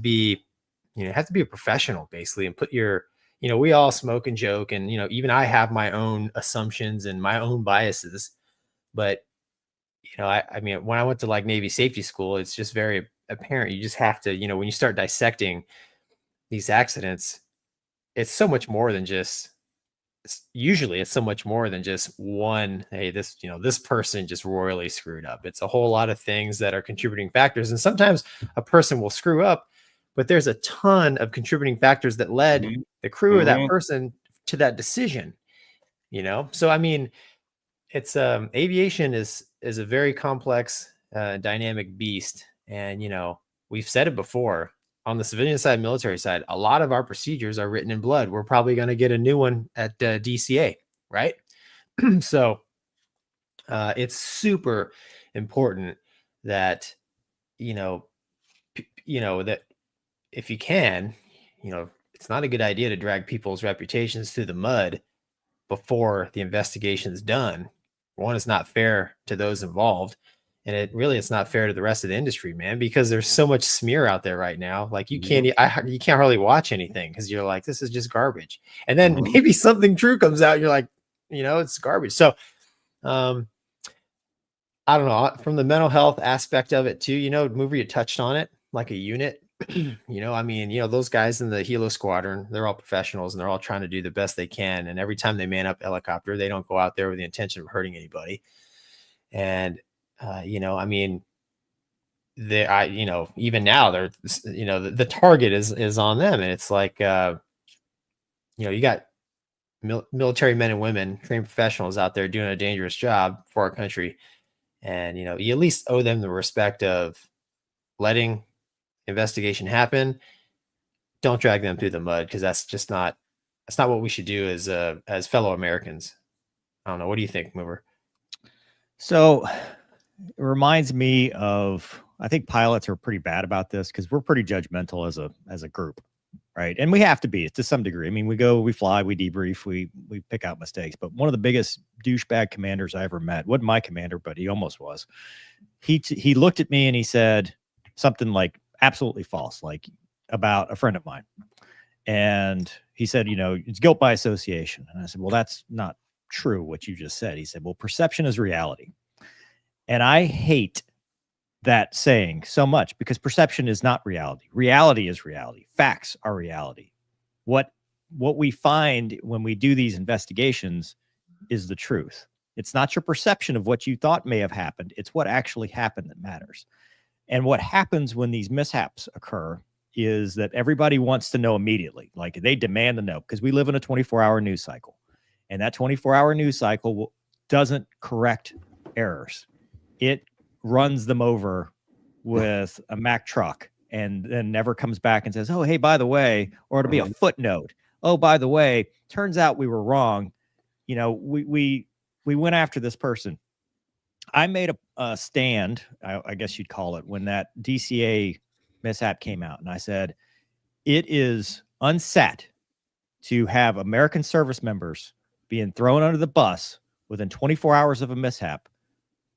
be a professional, basically, and put your, we all smoke and joke, and, even I have my own assumptions and my own biases, but, I mean, when I went to like Navy safety school, it's just very apparent. You just have to, when you start dissecting these accidents, it's so much more than just, usually it's so much more than just one, hey, this person just royally screwed up. It's a whole lot of things that are contributing factors. And sometimes a person will screw up, but there's a ton of contributing factors that led the crew or that person to that decision, So, I mean, it's aviation is a very complex, dynamic beast. And, we've said it before, on the civilian side, military side, a lot of our procedures are written in blood. We're probably going to get a new one at DCA, right? So it's super important that, that if you can, it's not a good idea to drag people's reputations through the mud before the investigation is done. One, it's not fair to those involved. And it's not fair to the rest of the industry, man, because there's so much smear out there right now. Like you can't hardly watch anything because you're like, this is just garbage. And then maybe something true comes out. And you're like, it's garbage. So, I don't know, from the mental health aspect of it too, Mover, you touched on it, like a unit, I mean, those guys in the Helo squadron, they're all professionals and they're all trying to do the best they can. And every time they man up a helicopter, they don't go out there with the intention of hurting anybody. And, I mean, even now they're, the target is on them. And it's like, you got military men and women, trained professionals out there doing a dangerous job for our country. And, you at least owe them the respect of letting investigation happen. Don't drag them through the mud, because that's not what we should do as fellow Americans. I don't know. What do you think, Mover? So it reminds me of, I think pilots are pretty bad about this because we're pretty judgmental as a group, right? And we have to be to some degree. I mean, we fly, we debrief, we pick out mistakes. But one of the biggest douchebag commanders I ever met, wasn't my commander, but he almost was. He looked at me and he said something like absolutely false, like about a friend of mine. And he said, it's guilt by association. And I said, well, that's not true what you just said. He said, well, perception is reality. And I hate that saying so much, because perception is not reality. Reality is reality. Facts are reality. What we find when we do these investigations is the truth. It's not your perception of what you thought may have happened. It's what actually happened that matters. And what happens when these mishaps occur is that everybody wants to know immediately. Like they demand to know, because we live in a 24-hour news cycle. And that 24-hour news cycle doesn't correct errors. It runs them over with a Mack truck and then never comes back and says, oh, hey, by the way, or it'll be a footnote. Oh, by the way, turns out we were wrong. We went after this person. I made a stand, I guess you'd call it, when that DCA mishap came out. And I said, it is unset to have American service members being thrown under the bus within 24 hours of a mishap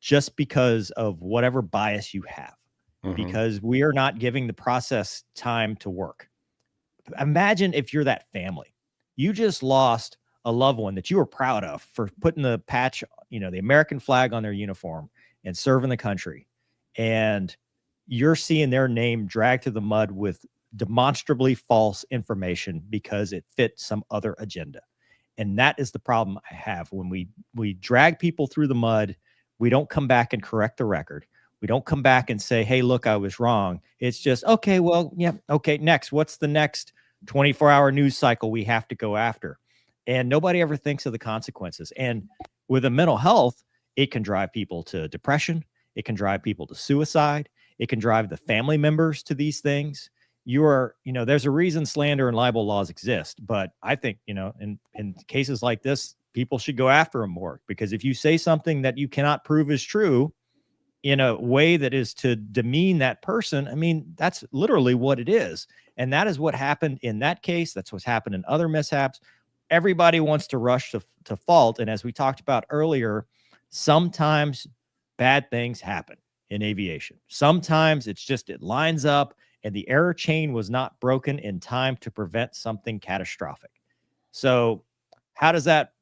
just because of whatever bias you have, because we are not giving the process time to work. Imagine if you're that family. You just lost a loved one that you were proud of for putting the patch, the American flag on their uniform and serving the country. And you're seeing their name dragged through the mud with demonstrably false information because it fit some other agenda. And that is the problem I have when we drag people through the mud. We don't come back and correct the record. We don't come back and say, hey, look, I was wrong. It's just, okay, well, yeah, okay, next. What's the next 24-hour news cycle we have to go after? And nobody ever thinks of the consequences. And with a mental health, it can drive people to depression. It can drive people to suicide. It can drive the family members to these things. There's a reason slander and libel laws exist. But I think, in cases like this, people should go after them more, because if you say something that you cannot prove is true in a way that is to demean that person, I mean, that's literally what it is. And that is what happened in that case. That's what's happened in other mishaps. Everybody wants to rush to fault. And as we talked about earlier, sometimes bad things happen in aviation. Sometimes it lines up and the error chain was not broken in time to prevent something catastrophic. So how does that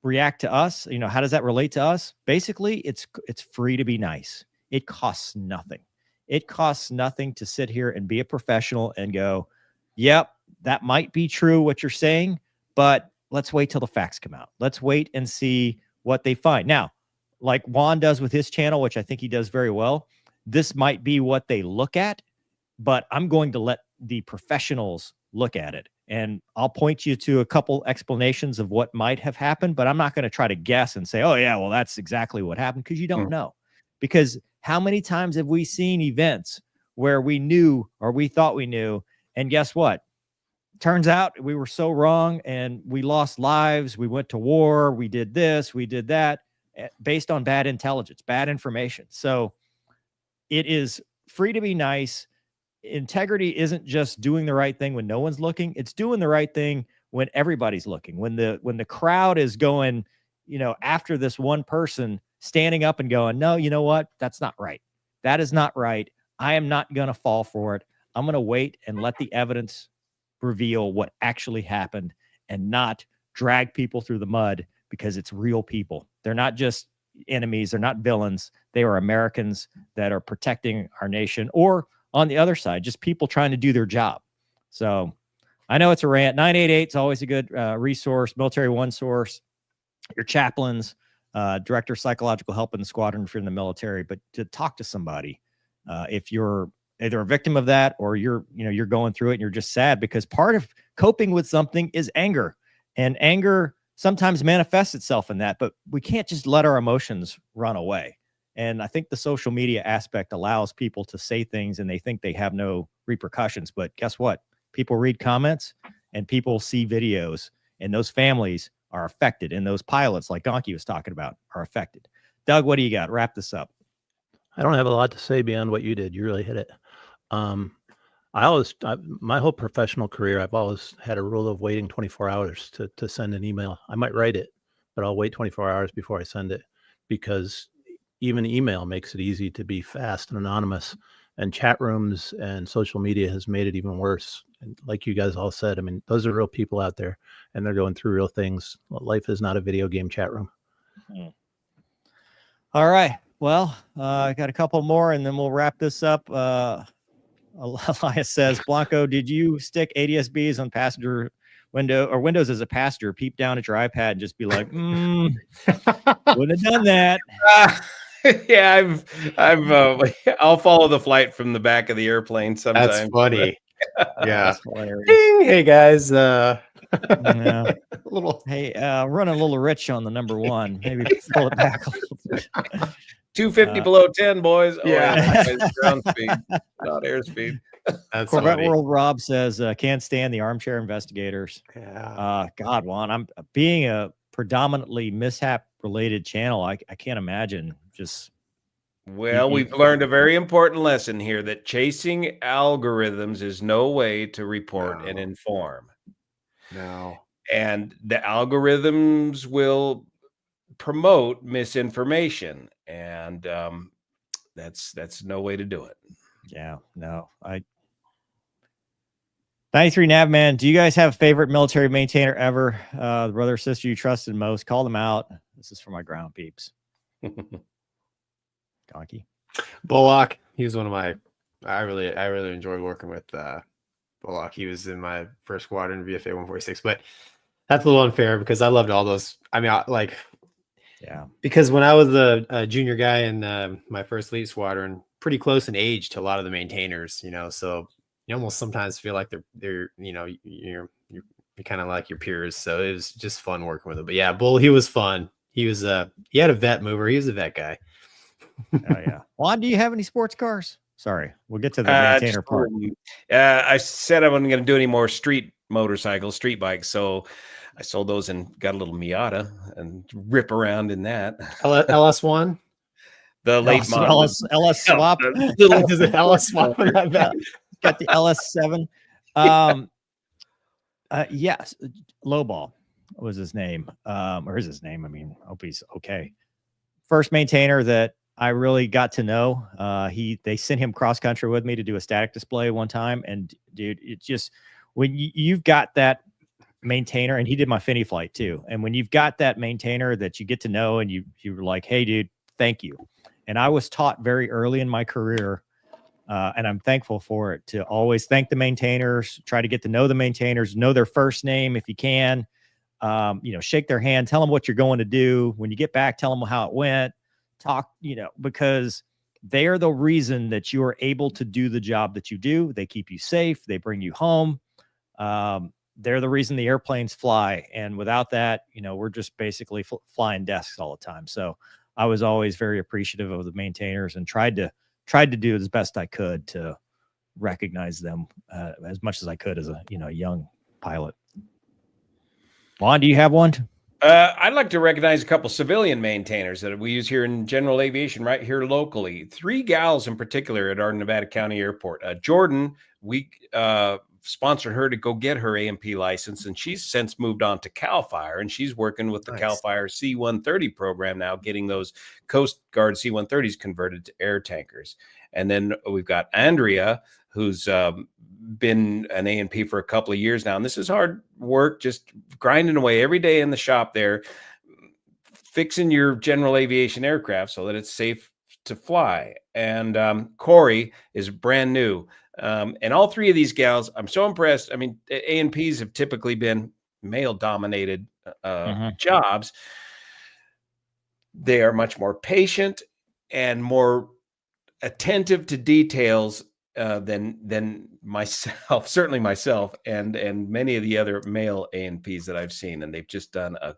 react to us? How does that relate to us? Basically, it's free to be nice. It costs nothing. It costs nothing to sit here and be a professional and go, yep, that might be true what you're saying, but let's wait till the facts come out. Let's wait and see what they find. Now, like Juan does with his channel, which I think he does very well, this might be what they look at, but I'm going to let the professionals look at it. And I'll point you to a couple explanations of what might have happened, but I'm not going to try to guess and say, oh yeah, well, that's exactly what happened, because you don't know. Because how many times have we seen events where we knew or we thought we knew, and guess what? Turns out we were so wrong and we lost lives. We went to war. We did this, we did that, based on bad intelligence, bad information. So it is free to be nice. Integrity isn't just doing the right thing when no one's looking. It's doing the right thing when everybody's looking. When the crowd is going, after this one person, standing up and going, no, you know what? That's not right. That is not right. I am not going to fall for it. I'm going to wait and let the evidence reveal what actually happened, and not drag people through the mud, because it's real people. They're not just enemies. They're not villains. They are Americans that are protecting our nation, or on the other side, just people trying to do their job. So I know it's a rant. 988 is always a good resource. Military One Source, your chaplains, director of psychological help in the squadron if you're in the military. But to talk to somebody, if you're either a victim of that, or you're going through it and you're just sad, because part of coping with something is anger, and anger sometimes manifests itself in that, but we can't just let our emotions run away. And I think the social media aspect allows people to say things and they think they have no repercussions. But guess what? People read comments and people see videos, and those families are affected. And those pilots, like Gonky was talking about, are affected. Doug, what do you got? Wrap this up. I don't have a lot to say beyond what you did. You really hit it. My whole professional career, I've always had a rule of waiting 24 hours to send an email. I might write it, but I'll wait 24 hours before I send it, because even email makes it easy to be fast and anonymous, and chat rooms and social media has made it even worse. And like you guys all said, I mean, those are real people out there and they're going through real things. Life is not a video game chat room. All right. Well, I got a couple more and then we'll wrap this up. Elias says, Blanco, did you stick ADS-Bs on passenger window or windows as a passenger, peep down at your iPad and just be like, wouldn't have done that. Yeah, I'll follow the flight from the back of the airplane sometimes. That's funny. Yeah. That's hilarious. Ding! Hey guys. Yeah. Hey, running a little rich on the number one. Maybe pull it back a little bit. 250 below 10, boys. Oh, yeah. It's ground speed, not airspeed. That's Corvette funny. World Rob says, can't stand the armchair investigators. Yeah. God, Juan, I'm being a predominantly mishap related channel. I can't imagine just. Well, we've learned a very important lesson here, that chasing algorithms is no way to report and inform. No. And the algorithms will promote misinformation, and that's no way to do it. Yeah, no. 93 Navman, do you guys have a favorite military maintainer ever? The brother or sister you trusted most? Call them out. This is for my ground peeps. Gonky. Bullock. He was one of my. I really enjoyed working with Bullock. He was in my first squadron, VFA 146. But that's a little unfair because I loved all those. I mean, yeah. Because when I was a junior guy in my first elite squadron, pretty close in age to a lot of the maintainers, so you almost sometimes feel like they're you're kind of like your peers. So it was just fun working with him. But yeah, Bull, he was fun. He was he had a vet mover. He was a vet guy. Oh yeah. Juan, do you have any sports cars? Sorry, we'll get to the maintainer part. I said I wasn't going to do any more street motorcycles, street bikes, so I sold those and got a little Miata and rip around in that. LS1, the late model, LS swap, does it LS swap on that back? Got the LS7. Yes, Lowball was his name, or is his name? I mean, hope he's okay. First maintainer that I really got to know. They sent him cross country with me to do a static display one time, and dude, it's just when you've got that maintainer, and he did my Finny flight too. And when you've got that maintainer that you get to know, and you're like, hey, dude, thank you. And I was taught very early in my career, and I'm thankful for it, to always thank the maintainers, try to get to know the maintainers, know their first name if you can. Shake their hand, tell them what you're going to do. When you get back, tell them how it went. Talk, because they are the reason that you are able to do the job that you do. They keep you safe. They bring you home. They're the reason the airplanes fly. And without that, we're just basically flying desks all the time. So I was always very appreciative of the maintainers and tried to do as best I could to recognize them as much as I could as a young pilot. Juan, do you have one? I'd like to recognize a couple civilian maintainers that we use here in general aviation right here locally. 3 gals in particular at our Nevada County Airport. Jordan, we sponsored her to go get her AMP license, and she's since moved on to CAL FIRE, and she's working with the CAL FIRE C-130 program now, getting those Coast Guard C-130s converted to air tankers. And then we've got Andrea, who's been an A&P for a couple of years now. And this is hard work, just grinding away every day in the shop there, fixing your general aviation aircraft so that it's safe to fly. And Corey is brand new. And all 3 of these gals, I'm so impressed. I mean, A&Ps have typically been male-dominated jobs. They are much more patient and more attentive to details than myself, certainly myself, and many of the other male A&Ps that I've seen, and they've just done a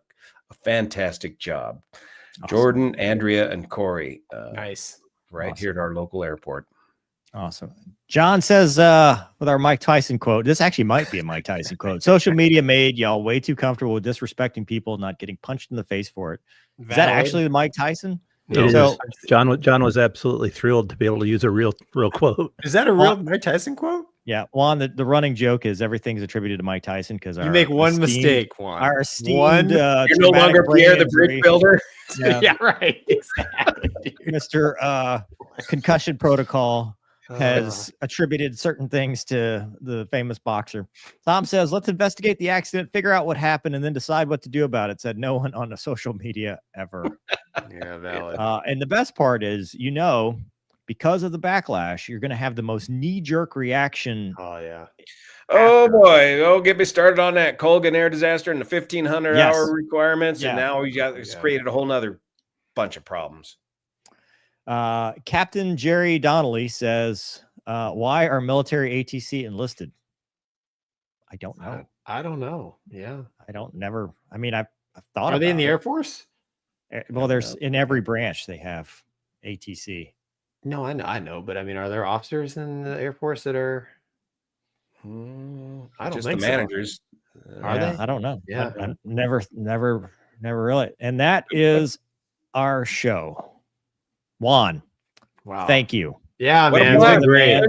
fantastic job. Awesome. Jordan, Andrea, and Corey, nice, right here at our local airport. Awesome. John says, with our Mike Tyson quote, this actually might be a Mike Tyson quote. Social media made y'all way too comfortable with disrespecting people, not getting punched in the face for it. Is that actually the Mike Tyson? No. So John was absolutely thrilled to be able to use a real quote. Is that a real Mike Tyson quote? Yeah, Juan. The running joke is everything's attributed to Mike Tyson because you make one mistake, Juan. Our esteemed, you're no longer Pierre the Bridge Builder. Yeah, right. Exactly, Mr. Concussion Protocol has attributed certain things to the famous boxer. Tom says, let's investigate the accident, figure out what happened, and then decide what to do about it. Said no one on the social media ever. Yeah, valid. And the best part is, because of the backlash, you're going to have the most knee-jerk reaction. Oh, yeah. Oh, boy. Oh, get me started on that Colgan air disaster and the 1,500-hour requirements. Yeah. And now it's created a whole nother bunch of problems. Captain Jerry Donnelly says, why are military ATC enlisted? I don't know. I don't know. Yeah. I've thought Are they in the Air Force? Well, there's in every branch they have ATC. No, I know, but I mean, are there officers in the Air Force that are? I don't just think the managers. Are they? I don't know. Yeah, I never really. And that is our show. Juan, wow, thank you. Yeah, man, it's been great.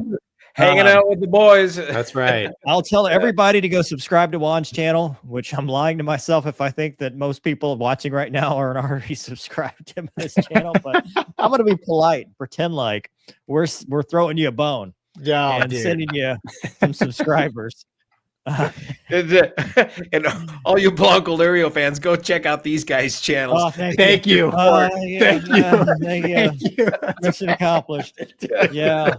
hanging out with the boys. That's right. I'll tell everybody to go subscribe to Juan's channel, which I'm lying to myself if I think that most people watching right now aren't already subscribed to his channel. But I'm going to be polite, pretend like we're throwing you a bone and sending you some subscribers. And all you Blancolirio fans, go check out these guys' channels. Oh, Thank you. Thank you. Mission accomplished. Yeah.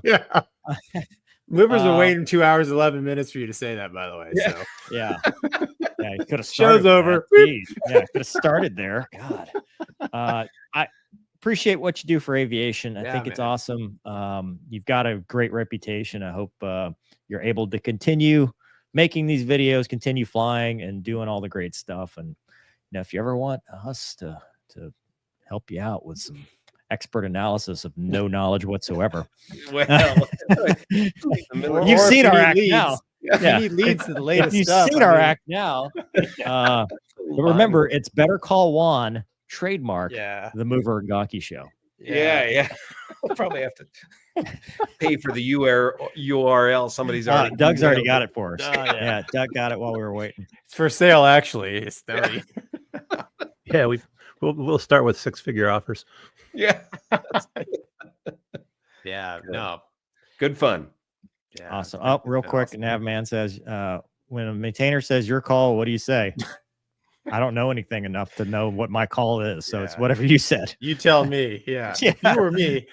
Movers are waiting 2 hours 11 minutes for you to say that, by the way. Yeah. So Yeah, you could have started. Show's over. Yeah, could have started there. God, I appreciate what you do for aviation. I think it's awesome. You've got a great reputation. I hope you're able to continue making these videos, continue flying, and doing all the great stuff. And if you ever want us to help you out with some expert analysis of no knowledge whatsoever, Well, you've seen our act now. If you need leads to the latest You've stuff. seen our act now. But remember, it's Better Call Juan, trademark, the Mover and Gonky Show. Yeah. We'll probably have to pay for the URL. Somebody's already. Doug's already got it for us. Yeah, Doug got it while we were waiting. It's for sale, actually. It's 30. Yeah, we'll start with 6-figure offers. Yeah. Yeah. No. Good fun. Yeah. Awesome. Oh, real quick, awesome. Navman says, when a maintainer says your call, what do you say? I don't know anything enough to know what my call is, so it's whatever you said. You tell me. Yeah. You or me.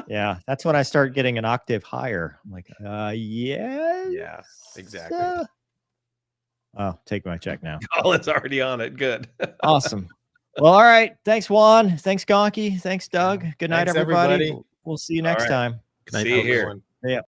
Yeah, that's when I start getting an octave higher. I'm like, Yeah, exactly. Oh, take my check now. Colin's already on it. Good. Awesome. Well, all right. Thanks, Juan. Thanks, Gonky. Thanks, Doug. Good night, Thanks, everybody. everybody. We'll see you next time. See you here. Yeah.